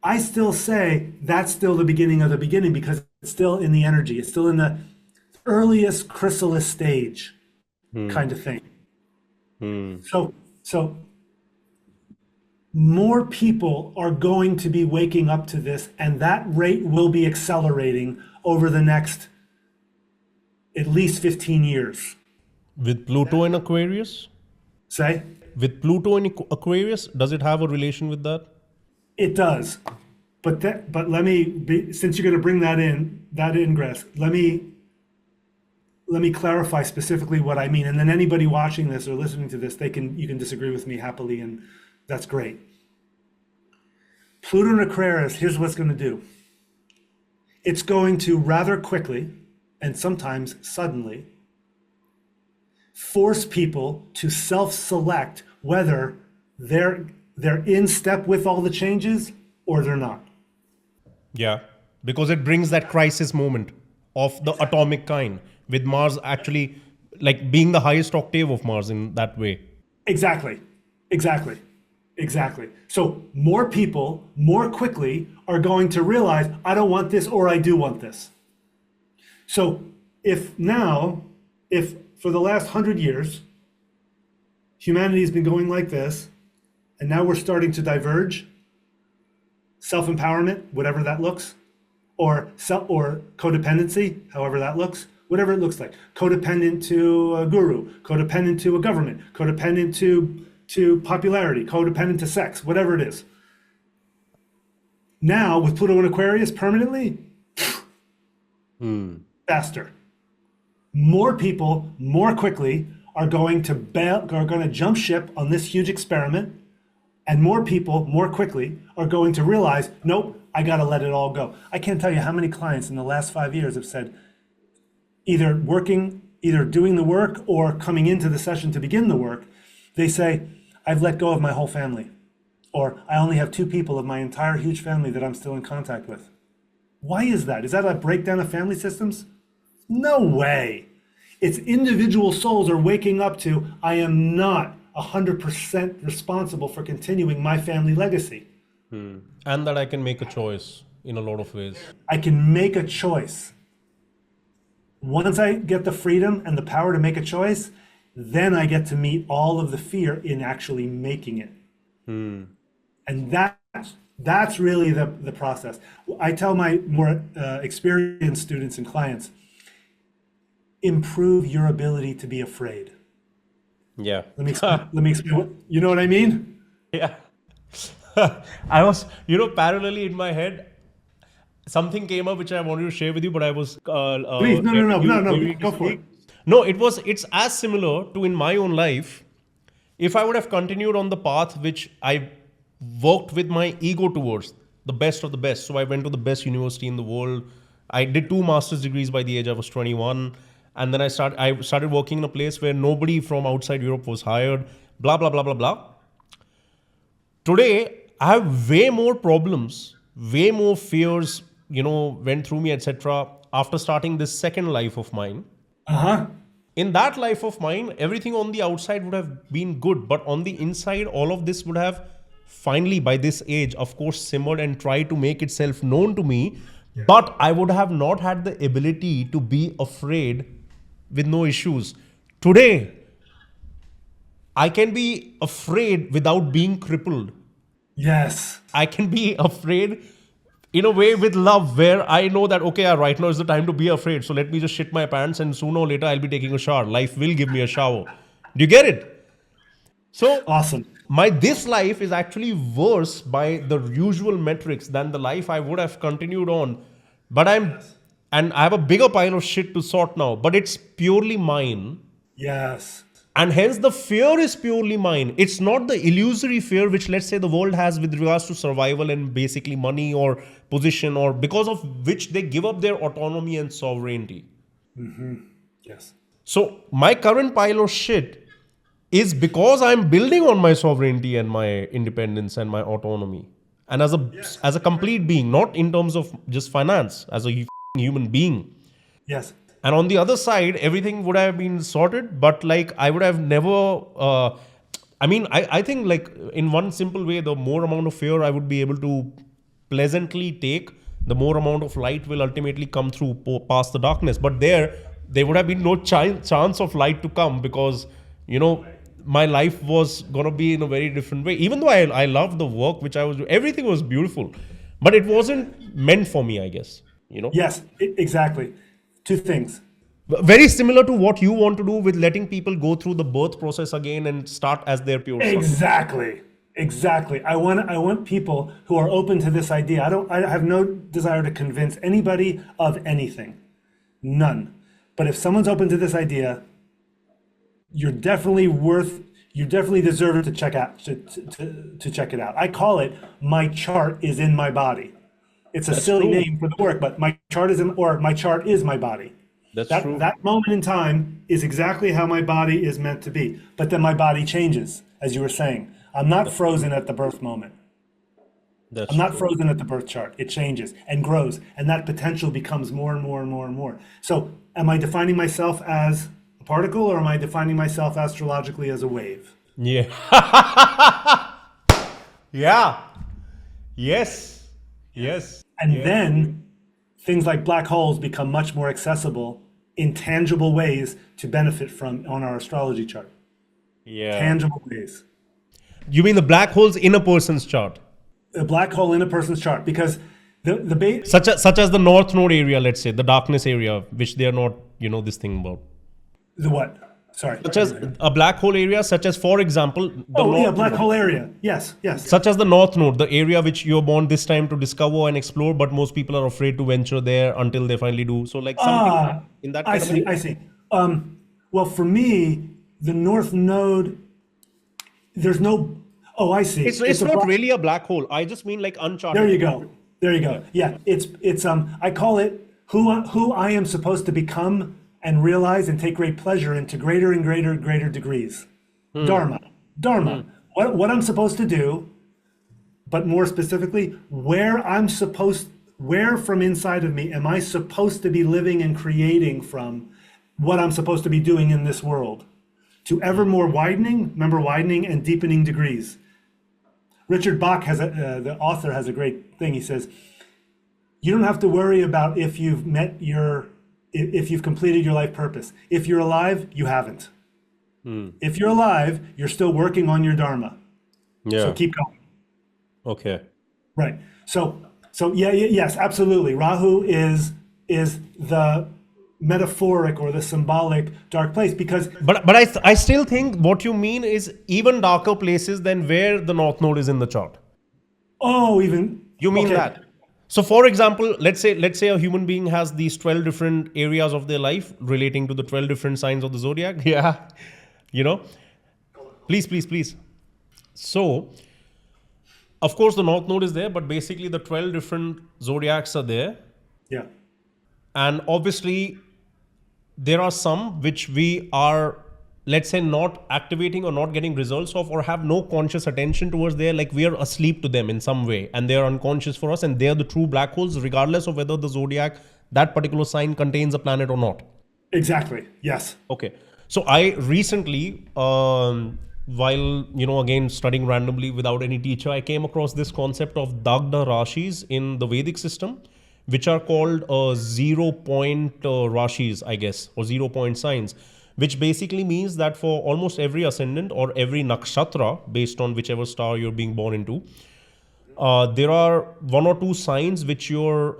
I still say that's still the beginning of the beginning, because it's still in the energy. It's still in the earliest chrysalis stage. kind of thing. So more people are going to be waking up to this, and that rate will be accelerating over the next at least 15 years. With Pluto in Aquarius? Say? With Pluto in Aquarius, does it have a relation with that? It does. But let me, since you're going to bring that ingress, let me clarify specifically what I mean. And then anybody watching this or listening to this, you can disagree with me happily, and that's great. Pluto in Aquarius, here's what it's going to do. It's going to rather quickly, and sometimes suddenly, force people to self-select whether they're in step with all the changes or they're not. Yeah, because it brings that crisis moment of the atomic kind, with Mars actually like being the highest octave of Mars in that way. Exactly. So more people, more quickly, are going to realize, I don't want this or I do want this. So if for the last 100 years, humanity has been going like this, and now we're starting to diverge, self-empowerment, whatever that looks, or codependency, however that looks, whatever it looks like, codependent to a guru, codependent to a government, codependent to popularity, codependent to sex, whatever it is. Now, with Pluto in Aquarius permanently, faster. More people, more quickly, are going to jump ship on this huge experiment, and more people, more quickly, are going to realize, nope, I got to let it all go. I can't tell you how many clients in the last 5 years have said, either doing the work or coming into the session to begin the work, they say, I've let go of my whole family, or I only have 2 people of my entire huge family that I'm still in contact with. Why is that? Is that a breakdown of family systems? No way. It's individual souls are waking up to, I am not 100% responsible for continuing my family legacy. And that I can make a choice in a lot of ways. I can make a choice. Once I get the freedom and the power to make a choice, then I get to meet all of the fear in actually making it. And that's really the process. I tell my more experienced students and clients, improve your ability to be afraid. Yeah. Let me explain you know what I mean? Yeah. I was, parallelly in my head, something came up which I wanted to share with you, but I was... Please, no, go for it. No, it's as similar to in my own life. If I would have continued on the path which I worked with my ego towards, the best of the best. So I went to the best university in the world. I did 2 master's degrees by the age I was 21. And then I started working in a place where nobody from outside Europe was hired, blah, blah, blah, blah, blah. Today, I have way more problems, way more fears, went through me, etc. after starting this second life of mine. In that life of mine, everything on the outside would have been good, but on the inside, all of this would have finally, by this age, of course, simmered and tried to make itself known to me. Yeah. But I would have not had the ability to be afraid with no issues. Today, I can be afraid without being crippled. Yes. I can be afraid in a way with love, where I know that, okay, right now is the time to be afraid. So let me just shit my pants and sooner or later I'll be taking a shower. Life will give me a shower. Do you get it? So awesome. This life is actually worse by the usual metrics than the life I would have continued on. But I have a bigger pile of shit to sort now, but it's purely mine. Yes. And hence the fear is purely mine. It's not the illusory fear which, let's say, the world has with regards to survival and basically money or position, or because of which they give up their autonomy and sovereignty. Yes. So my current pile of shit is because I'm building on my sovereignty and my independence and my autonomy. And as a complete being, not in terms of just finance, as a human being. Yes. And on the other side, everything would have been sorted, but I would have never, I think in one simple way, the more amount of fear I would be able to pleasantly take, the more amount of light will ultimately come through past the darkness. But there, there would have been no chance of light to come, because, my life was going to be in a very different way. Even though I loved the work which I was doing, everything was beautiful, but it wasn't meant for me, I guess, Yes, exactly. Two things. Very similar to what you want to do with letting people go through the birth process again and start as their pure self. Exactly. I want people who are open to this idea. I have no desire to convince anybody of anything. None. But if someone's open to this idea, you definitely deserve it to check out to check it out. I call it my chart is in my body. It's a silly name for the work, but my chart is my body. That's true. That moment in time is exactly how my body is meant to be. But then my body changes, as you were saying. I'm not frozen at the birth moment. I'm not frozen at the birth chart. It changes and grows, and that potential becomes more and more and more and more. So am I defining myself as a particle, or am I defining myself astrologically as a wave? Yeah. Yeah. Yes. And then things like black holes become much more accessible in tangible ways to benefit from on our astrology chart. Yeah. Tangible ways. You mean the black holes in a person's chart? A black hole in a person's chart, because the base, Such as the North Node area, let's say, the darkness area, which they are not, this thing about. the what? Sorry. Such as a black hole area, such as, for example, Black hole area. Yes. such as the North Node, the area which you're born this time to discover and explore, but most people are afraid to venture there until they finally do. So, like something in that kind I see. Well, for me, the North Node, there's no. Oh, I see. It's not really a black hole. I just mean like uncharted. There you go. Yeah, it's I call it who I am supposed to become and realize and take great pleasure in to greater and greater degrees. Dharma. What I'm supposed to do, but more specifically, where from inside of me am I supposed to be living and creating from, what I'm supposed to be doing in this world, to ever more widening and deepening degrees. Richard Bach the author has a great thing. He says, you don't have to worry about if you've completed your life purpose. If you're alive, you haven't. If you're alive, you're still working on your dharma. Yeah. So keep going. Okay. Right. So yes, absolutely. Rahu is the metaphoric or the symbolic dark place, because But I still think what you mean is even darker places than where the North Node is in the chart. You mean that? So, for example, let's say a human being has these 12 different areas of their life relating to the 12 different signs of the zodiac. Yeah. Please. So, of course, the North Node is there, but basically the 12 different zodiacs are there. Yeah. And obviously, there are some which we are, let's say, not activating or not getting results of, or have no conscious attention towards there. Like we are asleep to them in some way, and they are unconscious for us, and they are the true black holes, regardless of whether the zodiac, that particular sign, contains a planet or not. Exactly. Yes. Okay. So I recently, while, again, studying randomly without any teacher, I came across this concept of Dagda Rashis in the Vedic system, which are called 0-point Rashis, I guess, or 0-point signs, which basically means that for almost every ascendant or every nakshatra, based on whichever star you're being born into, there are one or two signs which you're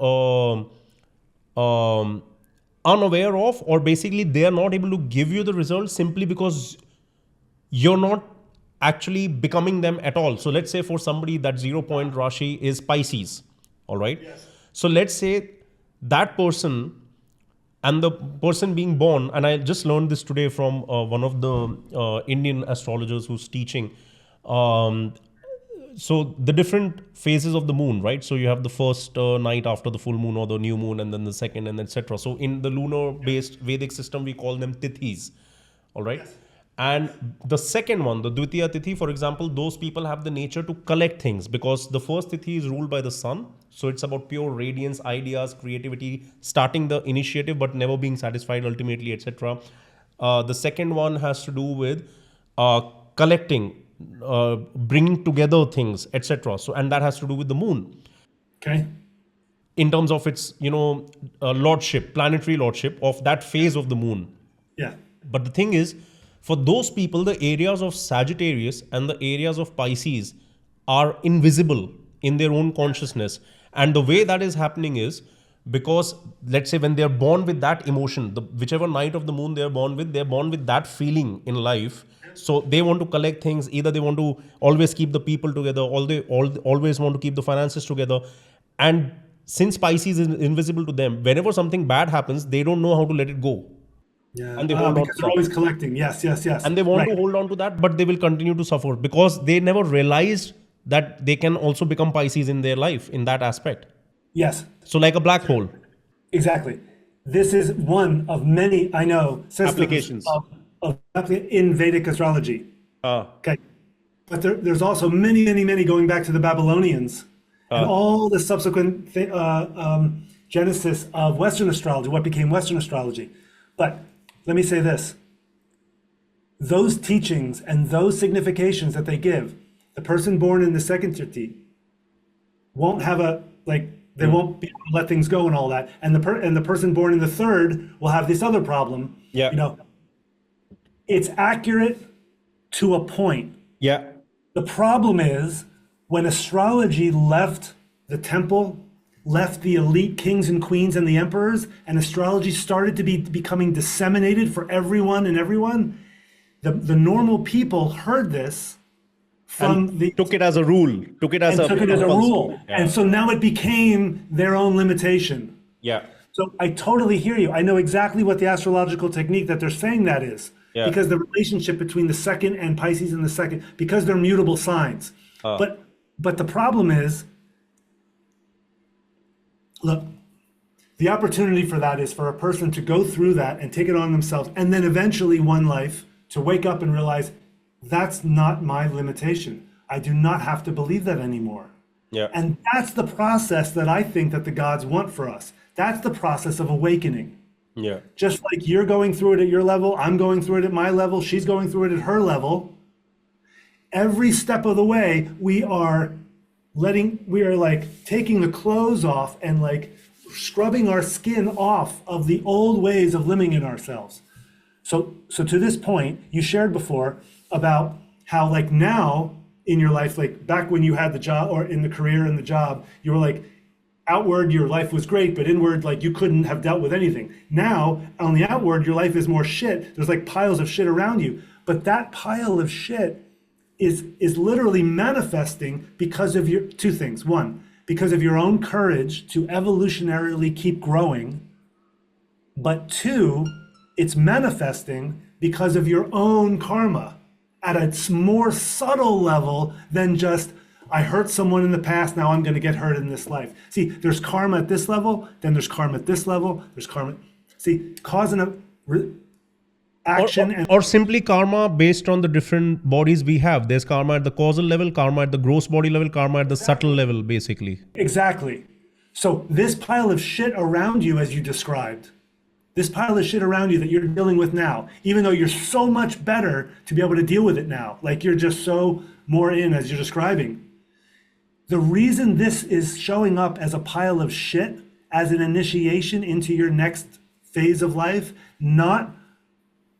unaware of, or basically they are not able to give you the results simply because you're not actually becoming them at all. So let's say for somebody that 0-point Rashi is Pisces, all right? Yes. So let's say that person and the person being born, and I just learned this today from one of the Indian astrologers who's teaching. So the different phases of the moon, right? So you have the first night after the full moon or the new moon, and then the second, and etc. So in the lunar-based Vedic system, we call them tithis, all right? Yes. And the second one, the Dvitiya Tithi, for example, those people have the nature to collect things, because the first Tithi is ruled by the sun. So it's about pure radiance, ideas, creativity, starting the initiative, but never being satisfied ultimately, etc. The second one has to do with collecting, bringing together things, etc. So, and that has to do with the moon. Okay. in terms of its, lordship, planetary lordship of that phase of the moon. Yeah. But the thing is, for those people, the areas of Sagittarius and the areas of Pisces are invisible in their own consciousness. And the way that is happening is because, let's say, when they're born with that emotion, whichever night of the moon they're born with that feeling in life. So they want to collect things. Either they want to always keep the people together, or they always want to keep the finances together. And since Pisces is invisible to them, whenever something bad happens, they don't know how to let it go. Yeah. And they hold on Because to they're that. always collecting. Yes. And they want Right. to hold on to that, but they will continue to suffer because they never realized that they can also become Pisces in their life in that aspect. Yes. So like a black hole. Exactly. This is one of many, I know, systems Applications. in Vedic astrology. Ah. Okay. But there's also many going back to the Babylonians and all the subsequent genesis of Western astrology, what became Western astrology. But let me say this. Those teachings and those significations that they give, the person born in the second Tirti won't have they won't be able to let things go and all that. And the person born in the third will have this other problem. Yeah. It's accurate to a point. Yeah. The problem is when astrology left the temple, left the elite kings and queens and the emperors, and astrology started to be becoming disseminated for everyone, the normal people heard this from took it as a rule. Took it as a rule. Yeah. And so now it became their own limitation. Yeah. So I totally hear you. I know exactly what the astrological technique that they're saying that is. Yeah. Because the relationship between the second and Pisces and the second, because they're mutable signs. But the problem is, look, the opportunity for that is for a person to go through that and take it on themselves, and then eventually one life to wake up and realize that's not my limitation. I do not have to believe that anymore. Yeah. And that's the process that I think that the gods want for us. That's the process of awakening. Yeah. Just like you're going through it at your level, I'm going through it at my level, she's going through it at her level. Every step of the way, we are like taking the clothes off and like scrubbing our skin off of the old ways of living in ourselves. So to this point, you shared before about how like now in your life, like back when you had the job or in the career and the job, you were like outward, your life was great, but inward, like you couldn't have dealt with anything. Now on the outward, your life is more shit. There's like piles of shit around you, but that pile of shit is literally manifesting because of your two things. One, because of your own courage to evolutionarily keep growing. But two, it's manifesting because of your own karma at a more subtle level than just, I hurt someone in the past, now I'm going to get hurt in this life. See, there's karma at this level, then there's karma at this level, there's karma. See, cause and action or simply karma based on the different bodies we have. There's karma at the causal level, karma at the gross body level, karma at the subtle level, basically. Exactly. So this pile of shit around you, as you described, this pile of shit around you that you're dealing with now, even though you're so much better to be able to deal with it now, like you're just so more in as you're describing. The reason this is showing up as a pile of shit, as an initiation into your next phase of life, not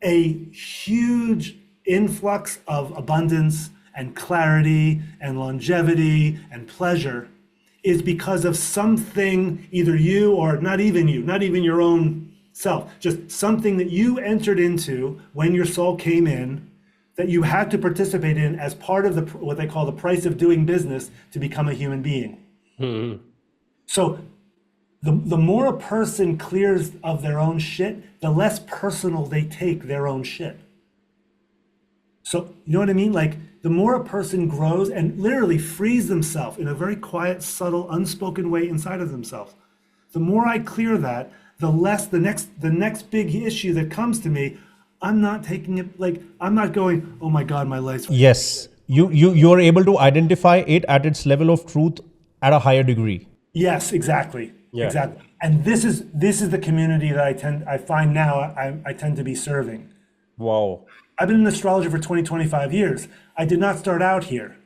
a huge influx of abundance and clarity and longevity and pleasure, is because of something, either you or not even your own self, just something that you entered into when your soul came in that you had to participate in as part of what they call the price of doing business to become a human being. Mm-hmm. So the more a person clears of their own shit, the less personal they take their own shit. So, you know what I mean? Like, the more a person grows and literally frees themselves in a very quiet, subtle, unspoken way inside of themselves, the more I clear that, the less the next big issue that comes to me, I'm not taking it, like, I'm not going, oh my God, my life's... Yes. You are able to identify it at its level of truth at a higher degree. Yes, exactly. Yeah. Exactly. And this is the community that I find now I tend to be serving. Wow. I've been an astrologer for 25 years. I did not start out here.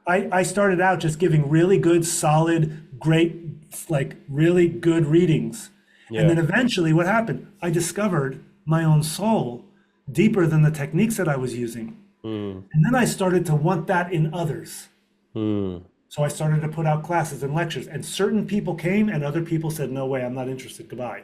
I started out just giving really good, solid, great like really good readings. And then Yeah. eventually what happened? I discovered my own soul deeper than the techniques that I was using. Hmm. And then I started to want that in others. Hmm. So I started to put out classes and lectures, and certain people came and other people said, no way, I'm not interested, goodbye.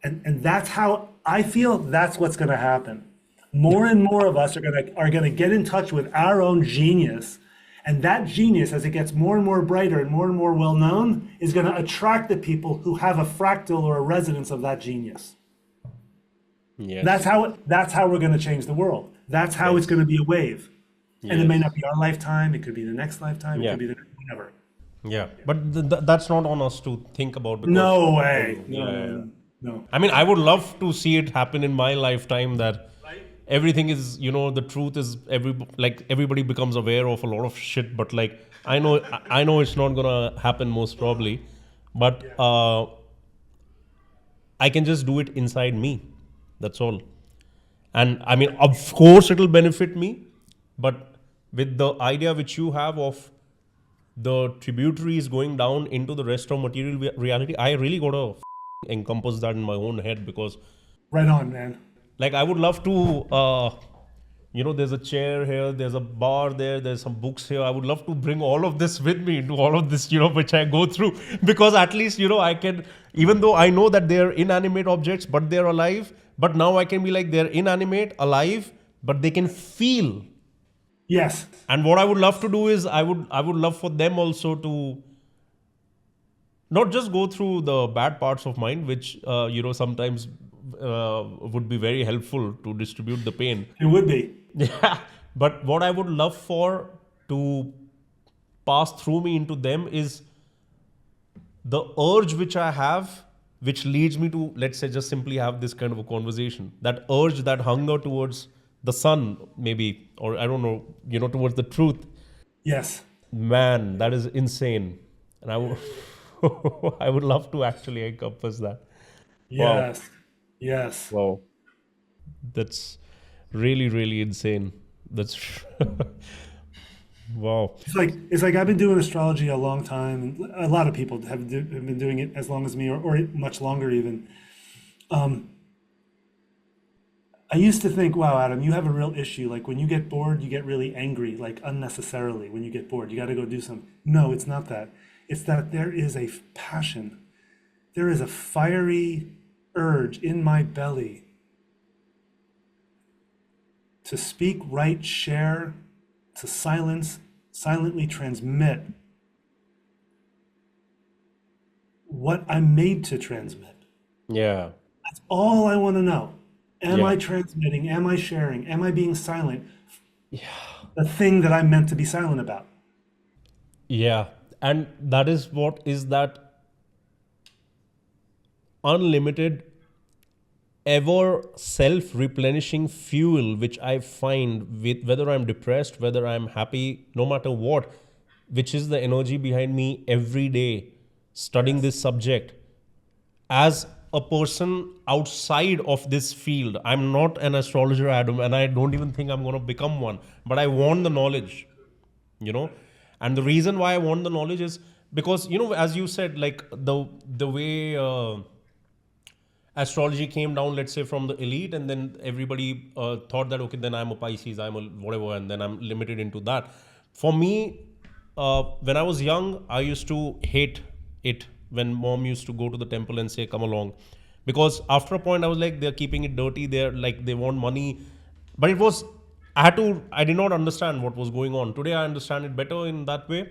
And that's how I feel that's what's going to happen. More and more of us are going to get in touch with our own genius. And that genius, as it gets more and more brighter and more well known, is going to attract the people who have a fractal or a resonance of that genius. Yes. That's how we're going to change the world. That's how it's Yes. going to be a wave. And it may Yes. not be our lifetime, it could be the next lifetime, it Yeah. could be the next whatever. Yeah. But that's not on us to think about because No way. yeah, No, yeah, no, yeah. no, no. I mean, I would love to see it happen in my lifetime that Right? everything is, the truth is everybody becomes aware of a lot of shit, but like I know it's not gonna happen most probably, but I can just do it inside me. That's all. And I mean, of course, it'll benefit me, but with the idea which you have of the tributaries going down into the rest of material reality, I really gotta encompass that in my own head because, Right on, man. like, I would love to, there's a chair here, there's a bar there, there's some books here. I would love to bring all of this with me into all of this, which I go through because at least, I can, even though I know that they're inanimate objects, but they're alive, but now I can be like, they're inanimate, alive, but they can feel. Yes. And what I would love to do is I would love for them also to not just go through the bad parts of mind, which sometimes would be very helpful to distribute the pain. It would be. Yeah, but what I would love for to pass through me into them is the urge which I have, which leads me to, let's say, just simply have this kind of a conversation. That urge, that hunger towards the sun, maybe, or I don't know, towards the truth. Yes. Man, that is insane. And I would love to actually encompass that. Wow. Yes. Yes. Wow. That's really, really insane. That's wow. It's like I've been doing astrology a long time, and a lot of people have been doing it as long as me, or much longer even. I used to think, wow, Adam, you have a real issue. Like when you get bored, you get really angry, like unnecessarily. When you get bored, you got to go do something. No, it's not that. It's that there is a passion. There is a fiery urge in my belly to speak, write, share, to silently transmit what I'm made to transmit. Yeah. That's all I want to know. Am Yeah. I transmitting? Am I sharing? Am I being silent? Yeah. The thing that I'm meant to be silent about. Yeah. And that is what is that unlimited, ever self-replenishing fuel which I find with whether I'm depressed, whether I'm happy, no matter what, which is the energy behind me every day studying this subject. As a person outside of this field, I'm not an astrologer, Adam, and I don't even think I'm going to become one, but I want the knowledge, and the reason why I want the knowledge is because, as you said, like the way astrology came down, let's say, from the elite, and then everybody thought that, okay, then I'm a Pisces, I'm a whatever, and then I'm limited into that. For me, when I was young, I used to hate it when mom used to go to the temple and say, come along. Because after a point, I was like, they're keeping it dirty, they're like, they want money. But it was, I did not understand what was going on. Today, I understand it better in that way.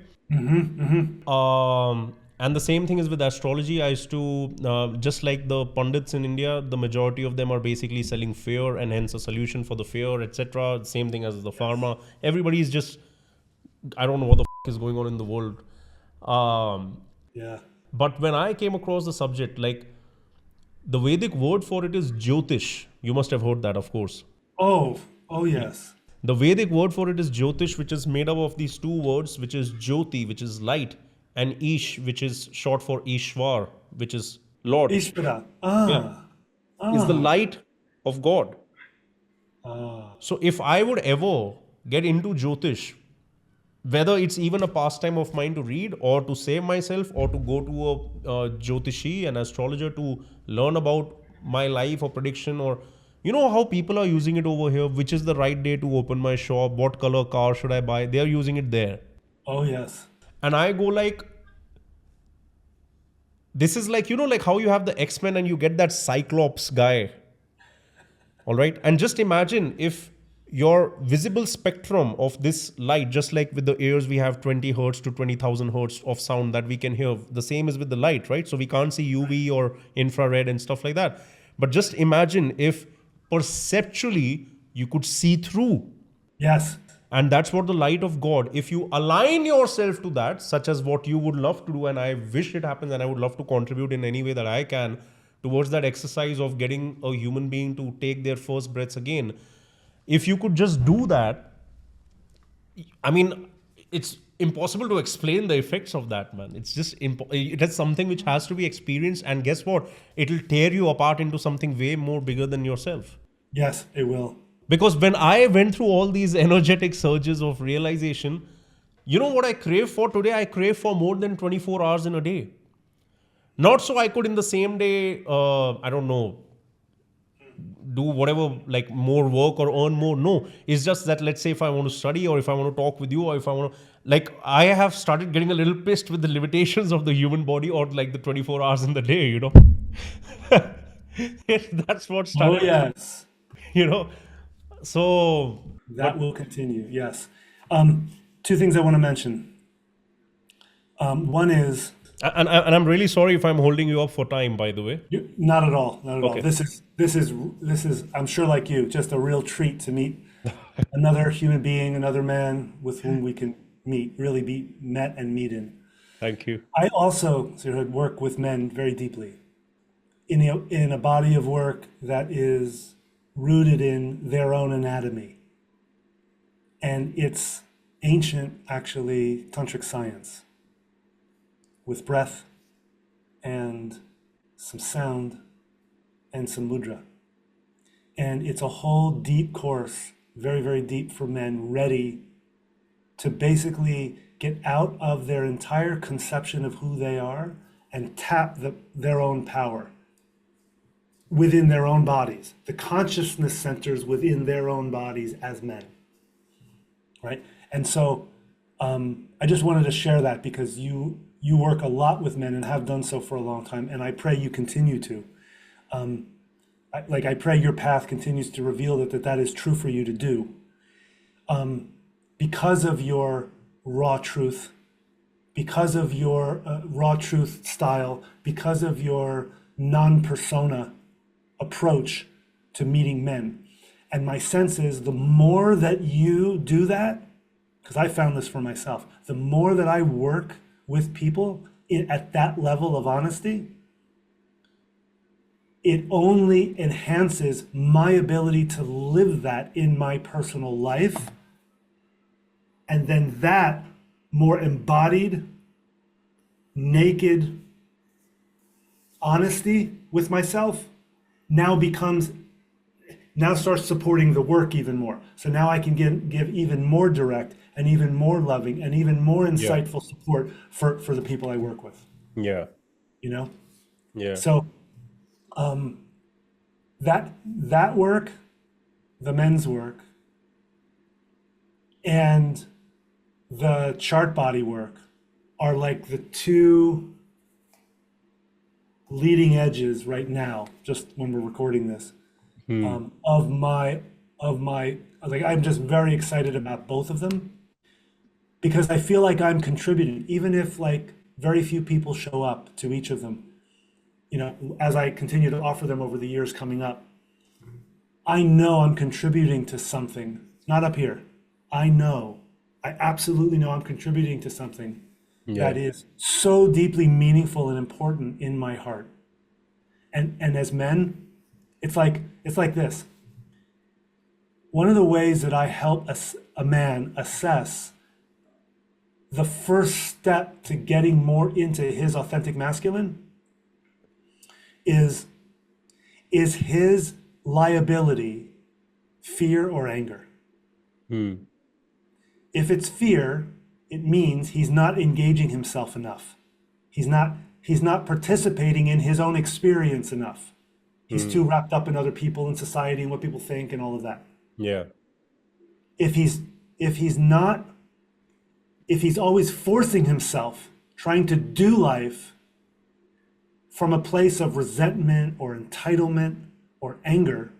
And the same thing is with astrology. I used to, just like the pundits in India, the majority of them are basically selling fear and hence a solution for the fear, etc. Same thing as the pharma. Everybody is just, I don't know what the is going on in the world. Yeah. But when I came across the subject, like the Vedic word for it is Jyotish. You must have heard that, of course. Oh yes. The Vedic word for it is Jyotish, which is made up of these two words, which is Jyoti, which is light, and Ish, which is short for Ishwar, which is Lord. Ishvara. Yeah. Is the light of God. So if I would ever get into Jyotish, whether it's even a pastime of mine to read or to save myself or to go to a Jyotishi, an astrologer, to learn about my life or prediction, or you know how people are using it over here, which is the right day to open my shop, what color car should I buy, they're using it there. Oh, yes. And I go like, this is like, you know, like how you have the X-Men and you get that Cyclops guy. All right. And just imagine if your visible spectrum of this light, just like with the ears, we have 20 hertz to 20,000 hertz of sound that we can hear. The same is with the light, right? So we can't see UV or infrared and stuff like that. But just imagine if perceptually you could see through. Yes. And that's what the light of God, if you align yourself to that, such as what you would love to do, and I wish it happens, and I would love to contribute in any way that I can towards that exercise of getting a human being to take their first breaths again. If you could just do that, I mean, it's impossible to explain the effects of that, man. It's just, it is something which has to be experienced, and guess what? It'll tear you apart into something way more bigger than yourself. Yes, it will. Because when I went through all these energetic surges of realization, you know what I crave for today? I crave for more than 24 hours in a day. Not so I could in the same day, I don't know, do whatever, like more work or earn more. No, it's just that, let's say if I want to study or if I want to talk with you or if I want to, like, I have started getting a little pissed with the limitations of the human body or like the 24 hours in the day, you know. That's what started, Oh, yes. you know. So That will continue, yes. Two things I want to mention. One is, and I'm really sorry if I'm holding you up for time, by the way. not at all, not at all. Okay. This is, I'm sure like you, just a real treat to meet another human being, another man with whom we can really be met and meet in. Thank you. I also, Sirhud, work with men very deeply in a body of work that is rooted in their own anatomy. And it's ancient, actually, tantric science with breath and some sound and some mudra. And it's a whole deep course, very, very deep for men, ready to basically get out of their entire conception of who they are and tap their own power within their own bodies, the consciousness centers within their own bodies as men, right? And so I just wanted to share that because you work a lot with men and have done so for a long time, and I pray you continue to. I pray your path continues to reveal that is true for you to do. Because of your raw truth, because of your raw truth style, because of your non-persona approach to meeting men. And my sense is the more that you do that, because I found this for myself, the more that I work with people at that level of honesty, it only enhances my ability to live that in my personal life. And then that more embodied, naked honesty with myself now starts supporting the work even more. So now I can give even more direct and even more loving and even more insightful support for the people I work with. Yeah. You know? Yeah. So that work, the men's work, and the chart body work are like the two leading edges right now, just when we're recording this, of my like, I'm just very excited about both of them because I feel like I'm contributing, even if like very few people show up to each of them, you know, as I continue to offer them over the years coming up. I know I'm contributing to something, not up here. I absolutely know I'm contributing to something that is so deeply meaningful and important in my heart. And as men, it's like this. One of the ways that I help a man assess the first step to getting more into his authentic masculine is his liability fear or anger? If it's fear, it means he's not engaging himself enough. He's not participating in his own experience enough. He's too wrapped up in other people and society and what people think and all of that. Yeah. If he's always forcing himself, trying to do life from a place of resentment or entitlement or anger,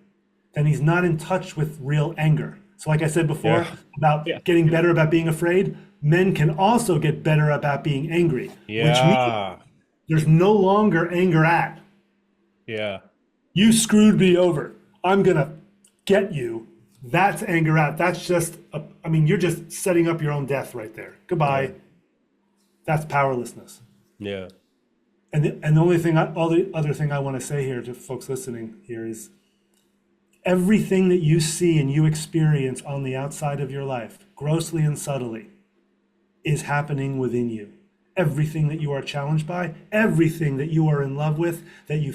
then he's not in touch with real anger. So like I said before about getting better about being afraid, men can also get better about being angry, which means there's no longer anger at. Yeah. You screwed me over. I'm going to get you. That's anger at. That's just, you're just setting up your own death right there. Goodbye. Yeah. That's powerlessness. Yeah. And the other thing I want to say here to folks listening here is everything that you see and you experience on the outside of your life, grossly and subtly, is happening within you. Everything that you are challenged by, everything that you are in love with, that you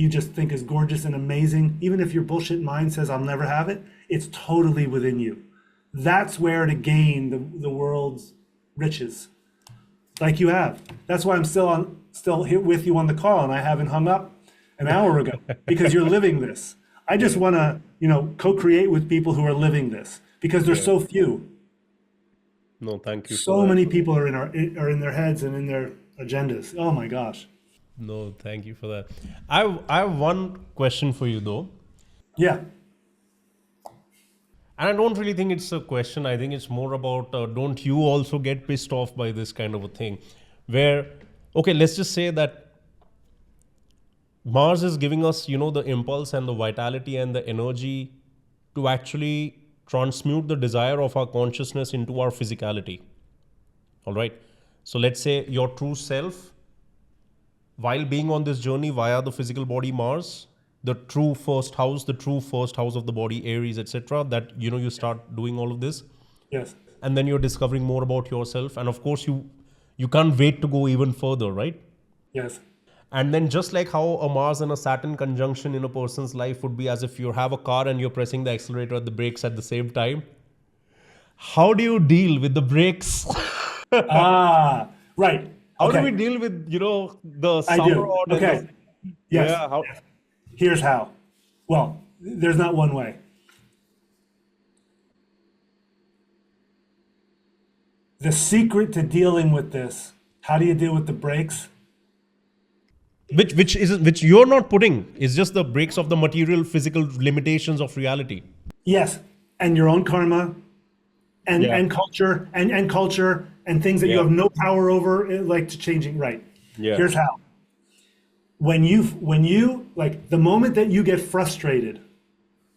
just think is gorgeous and amazing, even if your bullshit mind says I'll never have it, it's totally within you. That's where to gain the world's riches, like you have. That's why I'm still here with you on the call, and I haven't hung up an hour ago because you're living this. I just want to, co-create with people who are living this because there's so few. No, thank you. So many people are in their heads and in their agendas. Oh my gosh. No, thank you for that. I have one question for you though. Yeah. And I don't really think it's a question. I think it's more about don't you also get pissed off by this kind of a thing where, okay, let's just say that Mars is giving us, the impulse and the vitality and the energy to actually transmute the desire of our consciousness into our physicality. All right. So let's say your true self, while being on this journey via the physical body Mars, the true first house of the body, Aries, etc., that, you start doing all of this. Yes. And then you're discovering more about yourself. And of course, you can't wait to go even further, right? Yes. And then just like how a Mars and a Saturn conjunction in a person's life would be as if you have a car and you're pressing the accelerator and the brakes at the same time. How do you deal with the brakes? Right. How do we deal with, the summer order? Okay. Yes. Yeah, Here's how. Well, there's not one way. The secret to dealing with this, how do you deal with the brakes? Which you're not putting is just the breaks of the material physical limitations of reality. Yes, and your own karma, and culture, and culture, and things that you have no power over, like to changing. Right. Yeah. Here's how. When you like the moment that you get frustrated,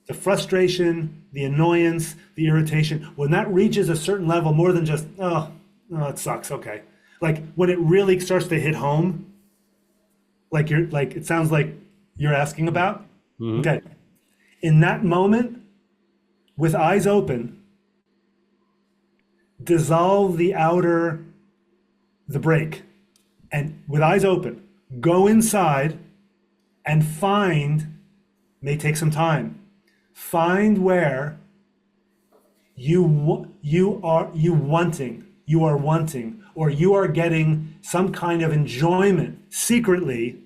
the frustration, the annoyance, the irritation, when that reaches a certain level, more than just it sucks. Okay, like when it really starts to hit home. Like it sounds like you're asking about. Mm-hmm. Okay. In that moment, with eyes open, dissolve the brake, and with eyes open, go inside and may take some time, find where you are wanting, or you are getting some kind of enjoyment secretly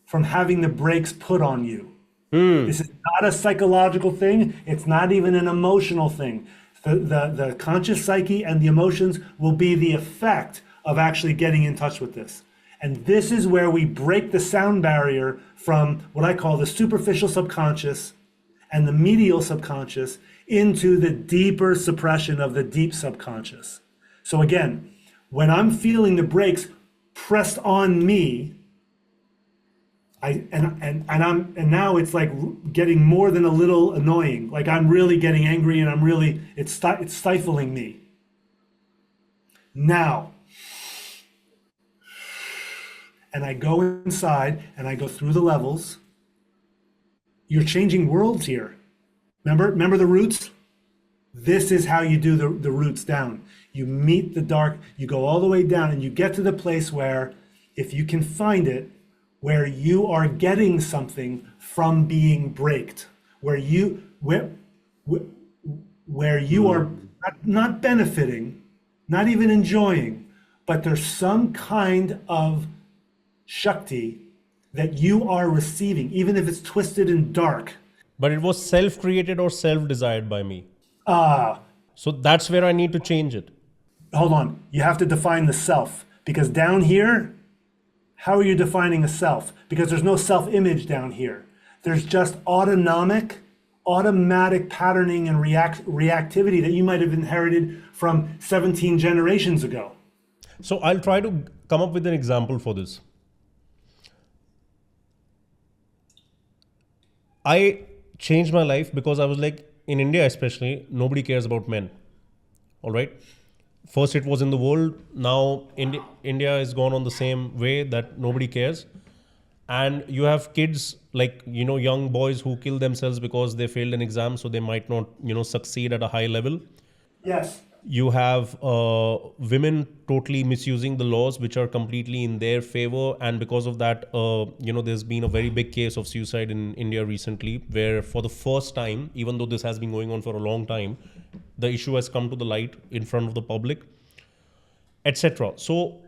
from having the brakes put on you. This is not a psychological thing. It's not even an emotional thing. The conscious psyche and the emotions will be the effect of actually getting in touch with this. And this is where we break the sound barrier from what I call the superficial subconscious and the medial subconscious into the deeper suppression of the deep subconscious. So again, when I'm feeling the brakes pressed on me, now it's like getting more than a little annoying. Like I'm really getting angry, and it's stifling me. Now, and I go inside and I go through the levels. You're changing worlds here. Remember the roots? This is how you do the roots down. You meet the dark, you go all the way down, and you get to the place where, if you can find it, where you are getting something from being braked, where you are not benefiting, not even enjoying, but there's some kind of Shakti that you are receiving, even if it's twisted and dark. But it was self-created or self-desired by me. Ah, So that's where I need to change it. hold on. You have to define the self, because down here, how are you defining a self? Because there's no self-image down here. There's just automatic patterning and reactivity that you might have inherited from 17 generations ago. So I'll try to come up with an example for this. I changed my life because I was like, in India especially, nobody cares about men. All right. First it was in the world. Now India has gone on the same way that nobody cares. And you have kids like, young boys who kill themselves because they failed an exam, so they might not, succeed at a high level. Yes. You have women totally misusing the laws which are completely in their favor, and because of that, there's been a very big case of suicide in India recently, where for the first time, even though this has been going on for a long time, the issue has come to the light in front of the public, etc. So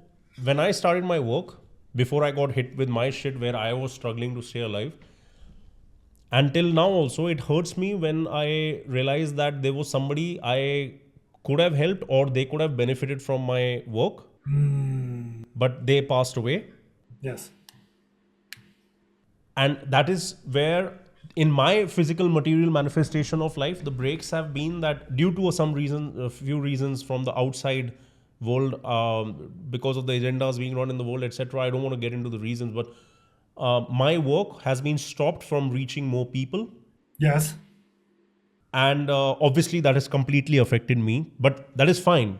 when I started my work, before I got hit with my shit where I was struggling to stay alive, until now also, it hurts me when I realize that there was somebody I could have helped or they could have benefited from my work, but they passed away. Yes. And that is where, in my physical material manifestation of life, the breaks have been that due to a few reasons from the outside world, because of the agendas being run in the world, etc. I don't want to get into the reasons, but my work has been stopped from reaching more people. Yes. And obviously that has completely affected me, but that is fine.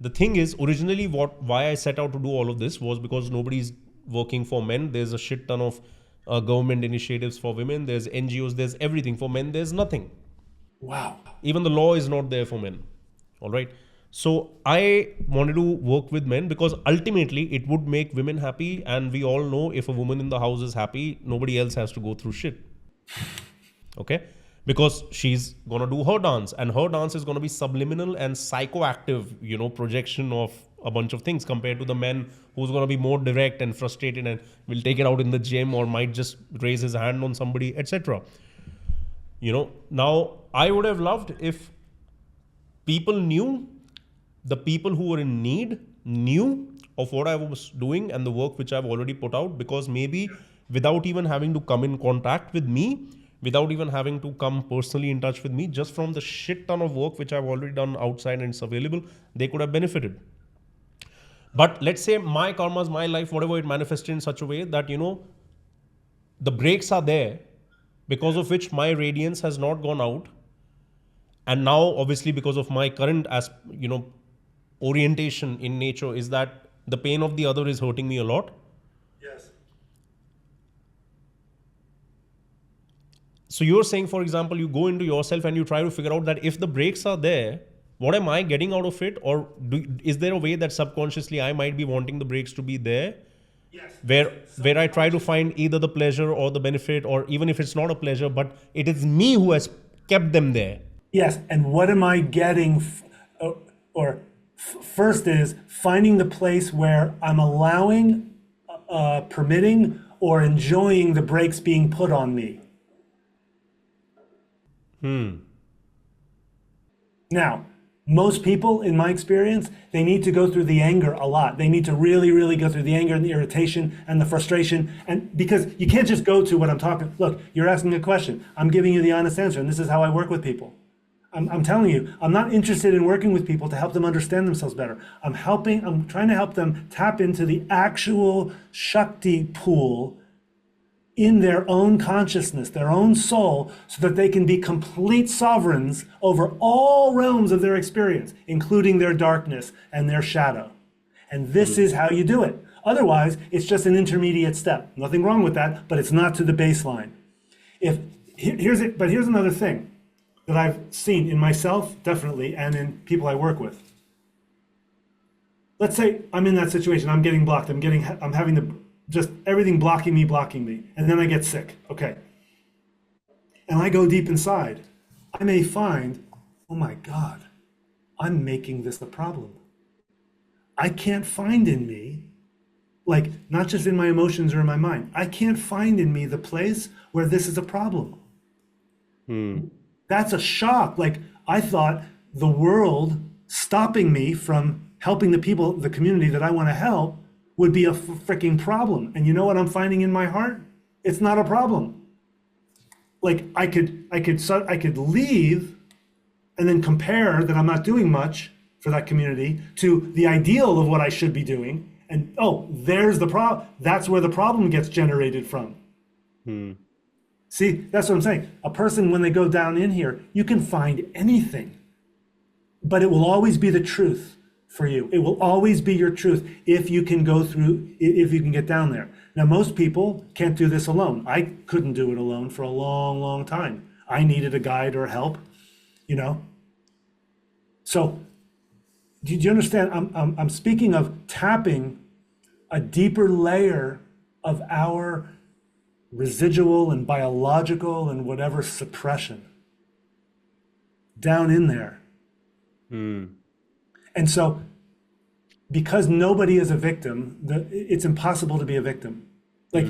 The thing is, originally why I set out to do all of this was because nobody's working for men. There's a shit ton of government initiatives for women. There's NGOs, there's everything. For men, there's nothing. Wow. Even the law is not there for men. All right. So I wanted to work with men because ultimately it would make women happy. And we all know if a woman in the house is happy, nobody else has to go through shit. Okay. Because she's going to do her dance, and her dance is going to be subliminal and psychoactive, projection of a bunch of things, compared to the man who's going to be more direct and frustrated and will take it out in the gym or might just raise his hand on somebody, etc. Now I would have loved if people knew, the people who were in need knew of what I was doing and the work which I've already put out, because maybe without even having to come in contact with me, without even having to come personally in touch with me, just from the shit ton of work which I've already done outside and it's available, they could have benefited. But let's say my karmas, my life, whatever, it manifested in such a way that, the breaks are there, because of which my radiance has not gone out. And now, obviously, because of my current, orientation in nature is that the pain of the other is hurting me a lot. Yes. So you're saying, for example, you go into yourself and you try to figure out that if the breaks are there, what am I getting out of it? Or is there a way that subconsciously I might be wanting the breaks to be there? Yes. Where I try to find either the pleasure or the benefit, or even if it's not a pleasure, but it is me who has kept them there. Yes. And what am I getting? First is finding the place where I'm allowing, permitting, or enjoying the breaks being put on me. Now, most people, in my experience, they need to go through the anger a lot. They need to really, really go through the anger and the irritation and the frustration. And because you can't just go to what I'm talking. Look, you're asking a question. I'm giving you the honest answer, and this is how I work with people. I'm telling you, I'm not interested in working with people to help them understand themselves better. I'm trying to help them tap into the actual Shakti pool in their own consciousness, their own soul, so that they can be complete sovereigns over all realms of their experience, including their darkness and their shadow. And this is how you do it. Otherwise, it's just an intermediate step. Nothing wrong with that, but it's not to the baseline. Here's another thing that I've seen in myself, definitely, and in people I work with. Let's say I'm in that situation, I'm getting blocked, I'm having just everything blocking me, and then I get sick, okay. And I go deep inside. I may find, oh my God, I'm making this a problem. I can't find in me, like not just in my emotions or in my mind, I can't find in me the place where this is a problem. That's a shock. Like I thought the world stopping me from helping the people, the community that I want to help would be a freaking problem. And you know what I'm finding in my heart? It's not a problem. Like I could leave and then compare that I'm not doing much for that community to the ideal of what I should be doing. And oh, there's the problem. That's where the problem gets generated from. See, that's what I'm saying. A person, when they go down in here, you can find anything, but it will always be the truth for you. It will always be your truth if you can go through, if you can get down there. Now, most people can't do this alone. I couldn't do it alone for a long, long time. I needed a guide or help, you know? So, do you understand? I'm speaking of tapping a deeper layer of our residual and biological and whatever suppression down in there. And so, because nobody is a victim, it's impossible to be a victim. Like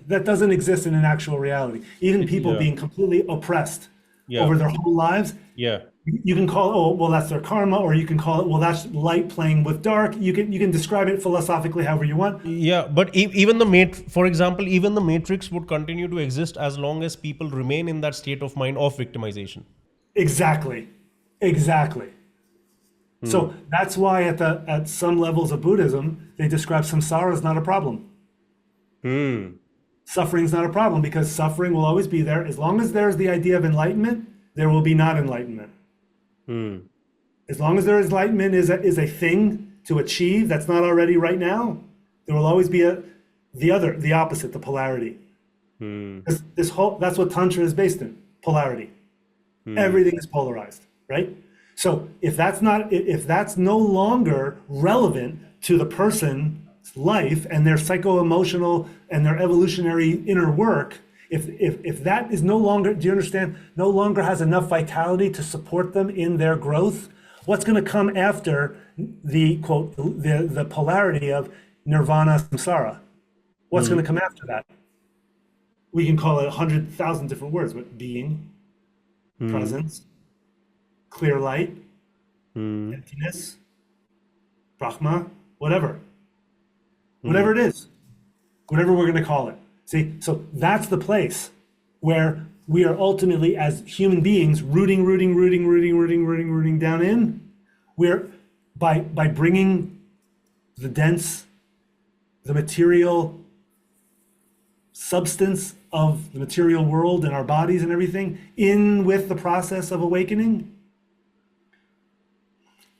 that doesn't exist in an actual reality. Even people being completely oppressed over their whole lives. You can call it, oh, well, that's their karma, or you can call it, well, that's light playing with dark. You can describe it philosophically however you want. Yeah, but for example, even the matrix would continue to exist as long as people remain in that state of mind of victimization. Exactly. So that's why at some levels of Buddhism, they describe samsara as not a problem. Suffering is not a problem because suffering will always be there. As long as there's the idea of enlightenment, there will be not enlightenment. As long as there is enlightenment is a thing to achieve that's not already right now, there will always be the opposite, the polarity. That's what Tantra is based in, polarity. Everything is polarized, right? So if that's no longer relevant to the person's life and their psycho-emotional and their evolutionary inner work, if that is no longer, do you understand, no longer has enough vitality to support them in their growth, what's going to come after the quote, the polarity of nirvana samsara? What's going to come after that? We can call it 100,000 different words, but being, presence, clear light, emptiness, Brahma, whatever it is, whatever we're going to call it. See, so that's the place where we are ultimately, as human beings, rooting down in. We're by bringing the dense, the material substance of the material world and our bodies and everything in with the process of awakening,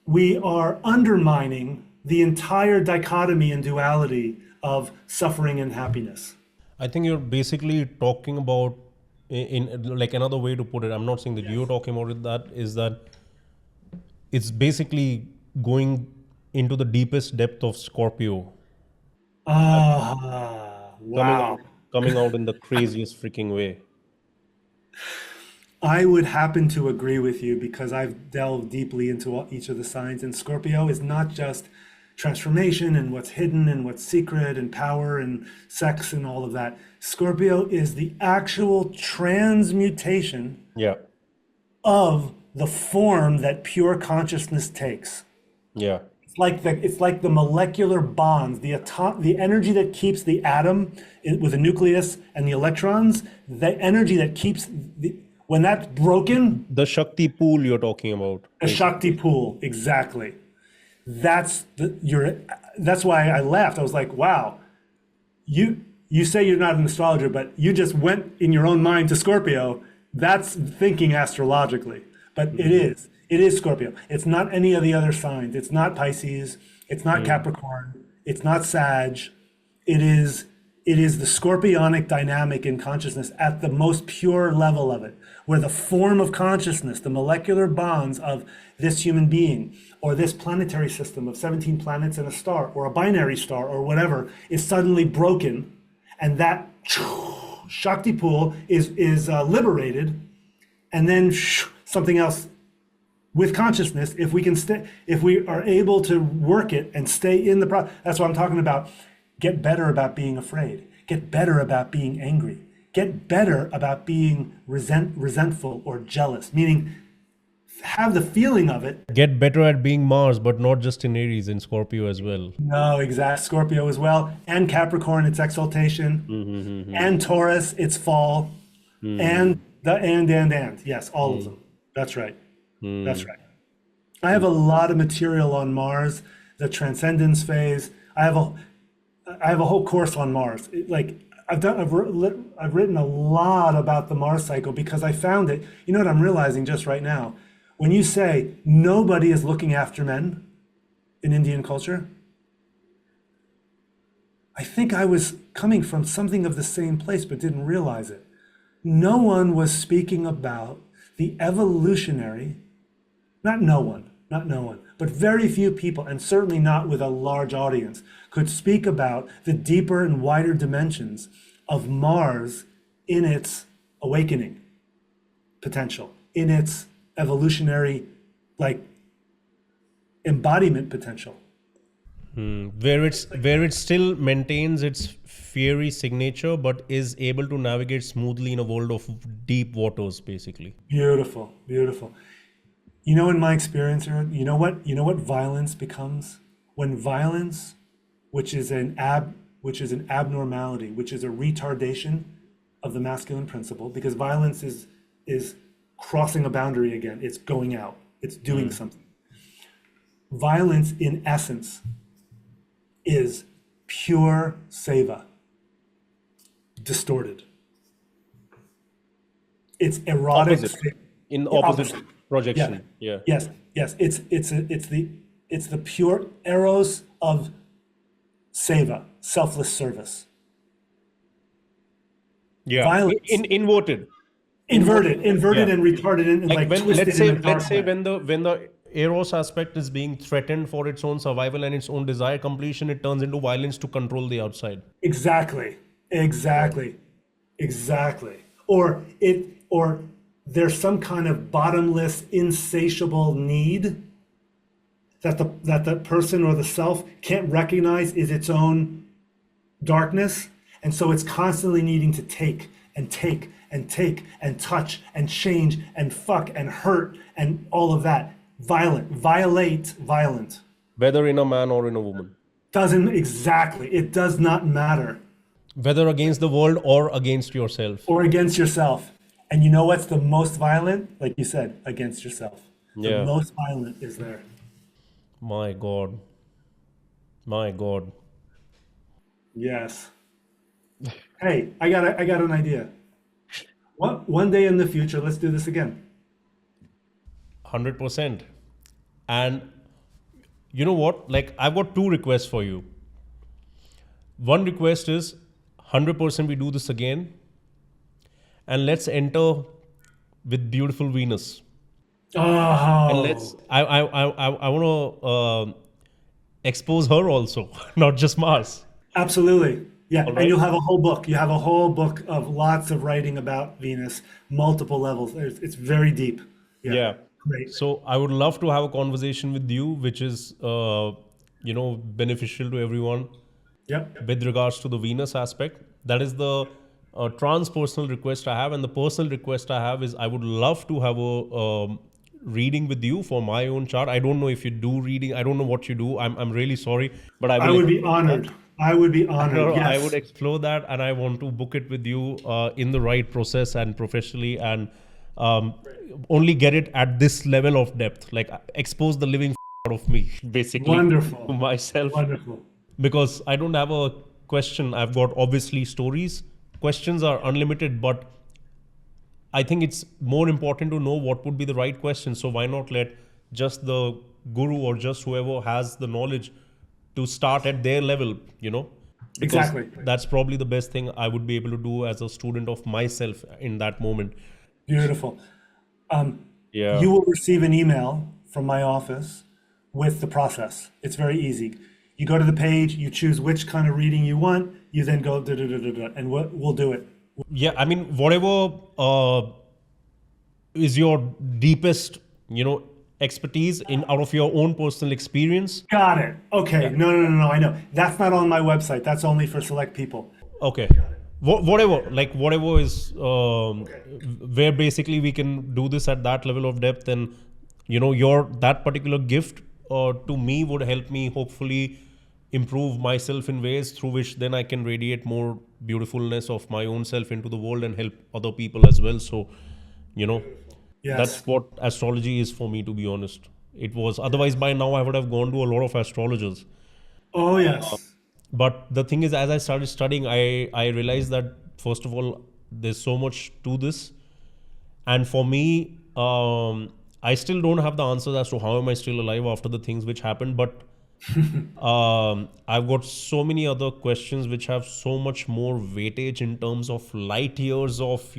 we are undermining the entire dichotomy and duality of suffering and happiness. I think you're basically talking about, in like another way to put it, I'm not saying that you're talking about it, that is that it's basically going into the deepest depth of Scorpio. Wow. Coming out in the craziest freaking way. I would happen to agree with you because I've delved deeply into each of the signs, and Scorpio is not just transformation and what's hidden and what's secret and power and sex and all of that. Scorpio is the actual transmutation of the form that pure consciousness takes. It's like the molecular bonds, the energy that keeps the atom with the nucleus and the electrons, the energy that keeps when that's broken. The Shakti pool you're talking about. The Shakti pool, exactly. That's why I laughed. I was like, wow, you say you're not an astrologer, but you just went in your own mind to Scorpio. That's thinking astrologically, but it is Scorpio. It's not any of the other signs. It's not Pisces. It's not Capricorn. It's not Sag. It is the scorpionic dynamic in consciousness at the most pure level of it, where the form of consciousness, the molecular bonds of this human being, or this planetary system of 17 planets and a star, or a binary star, or whatever, is suddenly broken, and that Shakti pool is liberated, and then something else with consciousness, if we can stay, if we are able to work it and stay in the process. That's what I'm talking about. Get better about being afraid. Get better about being angry. Get better about being resentful or jealous, meaning have the feeling of it. Get better at being Mars, but not just in Aries, in Scorpio as well. No, exact. Scorpio as well. And Capricorn, it's exaltation. And Taurus, it's fall. And the and. Yes, all of them. That's right. That's right. I have a lot of material on Mars, the transcendence phase. I have a whole course on Mars. I've written a lot about the Mars cycle because I found it. You know what I'm realizing just right now? When you say nobody is looking after men in Indian culture, I think I was coming from something of the same place but didn't realize it. No one was speaking about the evolutionary, not no one, but very few people, and certainly not with a large audience, could speak about the deeper and wider dimensions of Mars in its awakening potential, in its evolutionary, embodiment potential. Where it still maintains its fiery signature, but is able to navigate smoothly in a world of deep waters, basically. Beautiful, beautiful. You know, in my experience, you know what violence becomes? When violence, which is an abnormality, which is a retardation of the masculine principle, because violence is crossing a boundary again. It's going out. It's doing something. Violence, in essence, is pure seva, distorted. It's erotic. In opposite projection. Yeah. Yes. It's the pure eros of seva, selfless service. Yeah. Violence. Inverted and retarded and twisted. Let's say when the eros aspect is being threatened for its own survival and its own desire completion, it turns into violence to control the outside. Exactly. Or there's some kind of bottomless, insatiable need that the person or the self can't recognize is its own darkness, and so it's constantly needing to take and touch and change and fuck and hurt and all of that. Violent. Whether in a man or in a woman. It does not matter. Whether against the world or against yourself. And you know what's the most violent? Like you said, against yourself. The most violent is there. My God. Yes. Hey, I got an idea. One day in the future, let's do this again. 100%. And you know what? I've got two requests for you. One request is 100% we do this again. And let's enter with beautiful Venus. Oh. And I want to expose her also, not just Mars. Absolutely. Yeah, right. And you'll have a whole book. You have a whole book of lots of writing about Venus, multiple levels. It's very deep. Yeah. Great. So I would love to have a conversation with you, which is, beneficial to everyone. Yep. With regards to the Venus aspect. That is the transpersonal request I have. And the personal request I have is I would love to have a reading with you for my own chart. I don't know if you do reading. I don't know what you do. I'm really sorry. But I would be honored. I would be honored. Yes. I would explore that, and I want to book it with you in the right process and professionally, and only get it at this level of depth. Expose the living out of me, basically. Wonderful. To myself. Wonderful. Because I don't have a question. I've got obviously stories. Questions are unlimited, but I think it's more important to know what would be the right question. So why not let just the guru or just whoever has the knowledge to start at their level, Because exactly. That's probably the best thing I would be able to do as a student of myself in that moment. Beautiful. You will receive an email from my office with the process. It's very easy. You go to the page, you choose which kind of reading you want, you then go and we'll do it. Yeah, I mean, whatever is your deepest, expertise in out of your own personal experience. Got it. Okay. No. I know. That's not on my website. That's only for select people. Okay. Whatever is where basically we can do this at that level of depth, and your that particular gift to me would help me hopefully improve myself in ways through which then I can radiate more beautifulness of my own self into the world and help other people as well. So, Yes. that's what astrology is for me, to be honest. It was otherwise by now I would have gone to a lot of astrologers. Oh, yes. But the thing is, as I started studying, I realized that first of all, there's so much to this, and for me, I still don't have the answers as to how am I still alive after the things which happened. But I've got so many other questions which have so much more weightage in terms of light years of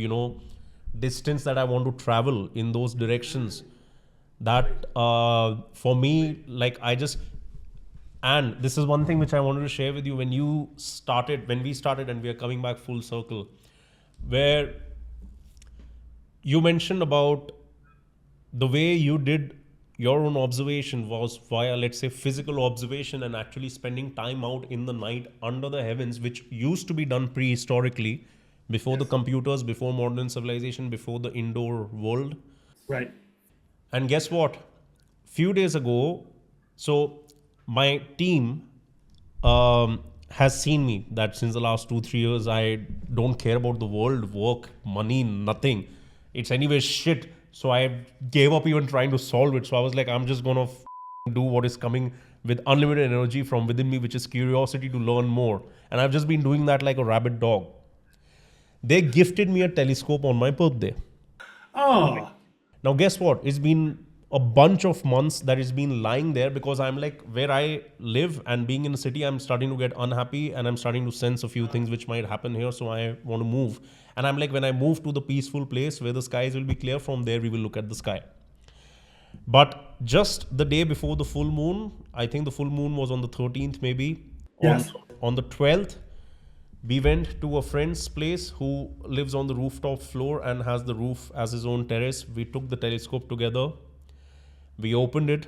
distance that I want to travel in those directions. That for me, like and this is one thing which I wanted to share with you when we started, and we are coming back full circle, where you mentioned about the way you did your own observation was via, let's say, physical observation and actually spending time out in the night under the heavens, which used to be done prehistorically, before the computers, before modern civilization, before the indoor world. Right. And guess what? Few days ago, so my team has seen me that since the last 2-3 years, I don't care about the world, work, money, nothing. It's anyway shit. So I gave up even trying to solve it. So I was like, I'm just gonna do what is coming with unlimited energy from within me, which is curiosity to learn more. And I've just been doing that like a rabid dog. They gifted me a telescope on my birthday. Oh. Now, guess what? It's been a bunch of months that it's been lying there because I'm like, where I live and being in a city, I'm starting to get unhappy and I'm starting to sense a few things which might happen here. So I want to move. And I'm like, when I move to the peaceful place where the skies will be clear, from there we will look at the sky. But just the day before the full moon, I think the full moon was on the 13th maybe. Yes. On the 12th, we went to a friend's place who lives on the rooftop floor and has the roof as his own terrace. We took the telescope together. We opened it.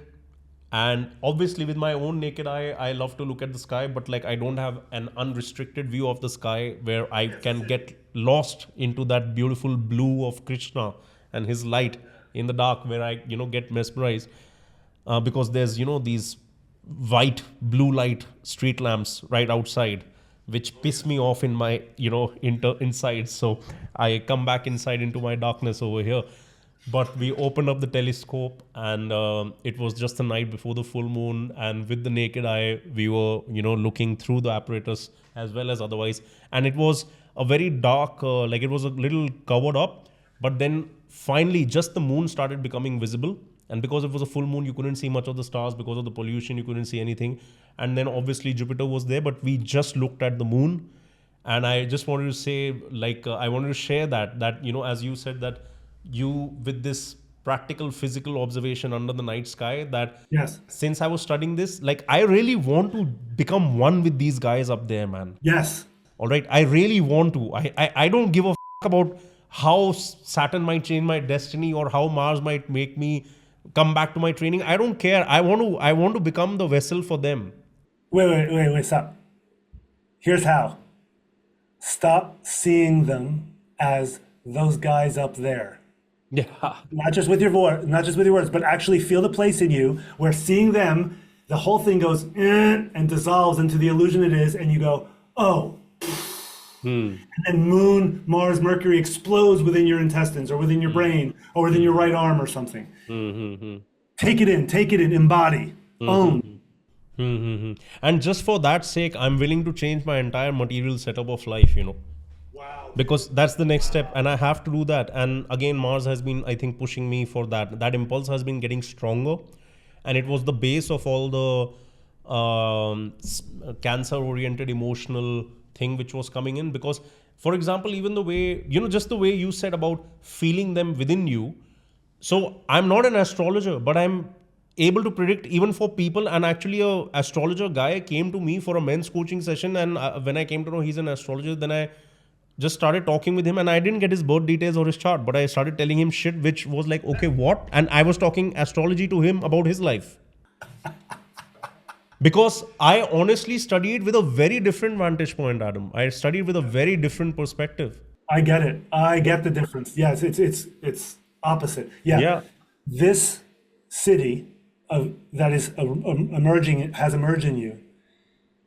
And obviously with my own naked eye, I love to look at the sky, but like I don't have an unrestricted view of the sky where I can get lost into that beautiful blue of Krishna and his light in the dark, where I, get mesmerized because there's, these white blue light street lamps right outside, which piss me off in my, inside. So I come back inside into my darkness over here. But we opened up the telescope and it was just the night before the full moon. And with the naked eye, we were, looking through the apparatus as well as otherwise. And it was a very dark, it was a little covered up. But then finally, just the moon started becoming visible. And because it was a full moon, you couldn't see much of the stars. Because of the pollution, you couldn't see anything. And then obviously Jupiter was there, but we just looked at the moon. And I just wanted to say, I wanted to share that, as you said, that you, with this practical physical observation under the night sky, that Yes. since I was studying this, I really want to become one with these guys up there, man. Yes. All right. I really want to. I don't give a about how Saturn might change my destiny or how Mars might make me come back to my training. I don't care. I want to become the vessel for them. Wait, stop. Here's how. Stop seeing them as those guys up there. Yeah. Not just with your words, but actually feel the place in you where seeing them, the whole thing goes and dissolves into the illusion it is, and you go, oh. And then Moon, Mars, Mercury explodes within your intestines or within your brain or within your right arm or something. Take it in, embody, own. And just for that sake, I'm willing to change my entire material setup of life, Wow. because that's the next step and I have to do that. And again, Mars has been, I think, pushing me for that impulse has been getting stronger, and it was the base of all the cancer oriented emotional thing which was coming in. Because, for example, even the way, just the way you said about feeling them within you. So I'm not an astrologer, but I'm able to predict even for people. And actually a astrologer guy came to me for a men's coaching session, and when I came to know he's an astrologer, then just started talking with him, and I didn't get his birth details or his chart, but I started telling him shit which was like, okay, what? And I was talking astrology to him about his life. Because I honestly studied with a very different vantage point, Adam. I studied with a very different perspective. I get it. I get the difference. Yes, it's opposite. Yeah, Yeah. this city that is emerging has emerged in you.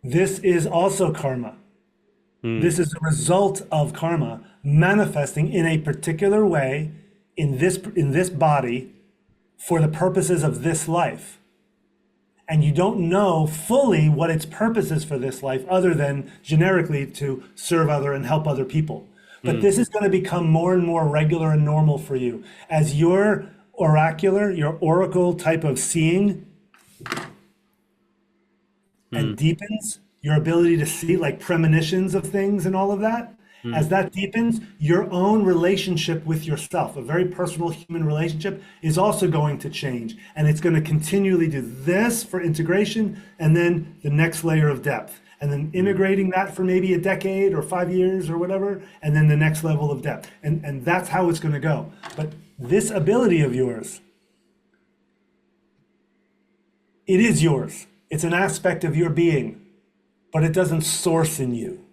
This is also karma. This is a result of karma manifesting in a particular way in this body for the purposes of this life. And you don't know fully what its purpose is for this life other than generically to serve other and help other people. But this is going to become more and more regular and normal for you as your oracular, your oracle type of seeing and deepens your ability to see like premonitions of things and all of that. As that deepens, your own relationship with yourself, a very personal human relationship, is also going to change. And it's going to continually do this for integration and then the next layer of depth. And then integrating that for maybe a decade or 5 years or whatever, and then the next level of depth. And that's how it's going to go. But this ability of yours, it is yours. It's an aspect of your being, but it doesn't source in you.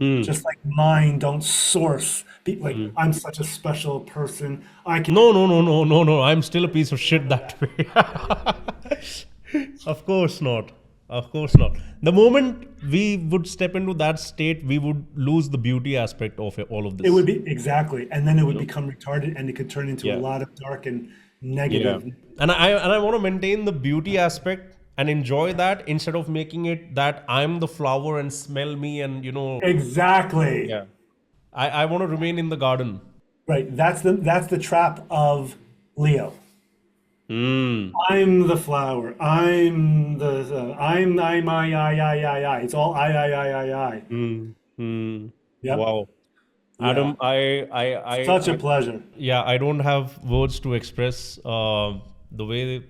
Just like mine don't source. Like I'm such a special person. I can. No. I'm still a piece of shit that way. Of course not. Of course not. The moment we would step into that state, we would lose the beauty aspect of all of this. It would be exactly, and then it would become retarded, and it could turn into a lot of dark and negative. And I want to maintain the beauty aspect and enjoy that instead of making it that I'm the flower and smell me and Exactly. Yeah. I want to remain in the garden. Right. That's the trap of Leo. I'm the flower. I'm the I. It's all I. Yep. Wow. Adam, I Such a pleasure. yeah, I don't have words to express the way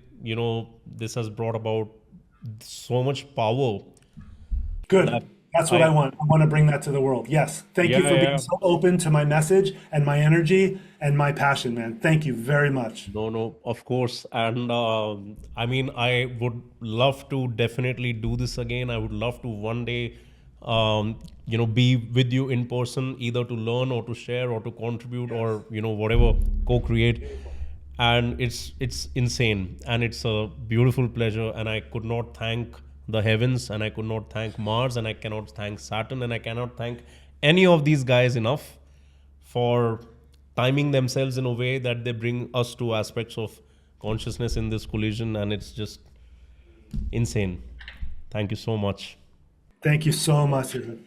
this has brought about so much power. Good. That's what I want. I want to bring that to the world. Yes. Thank you for being so open to my message and my energy and my passion, man. Thank you very much. No, of course. And I mean, I would love to definitely do this again. I would love to one day, be with you in person, either to learn or to share or to contribute or, whatever, co-create. And it's insane. And it's a beautiful pleasure. And I could not thank the heavens, and I could not thank Mars, and I cannot thank Saturn, and I cannot thank any of these guys enough for timing themselves in a way that they bring us to aspects of consciousness in this collision, and it's just insane. Thank you so much. Thank you so much, Sirhud.